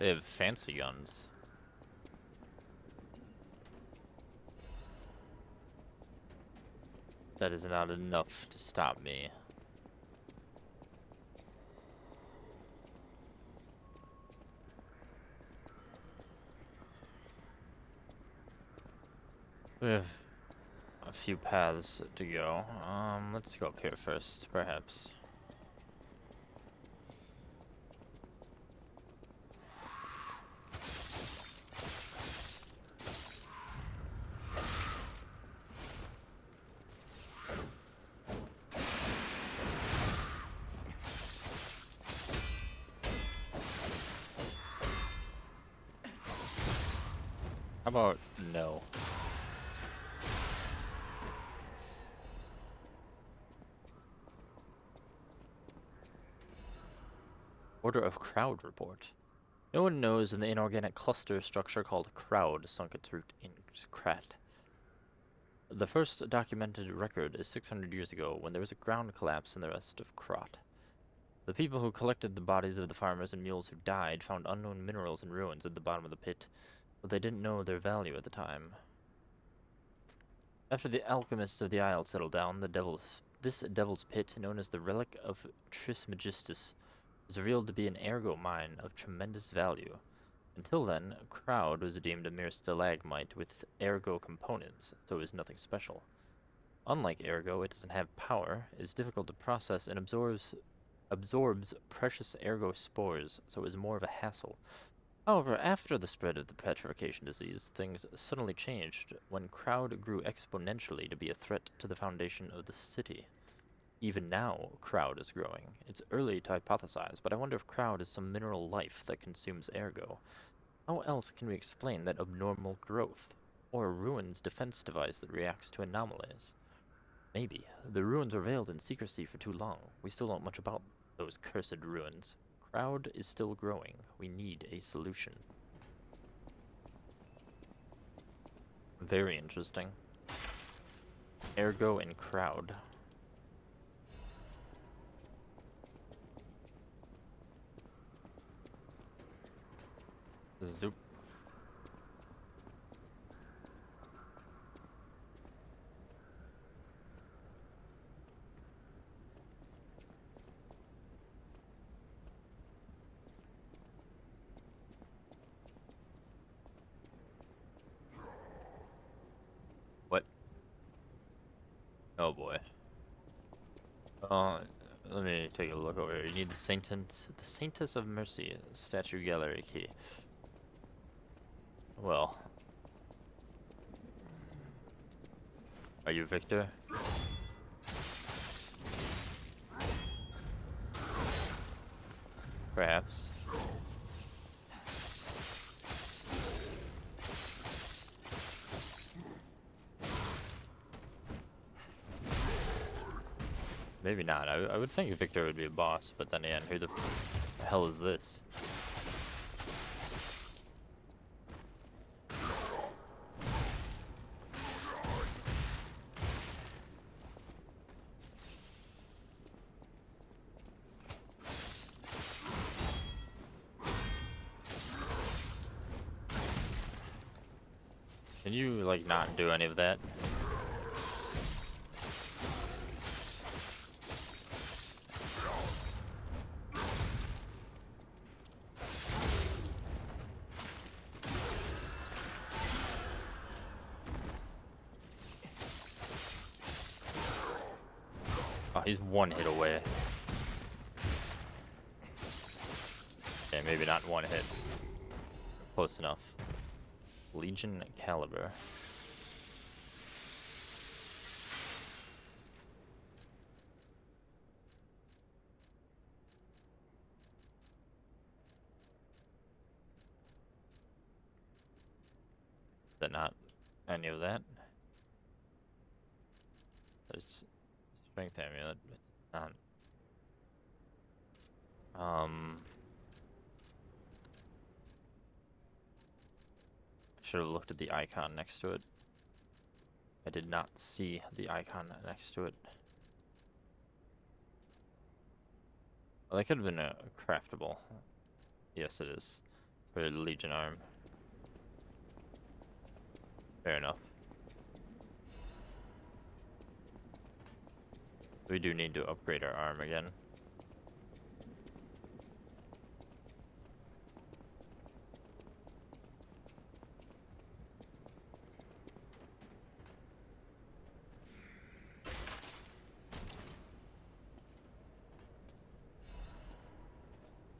They have fancy guns. That is not enough to stop me. We have a few paths to go. Let's go up here first, perhaps. How about no? Order of Crowd report. No one knows when the inorganic cluster structure called Crowd sunk its root in Krat. The first documented record is 600 years ago, when there was a ground collapse in the rest of Krot. The people who collected the bodies of the farmers and mules who died found unknown minerals and ruins at the bottom of the pit, but they didn't know their value at the time. After the alchemists of the Isle settled down, this devil's pit, known as the Relic of Trismegistus, was revealed to be an ergo mine of tremendous value. Until then, Crowd was deemed a mere stalagmite with ergo components, so it was nothing special. Unlike ergo, it doesn't have power, is difficult to process, and absorbs precious ergo spores, so it was more of a hassle. However, after the spread of the petrification disease, things suddenly changed when Crowd grew exponentially to be a threat to the foundation of the city. Even now, Crowd is growing. It's early to hypothesize, but I wonder if Crowd is some mineral life that consumes ergo. How else can we explain that abnormal growth? Or a ruins defense device that reacts to anomalies? Maybe. The ruins were veiled in secrecy for too long. We still don't know much about those cursed ruins. Crowd is still growing. We need a solution. Very interesting. Ergo and Crowd. Zoop. What? Oh boy. Let me take a look over here. You need the Saintess of Mercy statue gallery key. Well, are you Victor? Perhaps. Maybe not. I would think Victor would be a boss, but then again, who the hell is this? Can you, like, not do any of that? Oh, he's one hit away. Okay, maybe not one hit. Close enough. Legion Caliber. Is that not any of that? There's strength amulet, but not. Should have looked at the icon next to it. I did not see the icon next to it. Well, that could have been a craftable. Yes, it is. For the Legion arm. Fair enough. We do need to upgrade our arm again.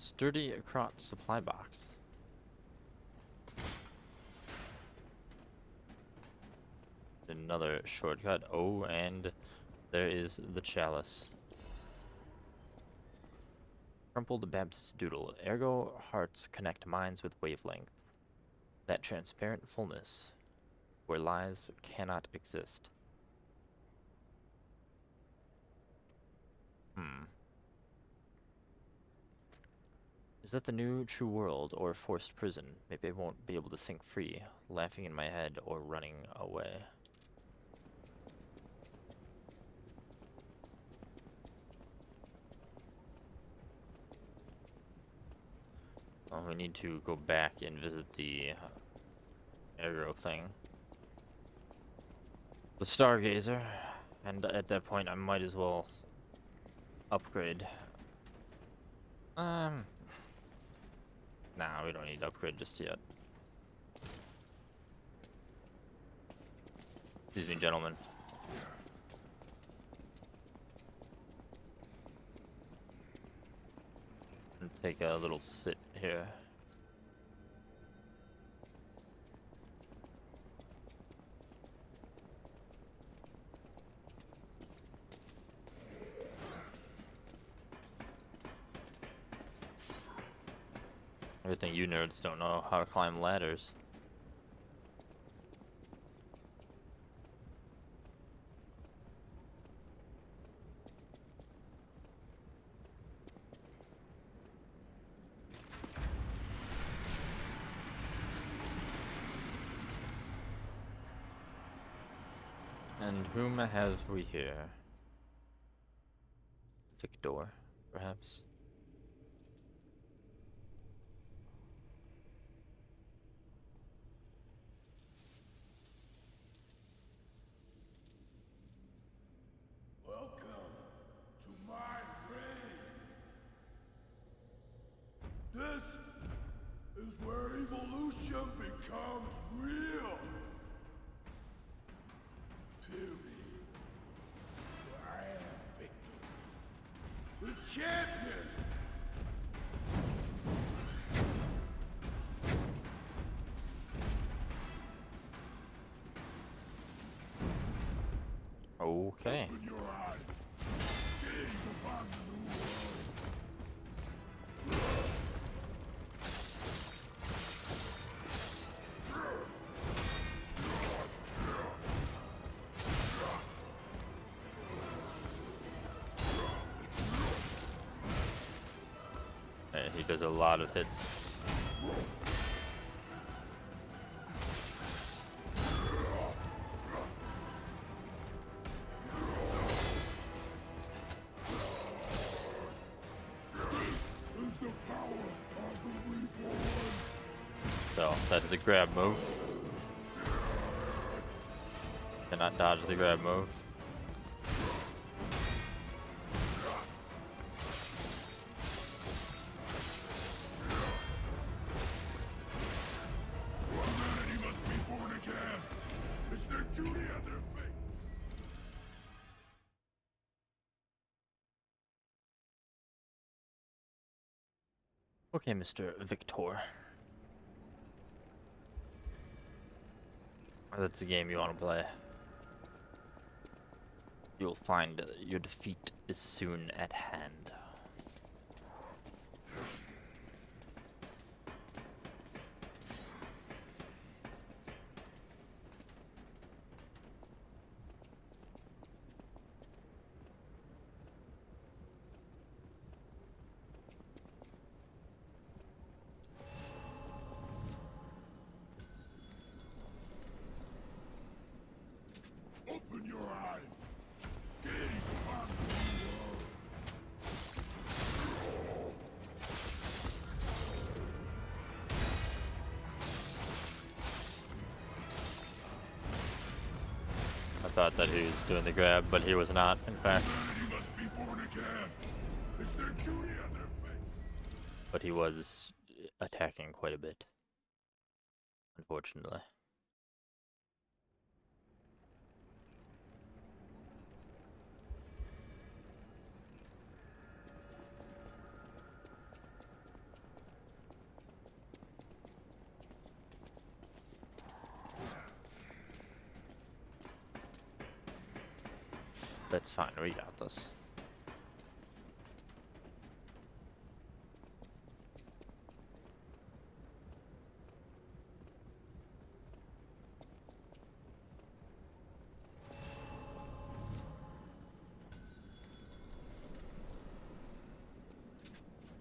Sturdy crotch supply box. Another shortcut. Oh, and there is the chalice. Crumpled Baptist doodle. Ergo hearts connect minds with wavelength. That transparent fullness where lies cannot exist. Is that the new true world or forced prison? Maybe I won't be able to think free, laughing in my head or running away. Well, we need to go back and visit the aerial thing. The Stargazer. And at that point, I might as well upgrade. Nah, we don't need to upgrade just yet. Excuse me, gentlemen. And take a little sit here. I think you nerds don't know how to climb ladders. And whom have we here? Victor, perhaps?
Welcome to my reign. This is where evolution becomes real. Period. I am Victor, the champion.
Okay.
Open your eyes. Gaze upon the new world.
Yeah, he does a lot of hits. So that's a grab move. Cannot dodge the grab move.
Humanity must be born again. It's their duty and their fate.
Okay, Mr. Victor. That's the game you want to play. You'll find your defeat is soon at hand.
Open your eyes. Gaze upon the world.
I thought that he was doing the grab, but he was not, in fact.
Humanity must be born again. It's their duty and their fate.
But he was attacking quite a bit, unfortunately. That's fine, we got this.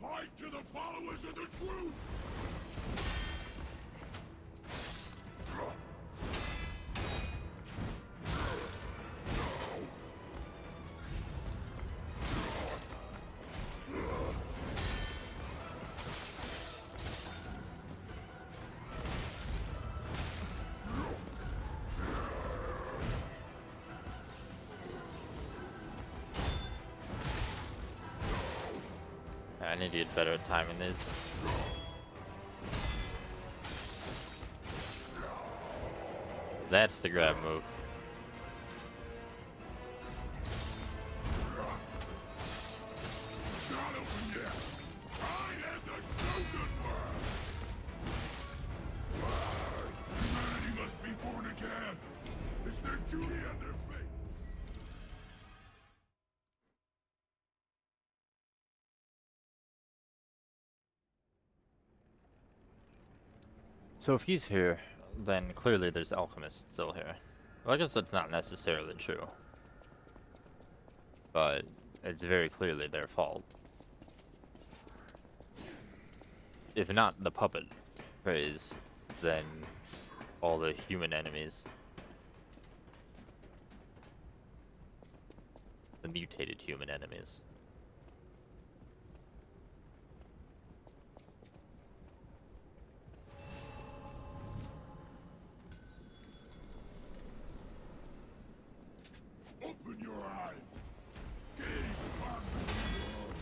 Light to the followers of the truth.
I need to get better at timing these. That's the grab move.
Not open yet. I am the chosen one. Humanity must be born again. It's their duty and their fate.
So if he's here, then clearly there's alchemists still here. Well, I guess that's not necessarily true. But it's very clearly their fault. If not the puppet phrase, then all the human enemies. The mutated human enemies.
Open your eyes. Gaze upon the world.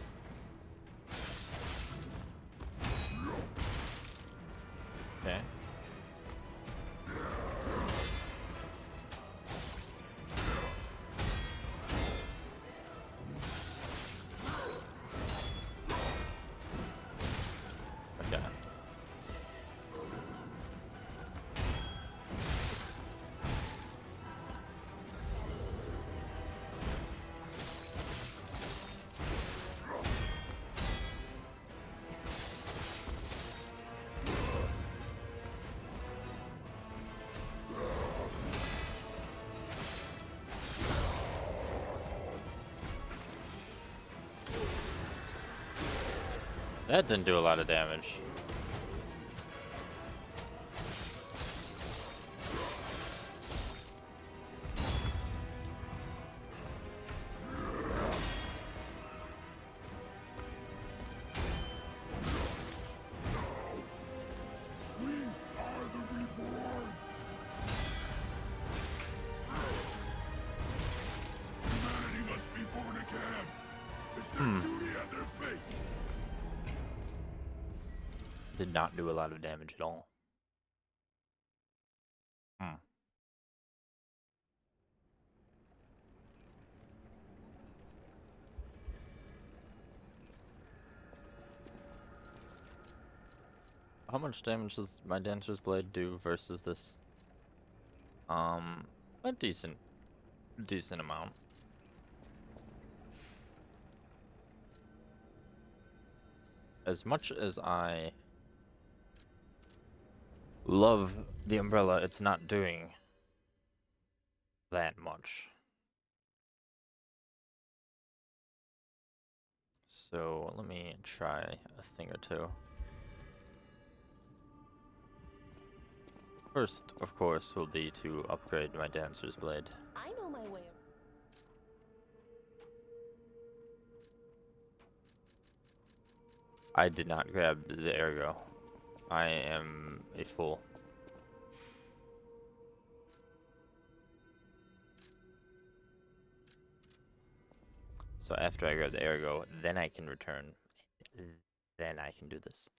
Okay. That didn't do a lot of damage.
We are the reborn. Humanity must be born again. It's their duty and their faith.
Did not do a lot of damage at all. How much damage does my Dancer's Blade do versus this? A decent amount. As much as I love the umbrella, it's not doing that much. So let me try a thing or two. First, of course, will be to upgrade my Dancer's Blade.
I know my way.
I did not grab the ergo. I am a fool. So after I grab the ergo, then I can return. Then I can do this.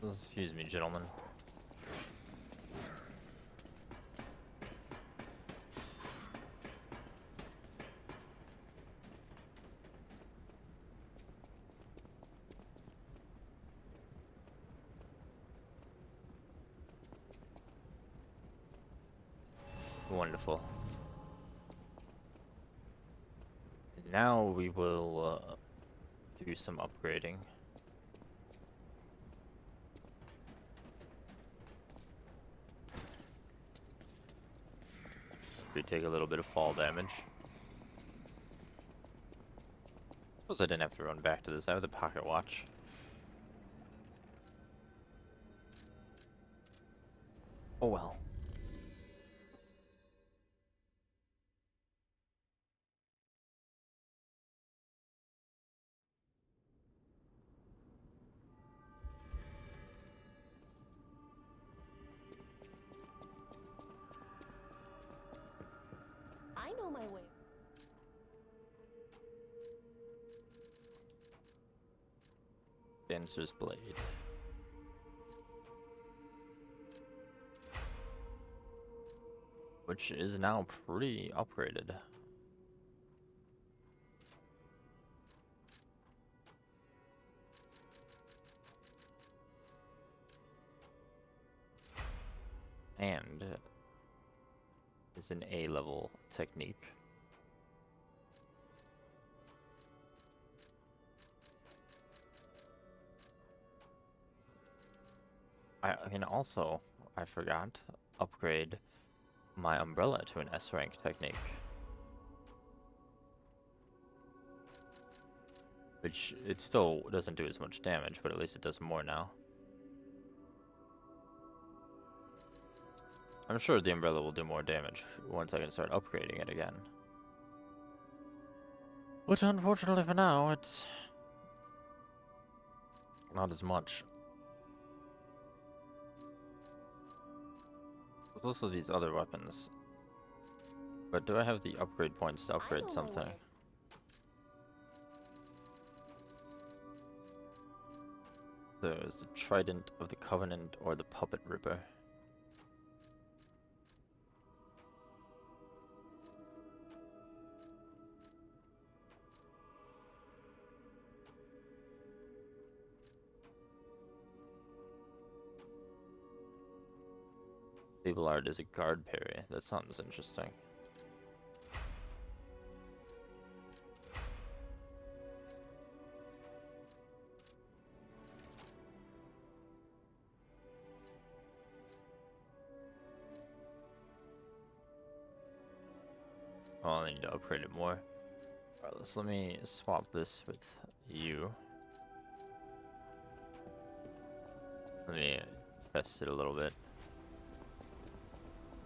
Excuse me, gentlemen. Wonderful. Now we will do some upgrading. We take a little bit of fall damage. Suppose I didn't have to run back to this. I have the pocket watch. Oh well.
I know my way.
Dancer's Blade. Which is now pretty upgraded. And is an A-level technique. I can also, I forgot, upgrade my umbrella to an S-rank technique. Which, it still doesn't do as much damage, but at least it does more now. I'm sure the umbrella will do more damage once I can start upgrading it again. But unfortunately for now, it's not as much. There's also these other weapons. But do I have the upgrade points to upgrade something? There's the Trident of the Covenant or the Puppet Ripper. Table art is a guard parry. That sounds interesting. Oh, I need to upgrade it more. Alright, let me swap this with you. Let me test it a little bit.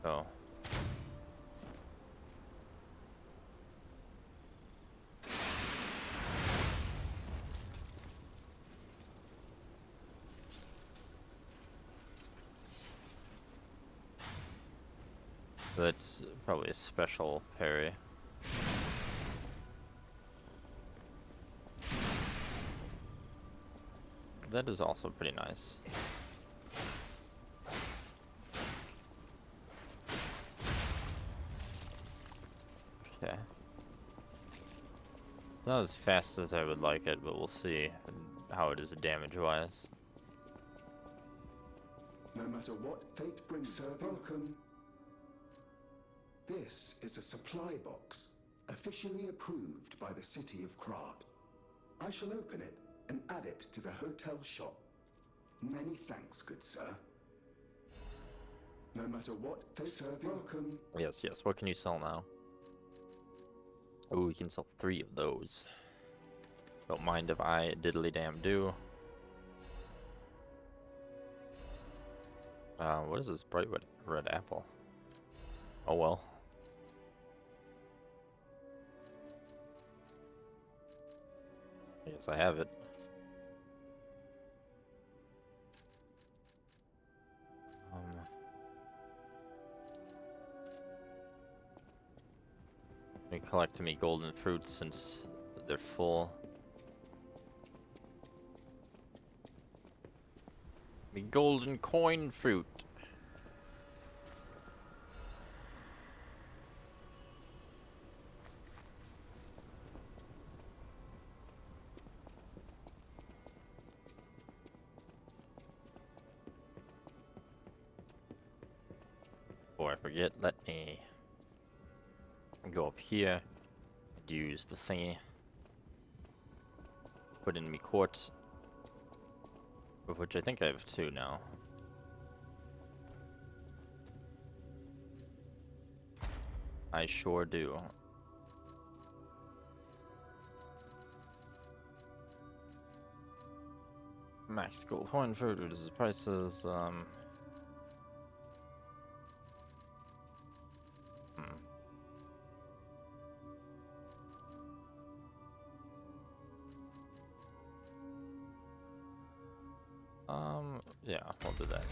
Oh. That's probably a special parry. That is also pretty nice. Okay. It's not as fast as I would like it, but we'll see how it is damage-wise.
No matter what fate brings, sir, welcome. This is a supply box, officially approved by the city of Krat. I shall open it and add it to the hotel shop. Many thanks, good sir. No matter what fate, sir, welcome.
Yes, yes. What can you sell now? Oh, we can sell 3 of those. Don't mind if I diddly damn do. What is this bright red apple? Oh well. I guess I have it. Let me collect me golden fruits since they're full. Me golden coin fruit. Before I forget, let me go up here and use the thingy. Put in me quartz, of which I think I have 2 now. I sure do. Max gold horn fruit reduces prices. Yeah, we'll do that.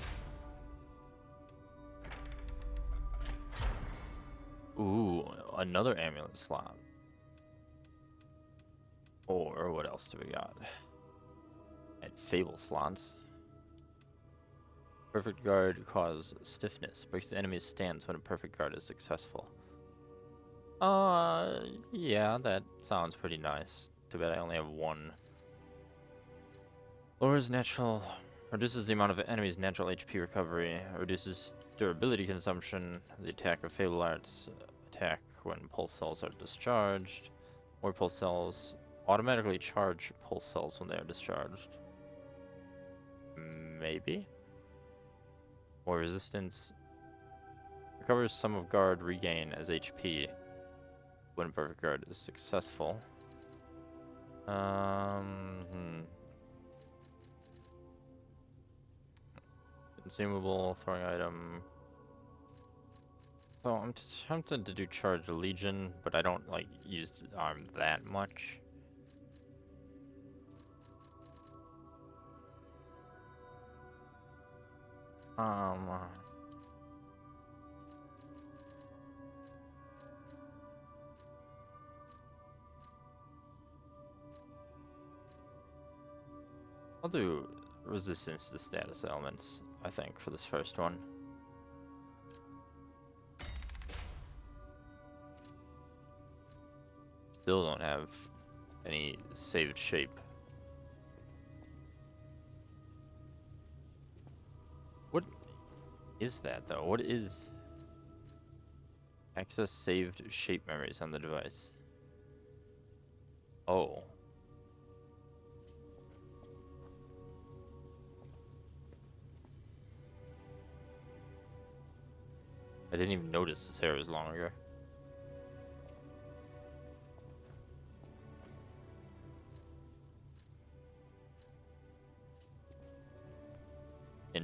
Ooh, another amulet slot. Or what else do we got? And fable slots. Perfect guard cause stiffness. Breaks the enemy's stance when a perfect guard is successful. Yeah, that sounds pretty nice. Too bad I only have 1. Lowers natural... Reduces the amount of enemy's natural HP recovery. Reduces durability consumption. The attack of Fable Arts attack when pulse cells are discharged. More pulse cells automatically charge pulse cells when they are discharged. Maybe? More resistance. Recovers some of guard regain as HP when perfect guard is successful. Consumable, throwing item. So I'm tempted to do Charge Legion, but I don't like use the arm that much. I'll do resistance to status elements, I think, for this first one. Still don't have any saved shape. What is that, though? What is... Access saved shape memories on the device. Oh. I didn't even notice his hair was longer.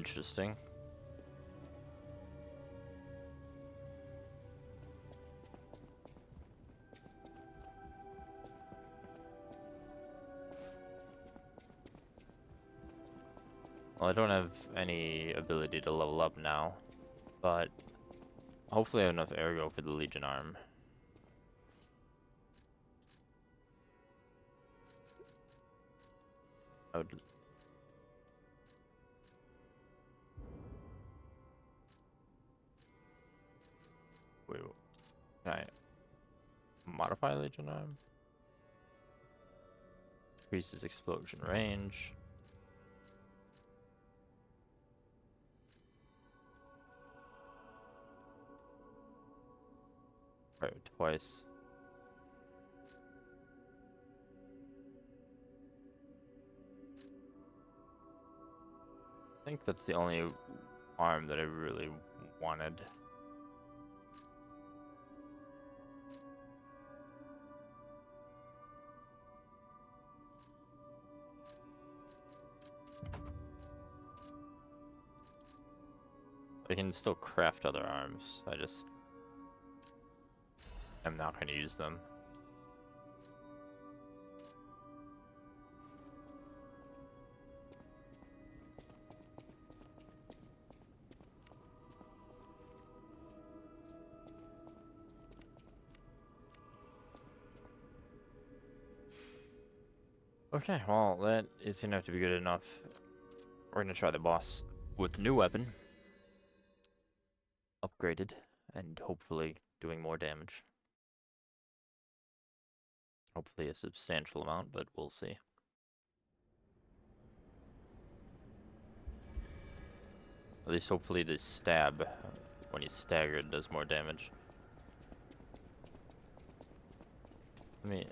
interesting. Well, I don't have any ability to level up now, but hopefully I have enough ergo for the Legion arm. I would... Wait, can I modify Legion arm? Increases explosion range. Right, twice. I think that's the only arm that I really wanted. I can still craft other arms. I just am not going to use them. Okay, well, that is going to have to be good enough. We're going to try the boss with the new weapon. Upgraded, and hopefully doing more damage. Hopefully a substantial amount, but we'll see. At least hopefully the stab, when he's staggered, does more damage. Let me...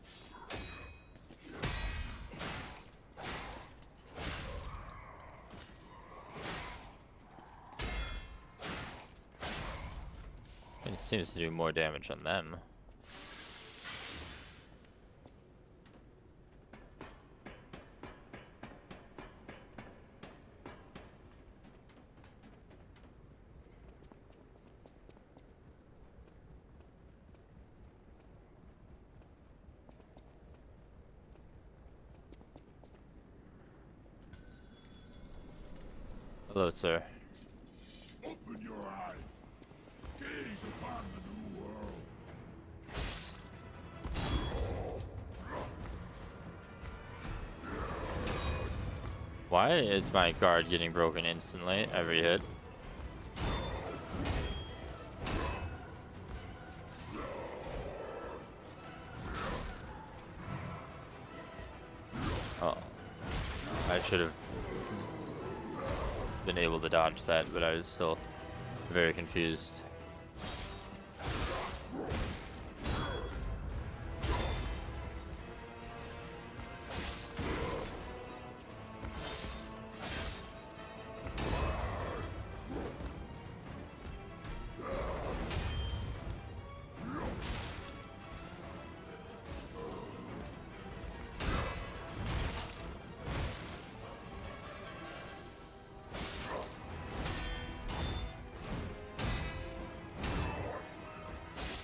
It seems to do more damage on them. Hello, sir.
Open your eyes. Gaze upon the new world.
Why is my guard getting broken instantly every hit? Oh. I should have been able to dodge that, but I was still very confused.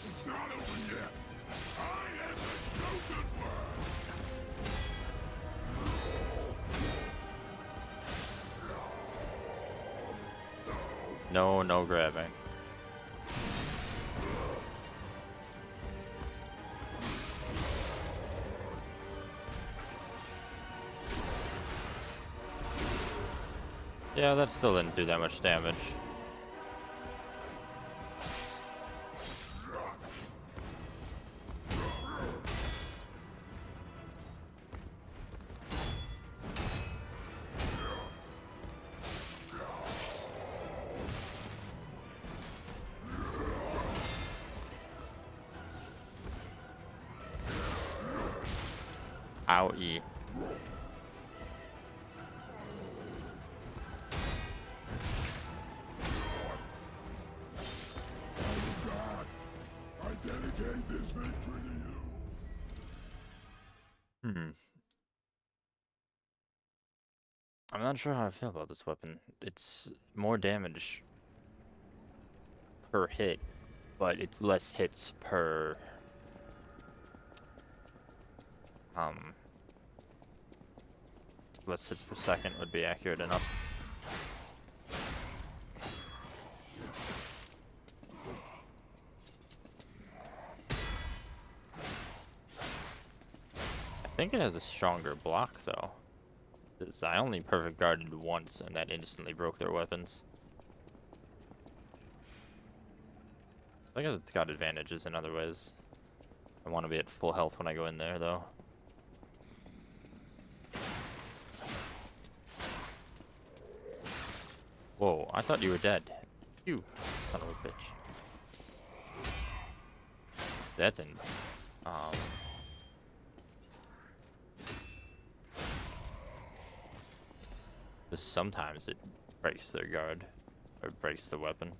It's not over yet. I am the chosen one.
No, no grabbing. Yeah, that still didn't do that much damage. Owie.
God, I dedicate this victory to you.
I'm not sure how I feel about this weapon. It's more damage per hit, but it's less hits per less hits per second would be accurate enough. I think it has a stronger block though. Because I only perfect guarded once and that instantly broke their weapons. I guess it's got advantages in other ways. I want to be at full health when I go in there though. Whoa, I thought you were dead. You son of a bitch. That didn't. Just sometimes it breaks their guard. Or breaks the weapon.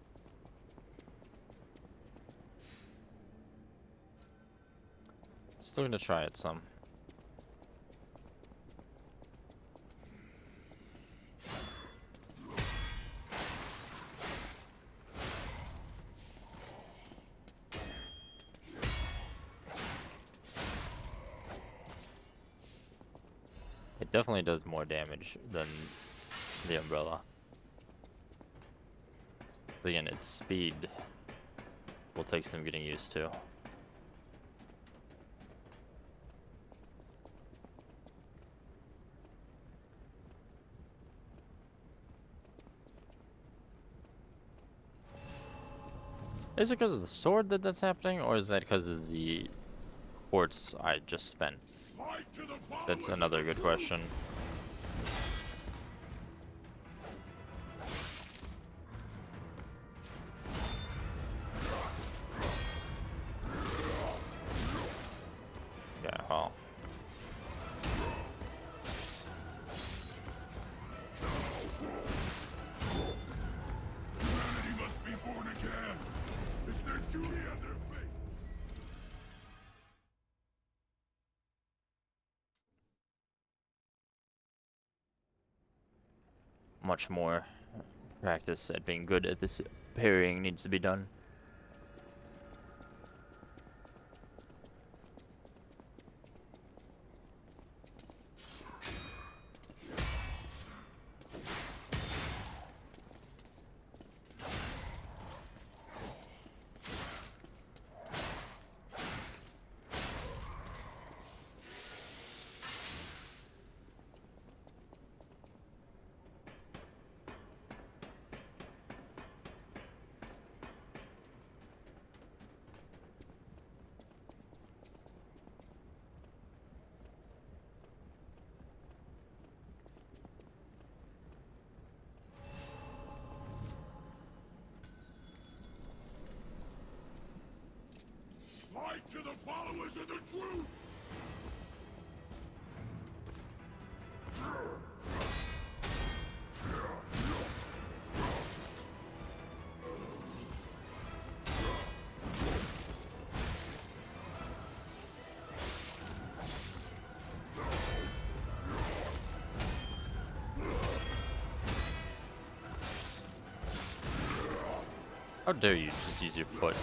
Still gonna try it some. It definitely does more damage than the umbrella. So again, its speed will take some getting used to. Is it because of the sword that that's happening, or is that because of the quartz I just spent? That's another good question. Yeah, well.
Humanity must be born again. It's their duty and their fate.
Much more practice at being good at this parrying needs to be done.
Fight to the followers of the truth!
How dare you just use your foot?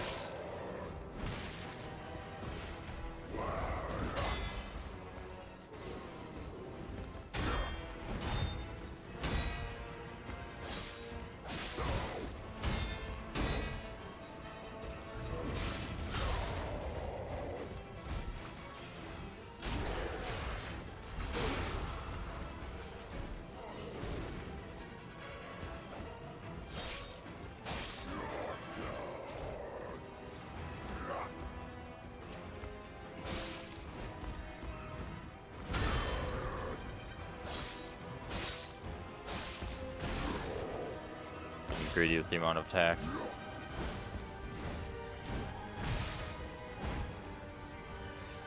Greedy with the amount of attacks.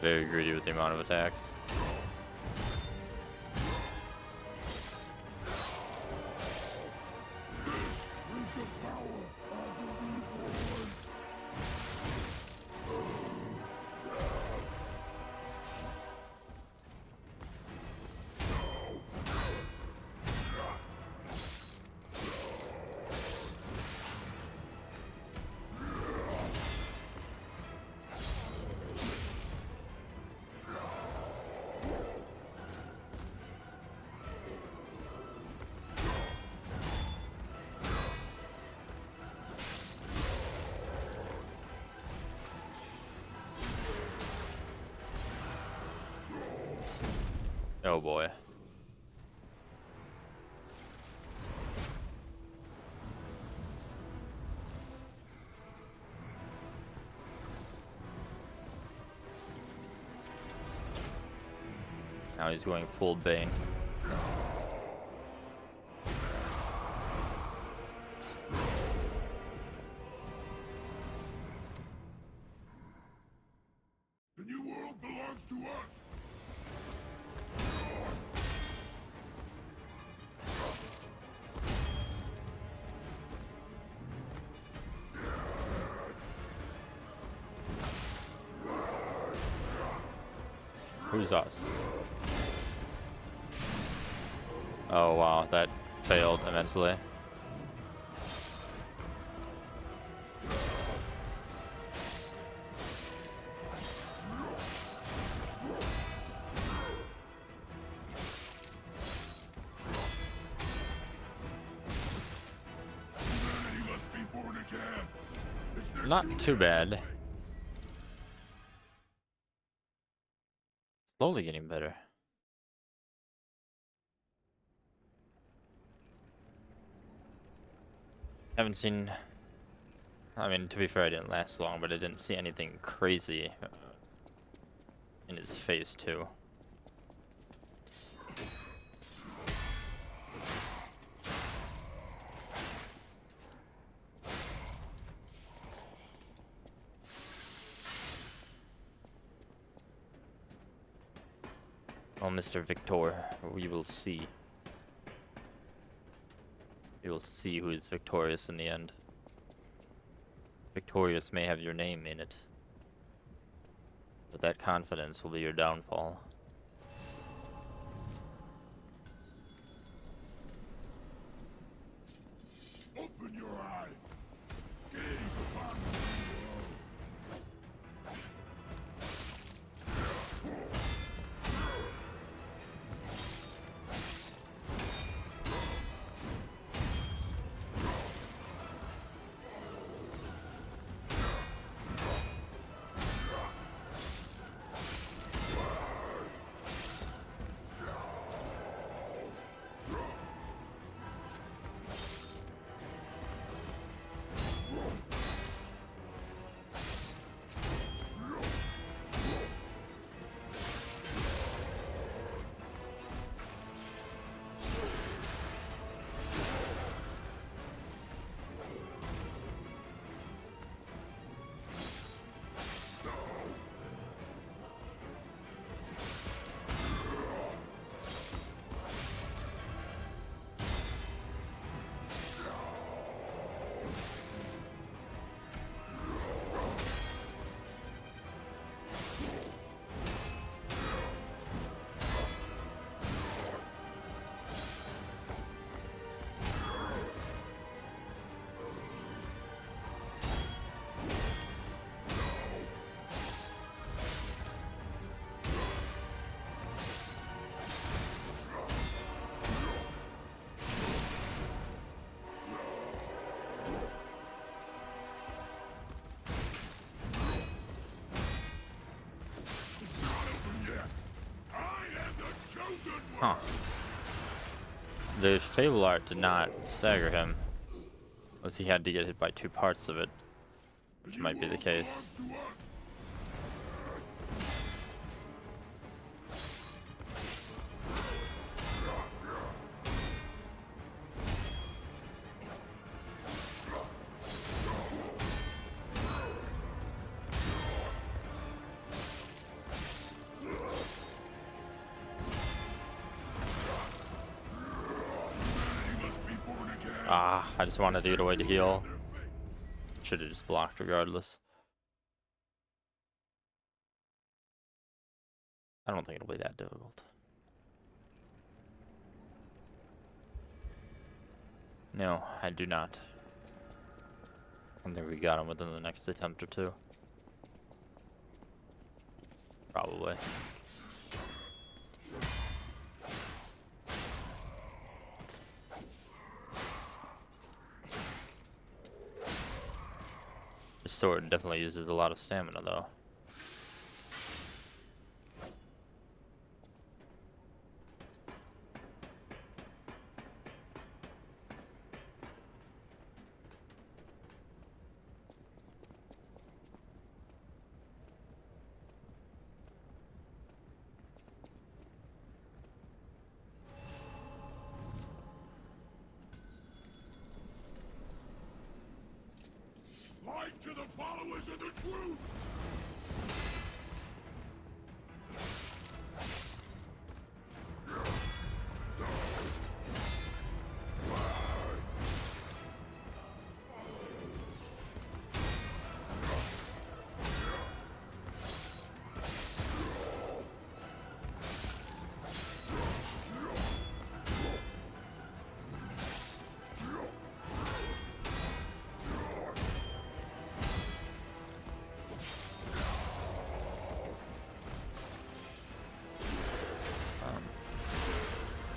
Very greedy with the amount of attacks. Oh boy. Now he's going full Bane.
The new world belongs to us.
Who's us? Oh wow, that failed immensely.
Humanity must be born again. It's their
Not
duty
too bad.
anyway.
Slowly getting better. Haven't seen. I mean, to be fair, I didn't last long, but I didn't see anything crazy in his face, too. Oh, Mr. Victor, we will see. We will see who is victorious in the end. Victorious may have your name in it, but that confidence will be your downfall.
Open your eyes. Gaze upon the new world.
Huh. The Fable Art did not stagger him, unless he had to get hit by 2 parts of it, which might be the case. Ah, I just wanted to get away to heal. Should have just blocked regardless. I don't think it'll be that difficult. No, I do not. I think we got him within the next attempt or 2. Probably. The sword definitely uses a lot of stamina, though.
followers of the truth!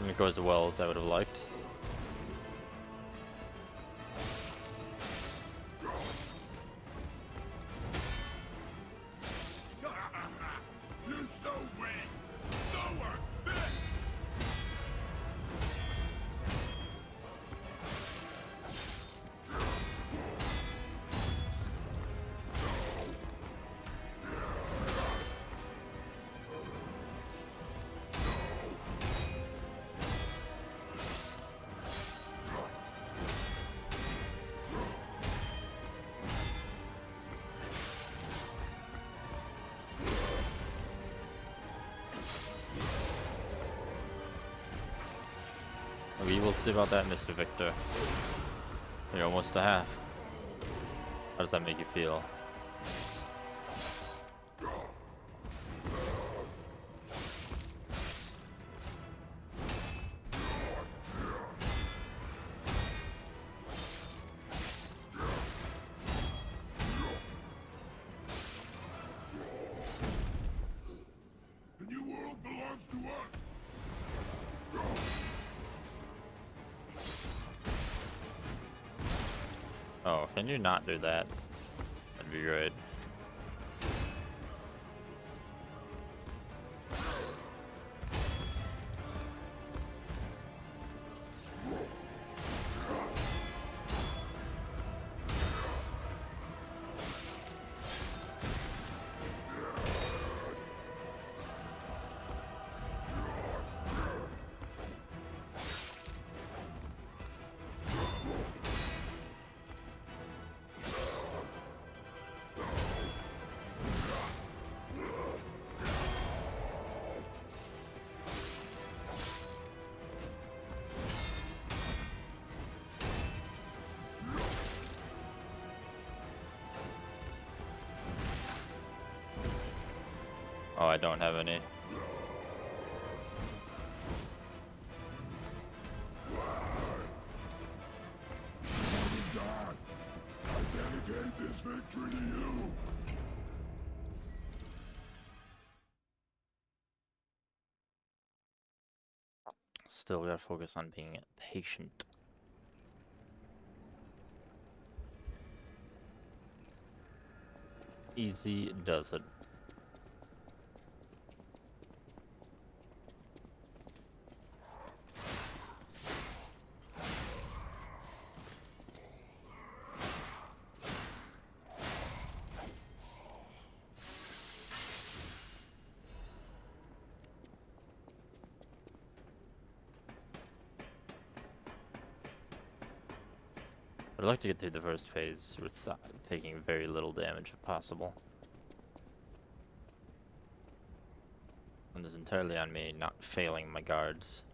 It goes as well as I would have liked.
You're so weak! So unfit!
We will see about that, Mr. Victor. You're almost to half. How does that make you feel?
The new world belongs to us!
Oh, can you not do that? That'd be great. Oh, I don't have any.
God, I dedicate this victory to you!
Still, we gotta focus on being patient. Easy does it. I'd like to get through the first phase with taking very little damage if possible. And this is entirely on me not failing my guards,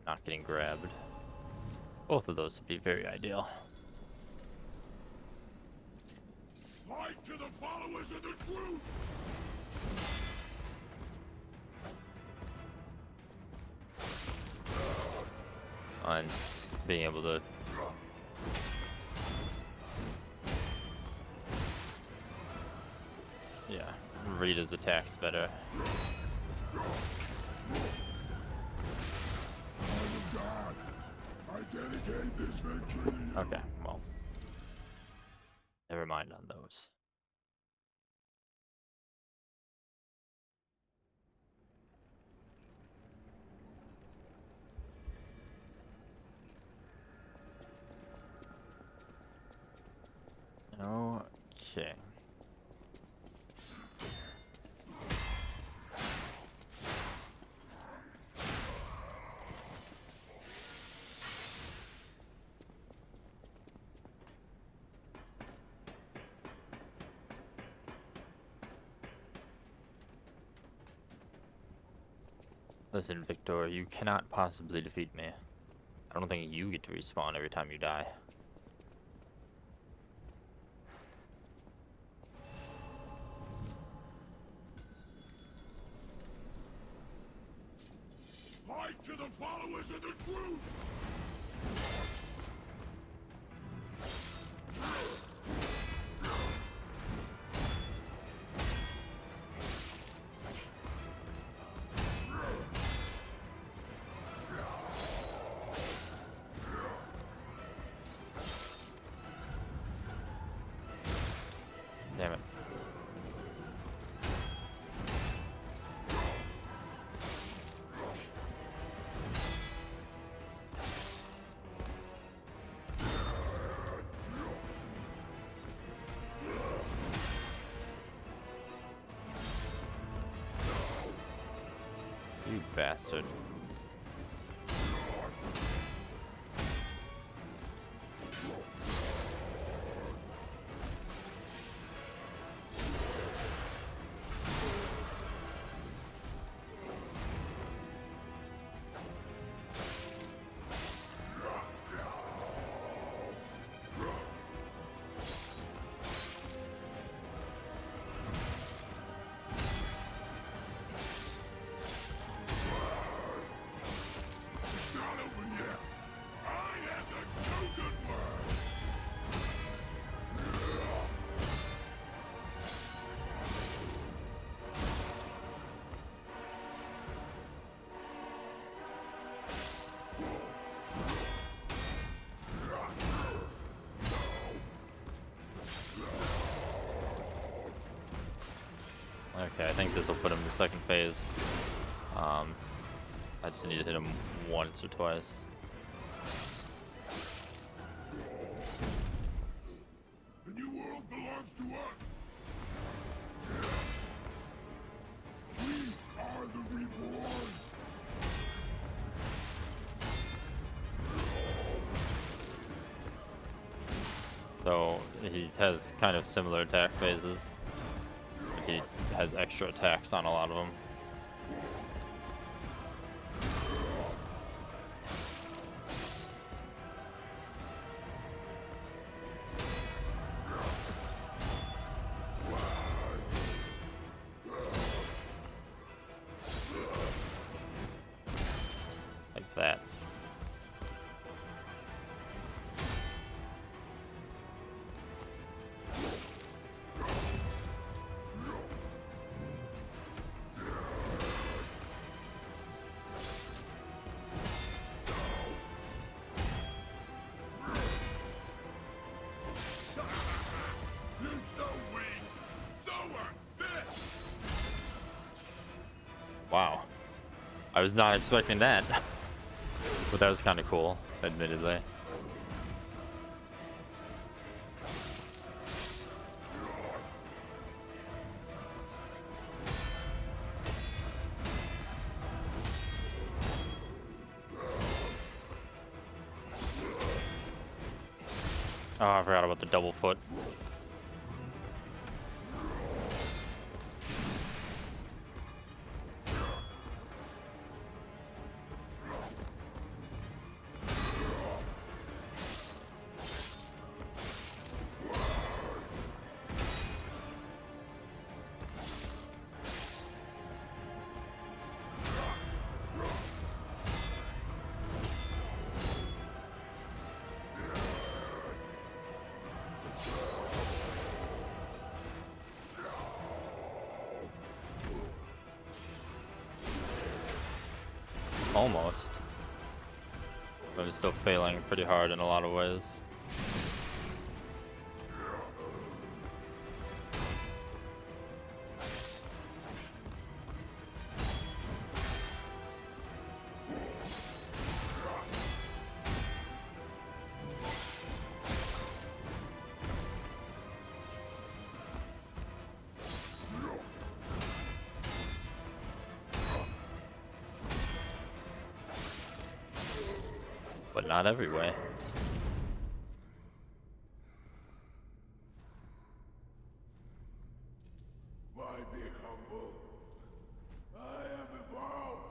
not getting grabbed. Both of those would be very ideal.
Fight to the followers of the truth!
And being able to read his attacks better.
God, I dedicate this victory to you.
Okay, well, never mind on those. Okay. Listen, Victor, you cannot possibly defeat me. I don't think you get to respawn every time you die.
Fight to the followers of the truth!
Damn it. You bastard.
Not over yet! I am the chosen one!
Okay, I think this will put him in the second phase. I just need to hit him once or twice.
The new world belongs to us! We are the reborn!
So he has kind of similar attack phases. He has extra attacks on a lot of them. Like that.
You're so weak! So unfit!
Wow. I was not expecting that. But that was kind of cool, admittedly. Oh, I forgot about the double foot. Almost. But I'm still failing pretty hard in a lot of ways. But not every way.
Why be humble? I am evolved!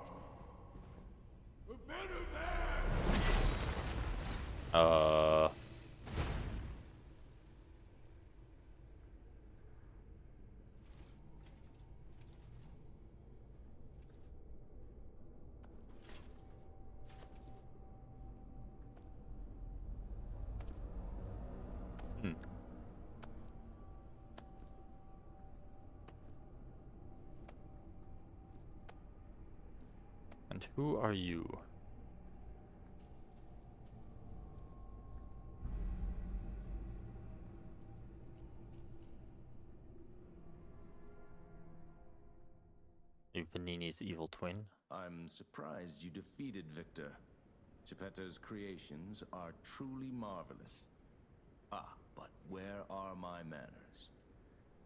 And who are you? You Panini's evil twin?
I'm surprised you defeated Victor. Geppetto's creations are truly marvelous. Ah, but where are my manners?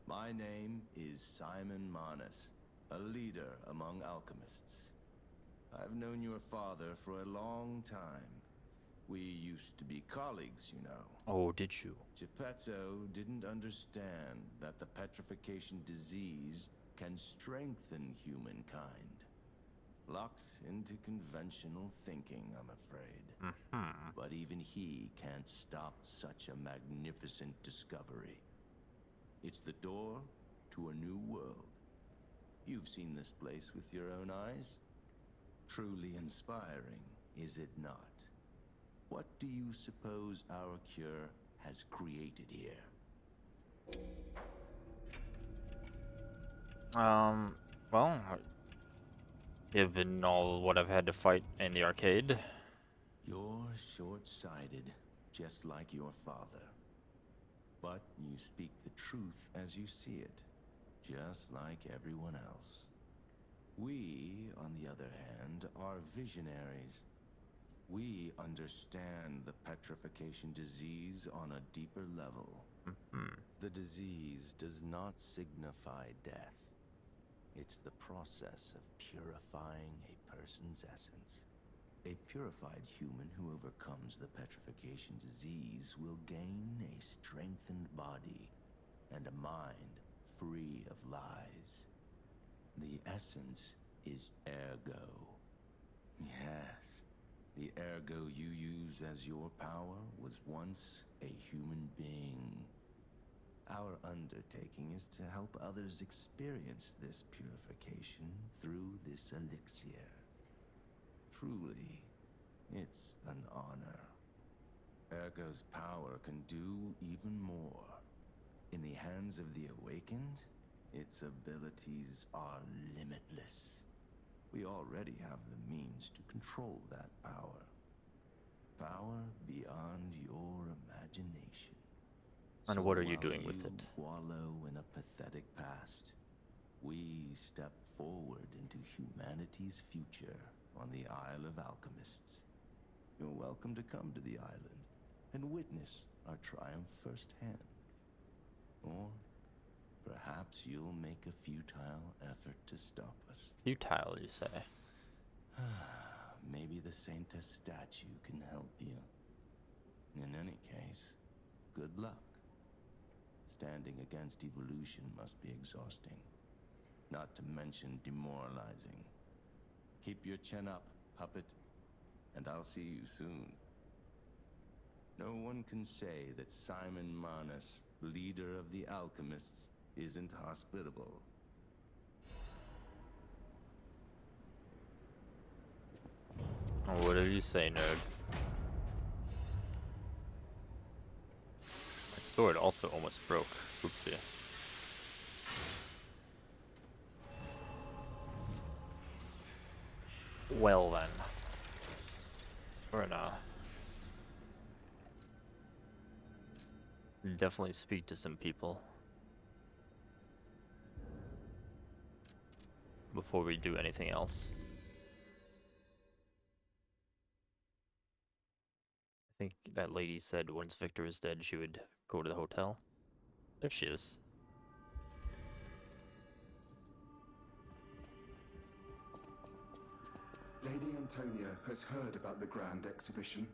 My name is Simon Manus, a leader among alchemists. I've known your father for a long time. We used to be colleagues, you know.
Oh, did you?
Geppetto didn't understand that the petrification disease can strengthen humankind. Locked into conventional thinking, I'm afraid. But even he can't stop such a magnificent discovery. It's the door to a new world. You've seen this place with your own eyes. Truly inspiring, is it not? What do you suppose our cure has created here?
Well, given all what I've had to fight in the arcade.
You're short-sighted, just like your father. But you speak the truth as you see it, just like everyone else. We, on the other hand, are visionaries. We understand the petrification disease on a deeper level. The disease does not signify death. It's the process of purifying a person's essence. A purified human who overcomes the petrification disease will gain a strengthened body and a mind free of lies. The essence is ergo. Yes, the ergo you use as your power was once a human being. Our undertaking is to help others experience this purification through this elixir. Truly, it's an honor. Ergo's power can do even more. In the hands of the awakened, its abilities are limitless. We already have the means to control that power. Power beyond your imagination.
And what are you doing with it?
Wallow in a pathetic past. We step forward into humanity's future on the Isle of Alchemists. You're welcome to come to the island and witness our triumph firsthand. Or perhaps you'll make a futile effort to stop us.
Futile, you say?
Maybe the Saintess statue can help you. In any case, good luck. Standing against evolution must be exhausting, not to mention demoralizing. Keep your chin up, puppet, and I'll see you soon. No one can say that Simon Manus, leader of the alchemists, isn't hospitable.
What did you say, nerd? My sword also almost broke. Oopsie. Well then. We're gonna definitely speak to some people before we do anything else. I think that lady said once Victor was dead, she would go to the hotel. There she is.
Lady Antonia has heard about the Grand Exhibition.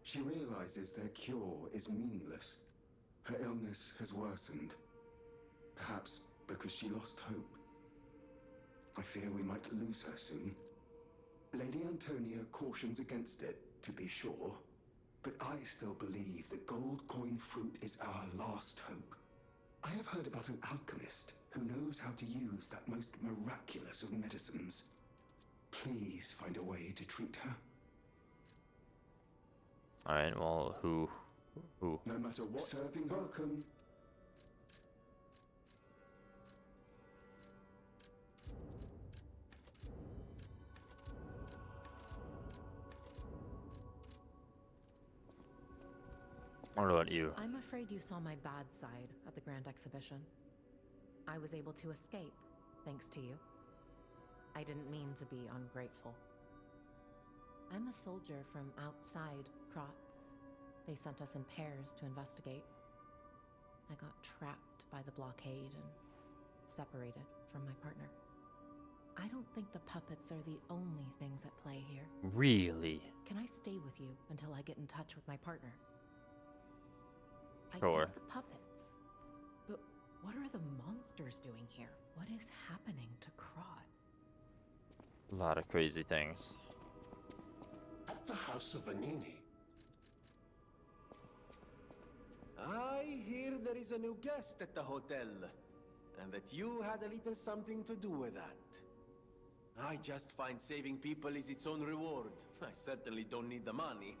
She realizes their cure is meaningless. Her illness has worsened. Perhaps because she lost hope. I fear we might lose her soon. Lady Antonia cautions against it, to be sure. But I still believe the gold coin fruit is our last hope. I have heard about an alchemist who knows how to use that most miraculous of medicines. Please find a way to treat her.
Alright, well, who?
No matter what, serving welcome.
What about you?
I'm afraid you saw my bad side at the Grand Exhibition. I was able to escape, thanks to you. I didn't mean to be ungrateful. I'm a soldier from outside Krat. They sent us in pairs to investigate. I got trapped by the blockade and separated from my partner. I don't think the puppets are the only things at play here.
Really?
Can I stay with you until I get in touch with my partner?
Sure.
I get the puppets, but what are the monsters doing here? What is happening to Krat?
A lot of crazy things.
At the House of Vanini.
I hear there is a new guest at the hotel, and that you had a little something to do with that. I just find saving people is its own reward. I certainly don't need the money.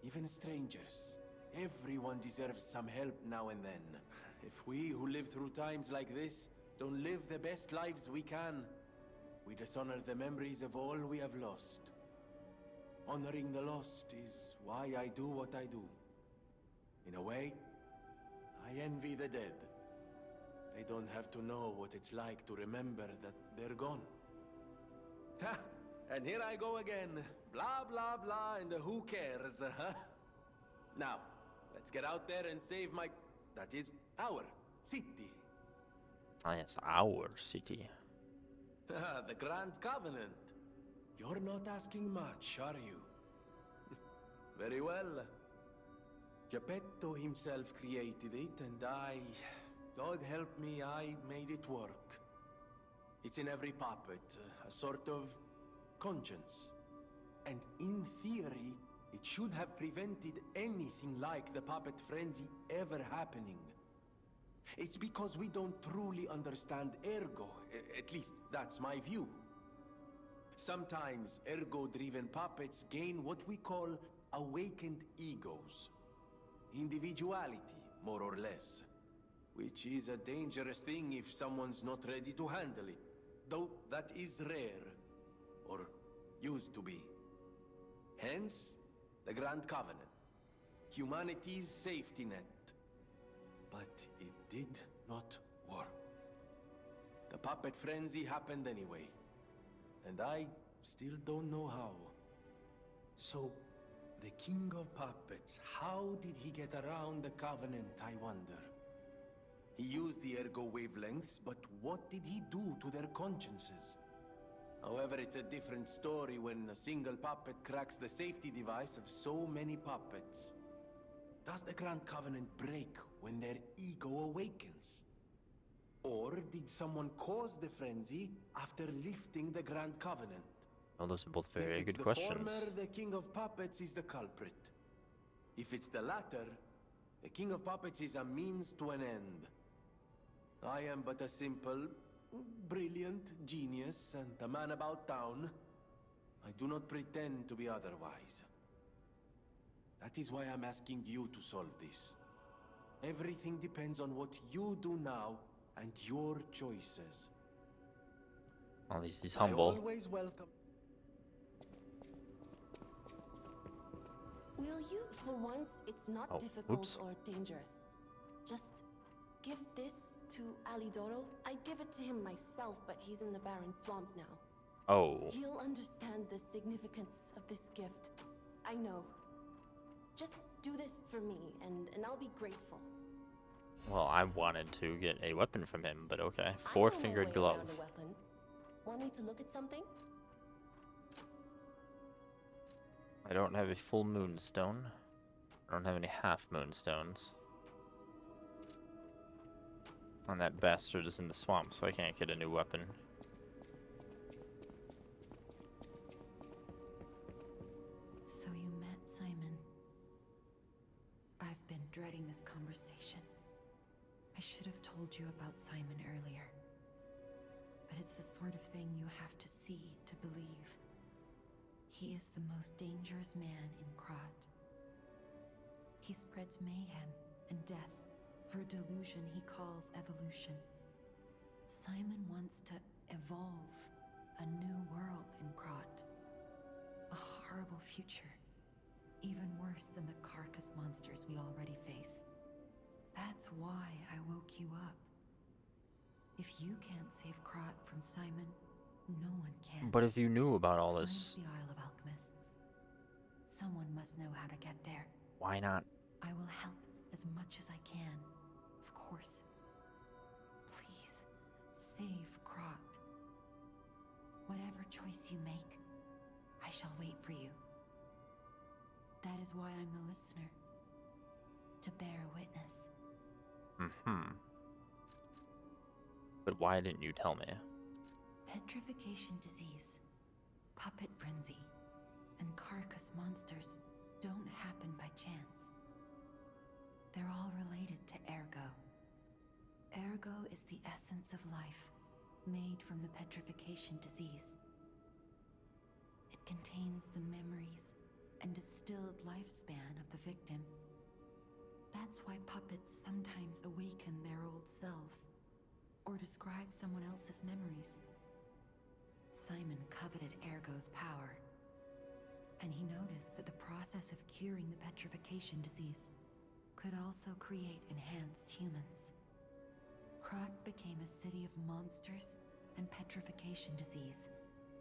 Even strangers. Everyone deserves some help now and then. If we who live through times like this don't live the best lives we can, we dishonor the memories of all we have lost. Honoring the lost is why I do what I do. In a way, I envy the dead. They don't have to know what it's like to remember that they're gone. Ha! And here I go again. Blah, blah, blah, and who cares, huh? Now, let's get out there and save my... that is, our city.
Ah, yes, our city.
The Grand Covenant. You're not asking much, are you? Very well. Geppetto himself created it, and God help me, I made it work. It's in every puppet, a sort of conscience. And in theory, it should have prevented anything like the puppet frenzy ever happening. It's because we don't truly understand ergo, at least that's my view. Sometimes ergo-driven puppets gain what we call awakened egos. Individuality, more or less. Which is a dangerous thing if someone's not ready to handle it. Though that is rare. Or used to be. Hence, the Grand Covenant. Humanity's safety net. But it did not work. The puppet frenzy happened anyway. And I still don't know how. So, the King of Puppets, how did he get around the Covenant, I wonder? He used the ergo wavelengths, but what did he do to their consciences? However, it's a different story when a single puppet cracks the safety device of so many puppets. Does the Grand Covenant break when their ego awakens? Or did someone cause the frenzy after lifting the Grand Covenant?
Well, those are both very good
If it's the
questions.
former, the King of Puppets is the culprit. If it's the latter, the King of Puppets is a means to an end. I am but a simple, brilliant genius and a man about town. I do not pretend to be otherwise. That is why I'm asking you to solve this. Everything depends on what you do now and your choices.
At least he's
I
humble.
always welcome...
Will you? For once, it's not
Oh,
difficult
oops.
or dangerous. Just give this to Alidoro. I give it to him myself, but he's in the Barren Swamp now.
Oh.
He'll understand the significance of this gift. I know. Just do this for me, and I'll be grateful.
Well, I wanted to get a weapon from him, but okay.
I know my
Four-fingered
way
glove.
around a weapon. Want me to look at something?
I don't have a full moonstone. I don't have any half moonstones. And that bastard is in the swamp, so I can't get a new weapon.
So you met Simon. I've been dreading this conversation. I should have told you about Simon earlier. But it's the sort of thing you have to see to believe. He is the most dangerous man in Krat. He spreads mayhem and death for a delusion he calls evolution. Simon wants to evolve a new world in Krat. A horrible future. even worse than the carcass monsters we already face. That's why I woke you up. If you can't save Krat from Simon, no one can.
But if you knew about all this,
Find the Isle of Alchemists. Someone must know how to get there.
why not?
I will help as much as I can, of course. Please, save Krat. Whatever choice you make, I shall wait for you. That is why I'm the listener. To bear witness.
Mm-hmm. But why didn't you tell me?
Petrification disease, puppet frenzy, and carcass monsters don't happen by chance. They're all related to Ergo. Ergo is the essence of life, made from the petrification disease. It contains the memories and distilled lifespan of the victim. That's why puppets sometimes awaken their old selves, or describe someone else's memories. Simon coveted Ergo's power, and he noticed that the process of curing the petrification disease could also create enhanced humans. Krat became a city of monsters and petrification disease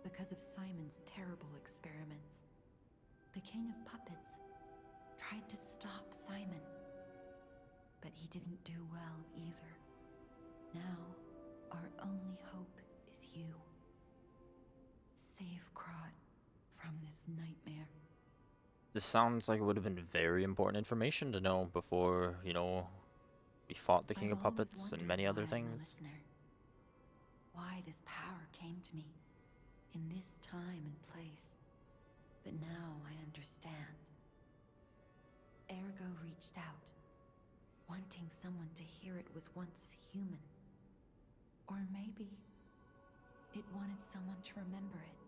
because of Simon's terrible experiments. The King of Puppets tried to stop Simon, but he didn't do well either. Now, our only hope is you. Save Krat from this nightmare.
This sounds like it would have been very important information to know before, you know, we fought the King of Puppets and many other things.
Why this power came to me in this time and place. But now I understand. Ergo reached out, wanting someone to hear it was once human. Or maybe it wanted someone to remember it.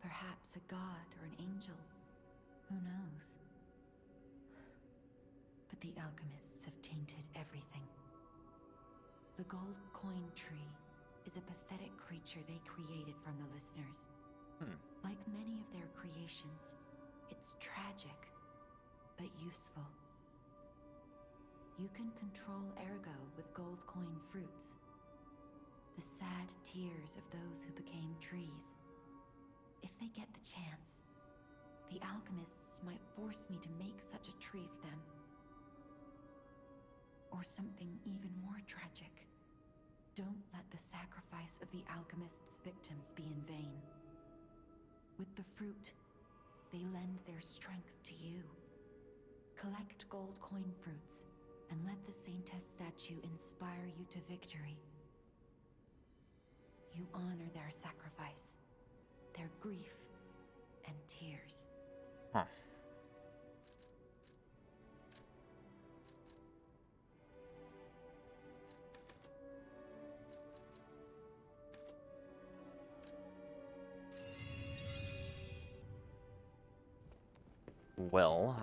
Perhaps a god or an angel. Who knows? But the alchemists have tainted everything. The gold coin tree is a pathetic creature they created from the listeners. Like many of their creations, it's tragic, but useful. You can control Ergo with gold coin fruits. The sad tears of those who became trees. If they get the chance, the alchemists might force me to make such a tree for them. Or something even more tragic. Don't let the sacrifice of the alchemists' victims be in vain. With the fruit, they lend their strength to you. Collect gold coin fruits, and let the Saintess statue inspire you to victory. You honor their sacrifice, their grief, and tears.
Huh. Well,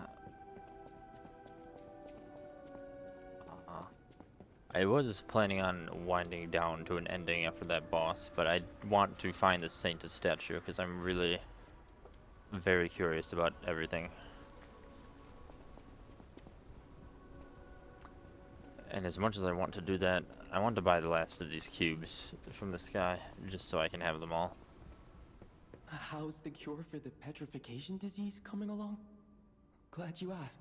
I was planning on winding down to an ending after that boss, but I want to find the Saintess statue because I'm really very curious about everything. And as much as I want to do that, I want to buy the last of these cubes from this guy, just so I can have them all.
How's the cure for the petrification disease coming along? Glad you asked.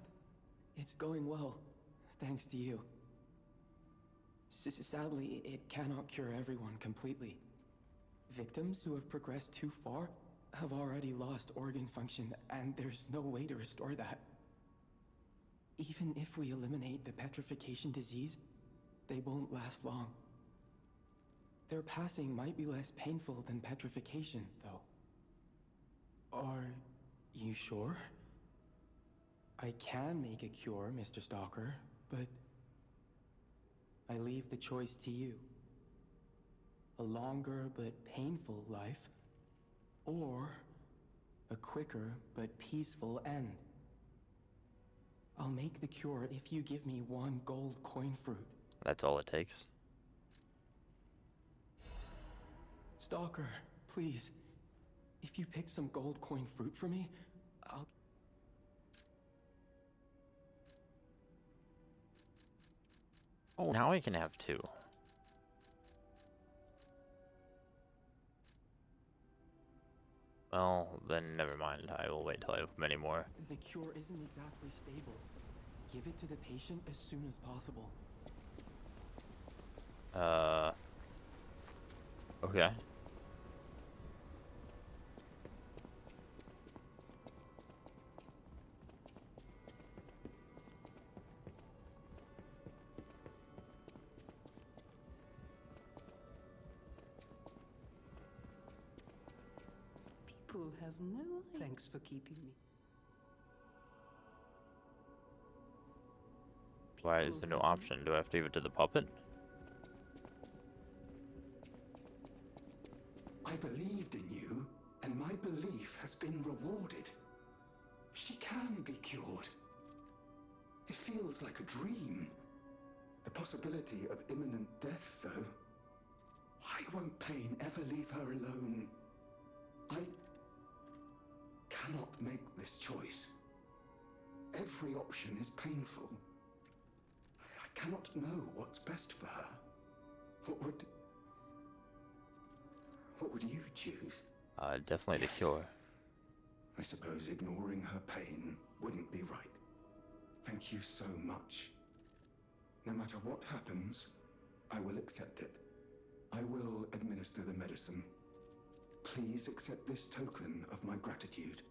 It's going well, thanks to you. Sadly, it cannot cure everyone completely. Victims who have progressed too far have already lost organ function, and there's no way to restore that. Even if we eliminate the petrification disease, they won't last long. Their passing might be less painful than petrification, though. Are you sure? I can make a cure, Mr. Stalker, but I leave the choice to you. A longer but painful life, or a quicker but peaceful end. I'll make the cure if you give me one gold coin fruit.
That's all it takes.
Stalker, please. If you pick some gold coin fruit for me,
Oh, now I can have 2. Well, then never mind. I will wait till I have many more.
The cure isn't exactly stable. Give it to the patient as soon as possible.
Okay.
People have no idea. Thanks for keeping me.
Why is there no option? Do I have to give it to the puppet?
I believed in you, and my belief has been rewarded. She can be cured. It feels like a dream. The possibility of imminent death, though. Why won't pain ever leave her alone? I cannot make this choice. Every option is painful. I cannot know what's best for her. What would you choose?
Definitely the cure.
I suppose ignoring her pain wouldn't be right. Thank you so much. No matter what happens, I will accept it. I will administer the medicine. Please accept this token of my gratitude.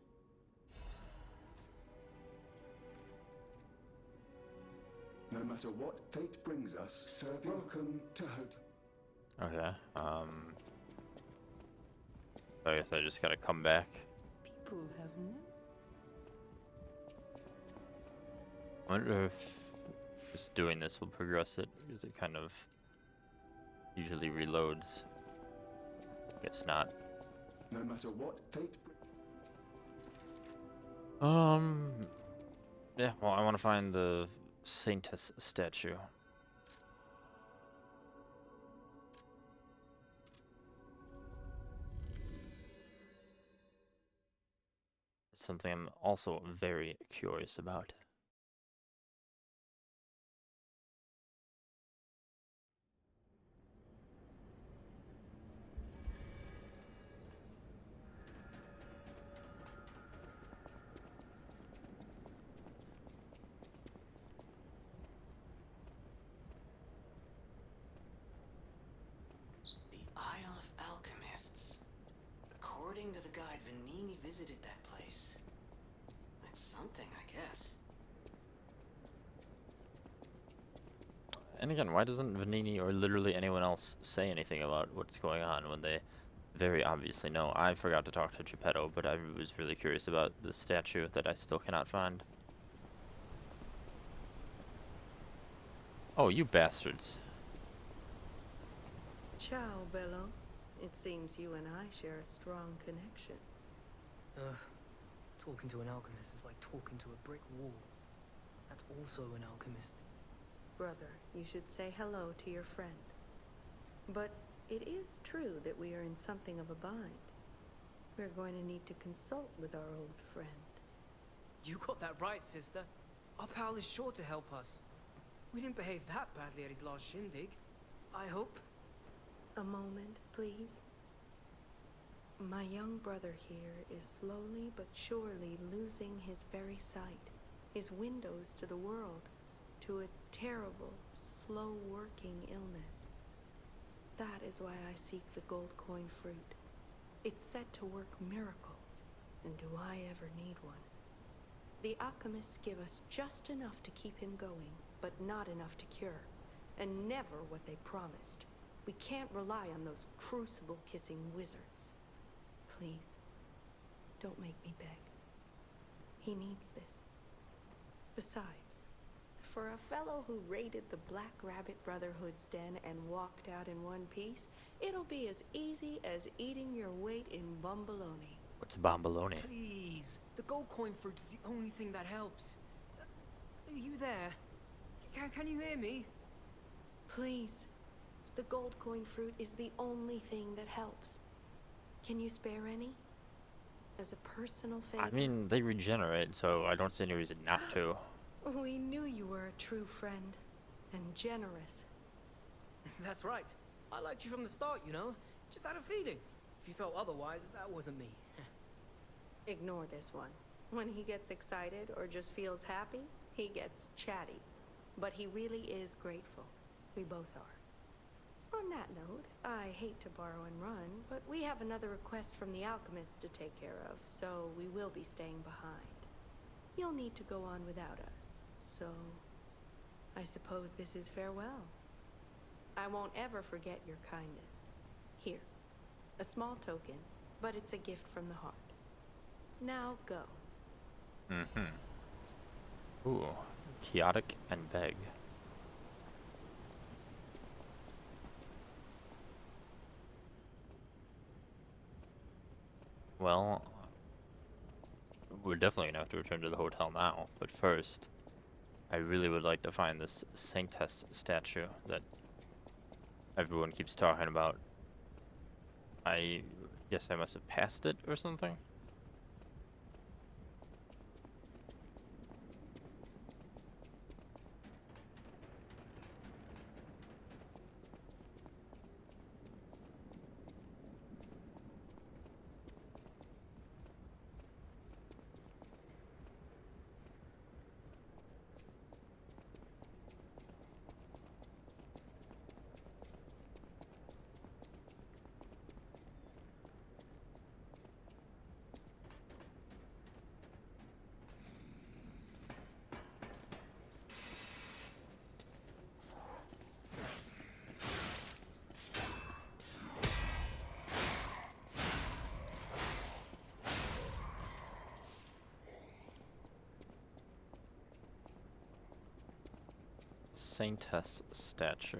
No matter what fate brings us, serve welcome to Hotel.
Okay. I guess I just gotta come back.
People have no.
I wonder if just doing this will progress it, because it kind of usually reloads. Guess not.
No matter what fate.
Yeah. Well, I want to find the Saintess statue. It's something I'm also very curious about.
The Isle of Alchemists. According to the guide, Vanini visited that place. That's something, I guess.
And again, why doesn't Vanini or literally anyone else say anything about what's going on when they very obviously know? I forgot to talk to Geppetto, but I was really curious about the statue that I still cannot find. Oh, you bastards.
Ciao, Bello. It seems you and I share a strong connection.
Talking to an alchemist is like talking to a brick wall. That's also an alchemist.
Brother, you should say hello to your friend. But it is true that we are in something of a bind. We're going to need to consult with our old friend.
You got that right, sister. Our pal is sure to help us. We didn't behave that badly at his last shindig. I hope.
A moment, please. My young brother here is slowly but surely losing his very sight, his windows to the world, to a terrible, slow-working illness. That is why I seek the gold coin fruit. It's said to work miracles, and do I ever need one? The alchemists give us just enough to keep him going, but not enough to cure, and never what they promised. We can't rely on those crucible-kissing wizards. Please, don't make me beg. He needs this. Besides, for a fellow who raided the Black Rabbit Brotherhood's den and walked out in one piece, it'll be as easy as eating your weight in bomboloni.
What's bomboloni?
Please. The gold coin fruit is the only thing that helps. Are you there? Can you hear me?
Please. The gold coin fruit is the only thing that helps. Can you spare any? As a personal favor?
I mean, they regenerate, so I don't see any reason not to.
We knew you were a true friend. and generous.
That's right. I liked you from the start, you know. Just had a feeling. If you felt otherwise, that wasn't me.
Ignore this one. When he gets excited or just feels happy, he gets chatty. But he really is grateful. We both are. On that note, I hate to borrow and run, but we have another request from the alchemist to take care of, so we will be staying behind. You'll need to go on without us, so I suppose this is farewell. I won't ever forget your kindness. Here, a small token, but it's a gift from the heart. Now go.
Ooh, chaotic and beg. Well, we're definitely gonna have to return to the hotel now, but first, I really would like to find this Saintess statue that everyone keeps talking about. I guess I must have passed it or something. Saintess statue.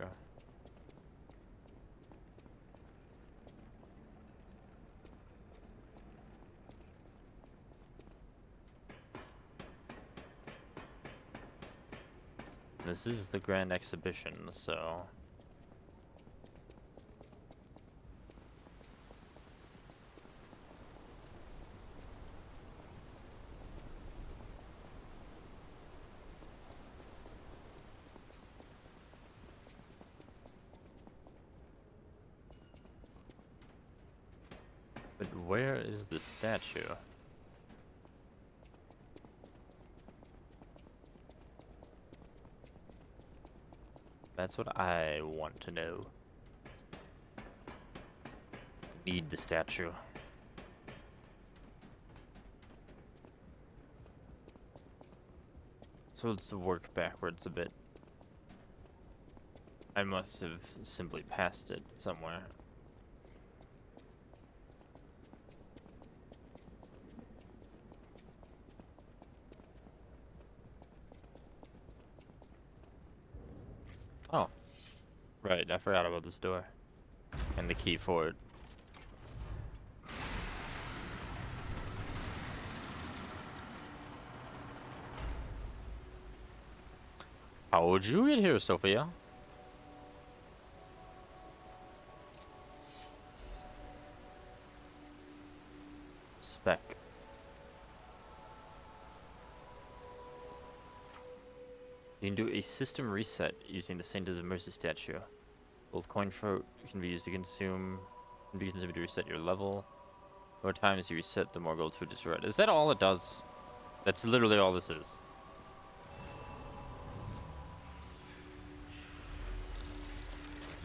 This is the grand exhibition, so but where is the statue? That's what I want to know. Need the statue. So let's work backwards a bit. I must have simply passed it somewhere. Oh, right, I forgot about this door. And the key for it. How would you get here, Sophia? Spec. You can do a system reset using the Saint of Mercy statue. Both coin fruit can be used to consume, to reset your level. The more times you reset, the more gold food is red. Is that all it does? That's literally all this is.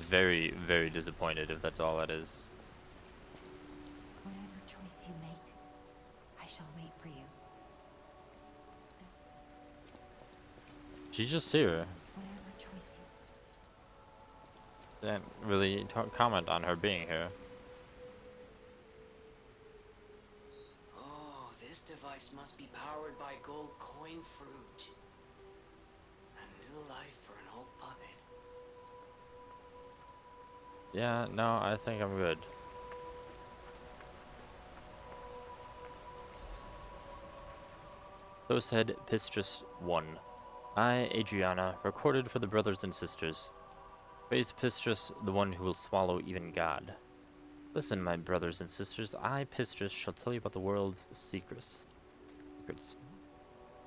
Very, very disappointed if that's all that is.
Whatever choice you make, I shall wait for you.
She's just here.
Whatever choice you...
Didn't really comment on her being here.
Oh, this device must be powered by gold coin fruit. A new life for an old puppet.
Yeah, no, I think I'm good. So said Pistrus 1. I, Adriana, recorded for the brothers and sisters. Praise Pistrus, the one who will swallow even God. Listen, my brothers and sisters, I, Pistrus, shall tell you about the world's secrets.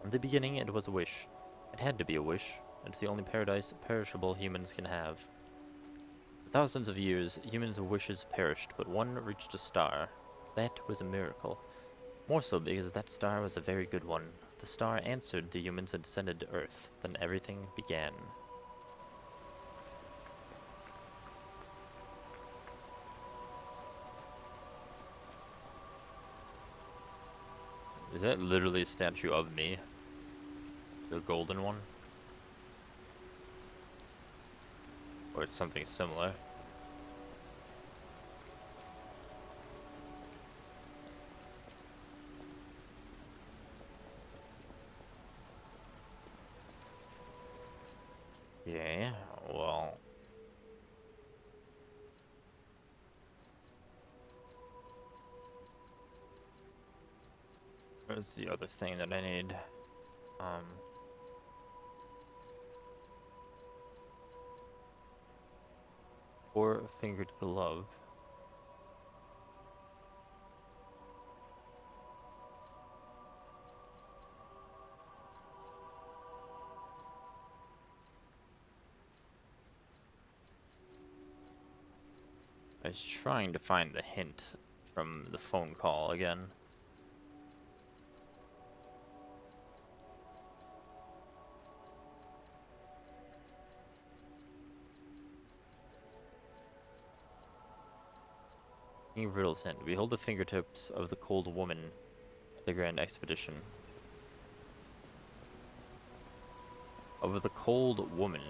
In the beginning, it was a wish. It had to be a wish. It's the only paradise perishable humans can have. For thousands of years, humans' wishes perished, but one reached a star. That was a miracle. More so because that star was a very good one. The star answered the humans and descended to Earth. Then everything began. Is that literally a statue of me? The golden one? Or it's something similar? Yeah, well... Where's the other thing that I need? Four-fingered glove. I was trying to find the hint from the phone call again. King of Riddle's hint. Behold the fingertips of the cold woman at the grand expedition. Of the cold woman.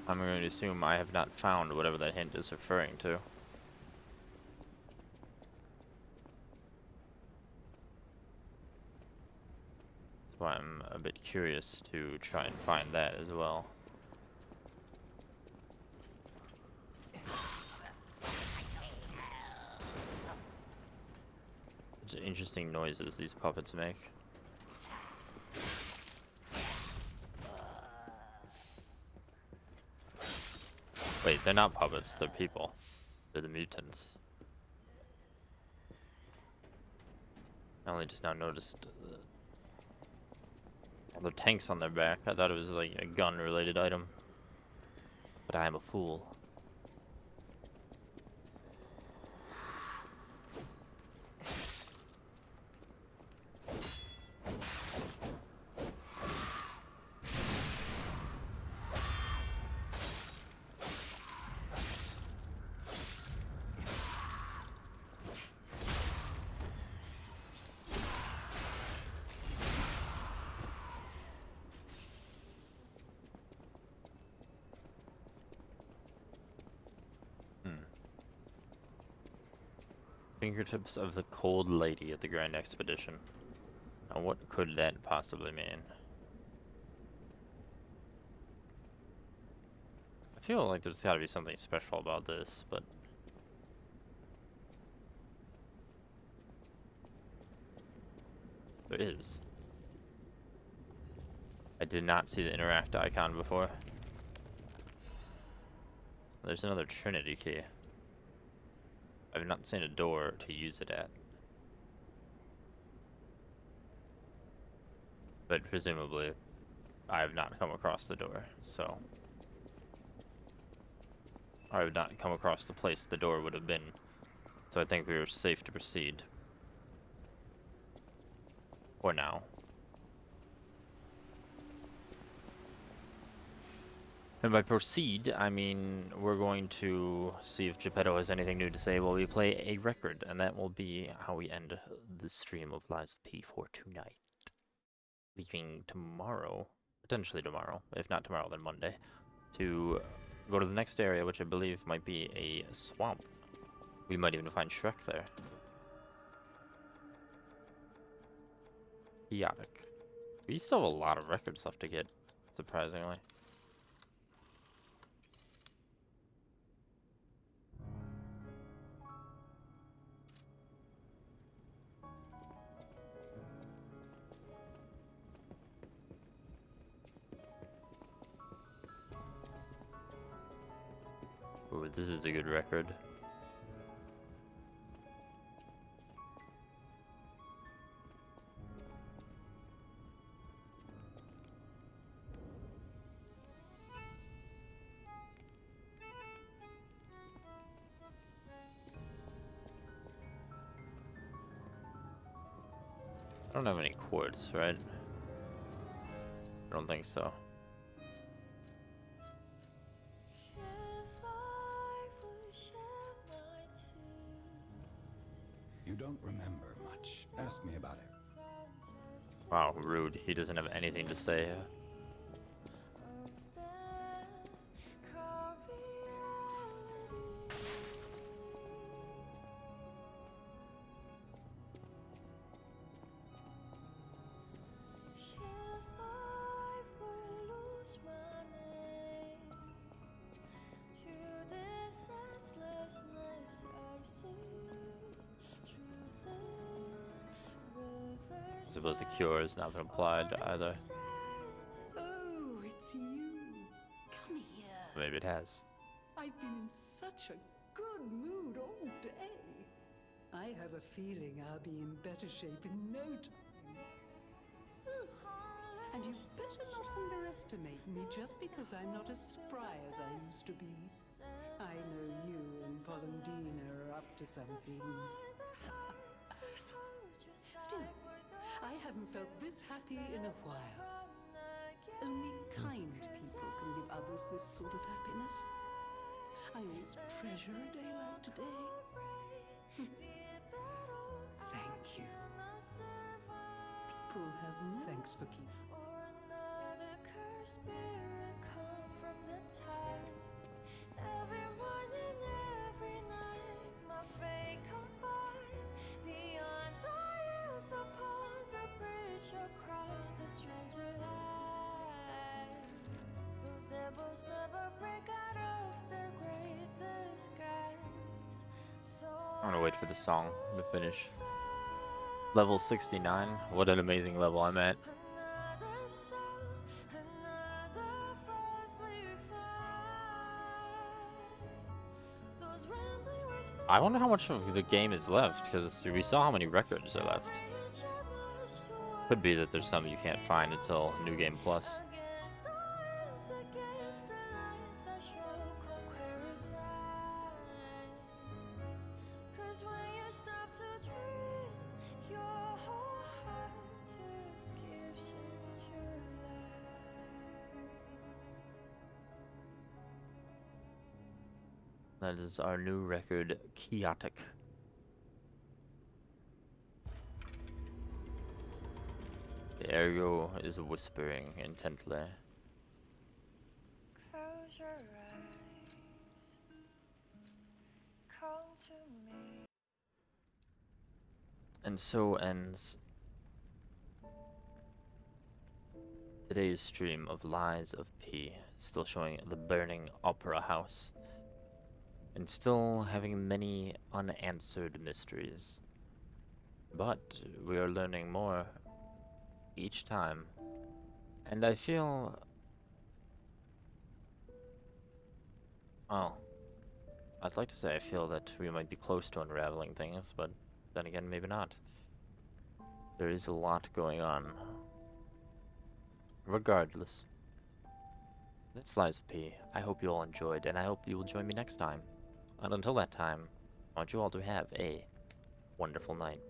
I'm going to assume I have not found whatever that hint is referring to. That's why I'm a bit curious to try and find that as well. Such interesting noises these puppets make. Wait, they're not puppets, they're people. They're the mutants. I only just now noticed the tanks on their back. I thought it was like a gun-related item. But I am a fool. Fingertips of the cold lady at the grand expedition. Now what could that possibly mean? I feel like there's gotta be something special about this, but... there is. I did not see the interact icon before. There's another Trinity key. I've not seen a door to use it at. But presumably, I have not come across the door, so... I have not come across the place the door would have been. So I think we are safe to proceed. For now. And by proceed, I mean we're going to see if Geppetto has anything new to say while we play a record, and that will be how we end the stream of Lives of P for tonight. Leaving tomorrow, potentially tomorrow, if not tomorrow then Monday, to go to the next area, which I believe might be a swamp. We might even find Shrek there. Chaotic. We still have a lot of records left to get, surprisingly. Ooh, this is a good record. don't have any quartz, right? I don't think so.
You don't remember much. Ask me about it.
Wow, rude. He doesn't have anything to say. I suppose the cure has not been applied either.
Oh, it's you. Come here.
Maybe it has.
I've been in such a good mood all day. I have a feeling I'll be in better shape in no time. And you better not underestimate me just because I'm not as spry as I used to be. I know you and Polendina are up to something. Still, I haven't felt this happy in a while. Only kind people can give others this sort of happiness. I always treasure a day like today. Thank you. People have no thanks for keeping.
I'm gonna wait for the song to finish. Level 69. What an amazing level I'm at. I wonder how much of the game is left, because we saw how many records are left. Could be that there's some you can't find until New Game Plus. That is our new record, Chaotic. The Ergo is whispering intently.
Close your eyes. Come to me.
And so ends today's stream of Lies of P, still showing the burning opera house. And still having many unanswered mysteries. But we are learning more each time. And I feel... well, I'd like to say I feel that we might be close to unraveling things, but then again, maybe not. There is a lot going on. Regardless. That's Lies of P. I hope you all enjoyed, and I hope you will join me next time. And until that time, I want you all to have a wonderful night.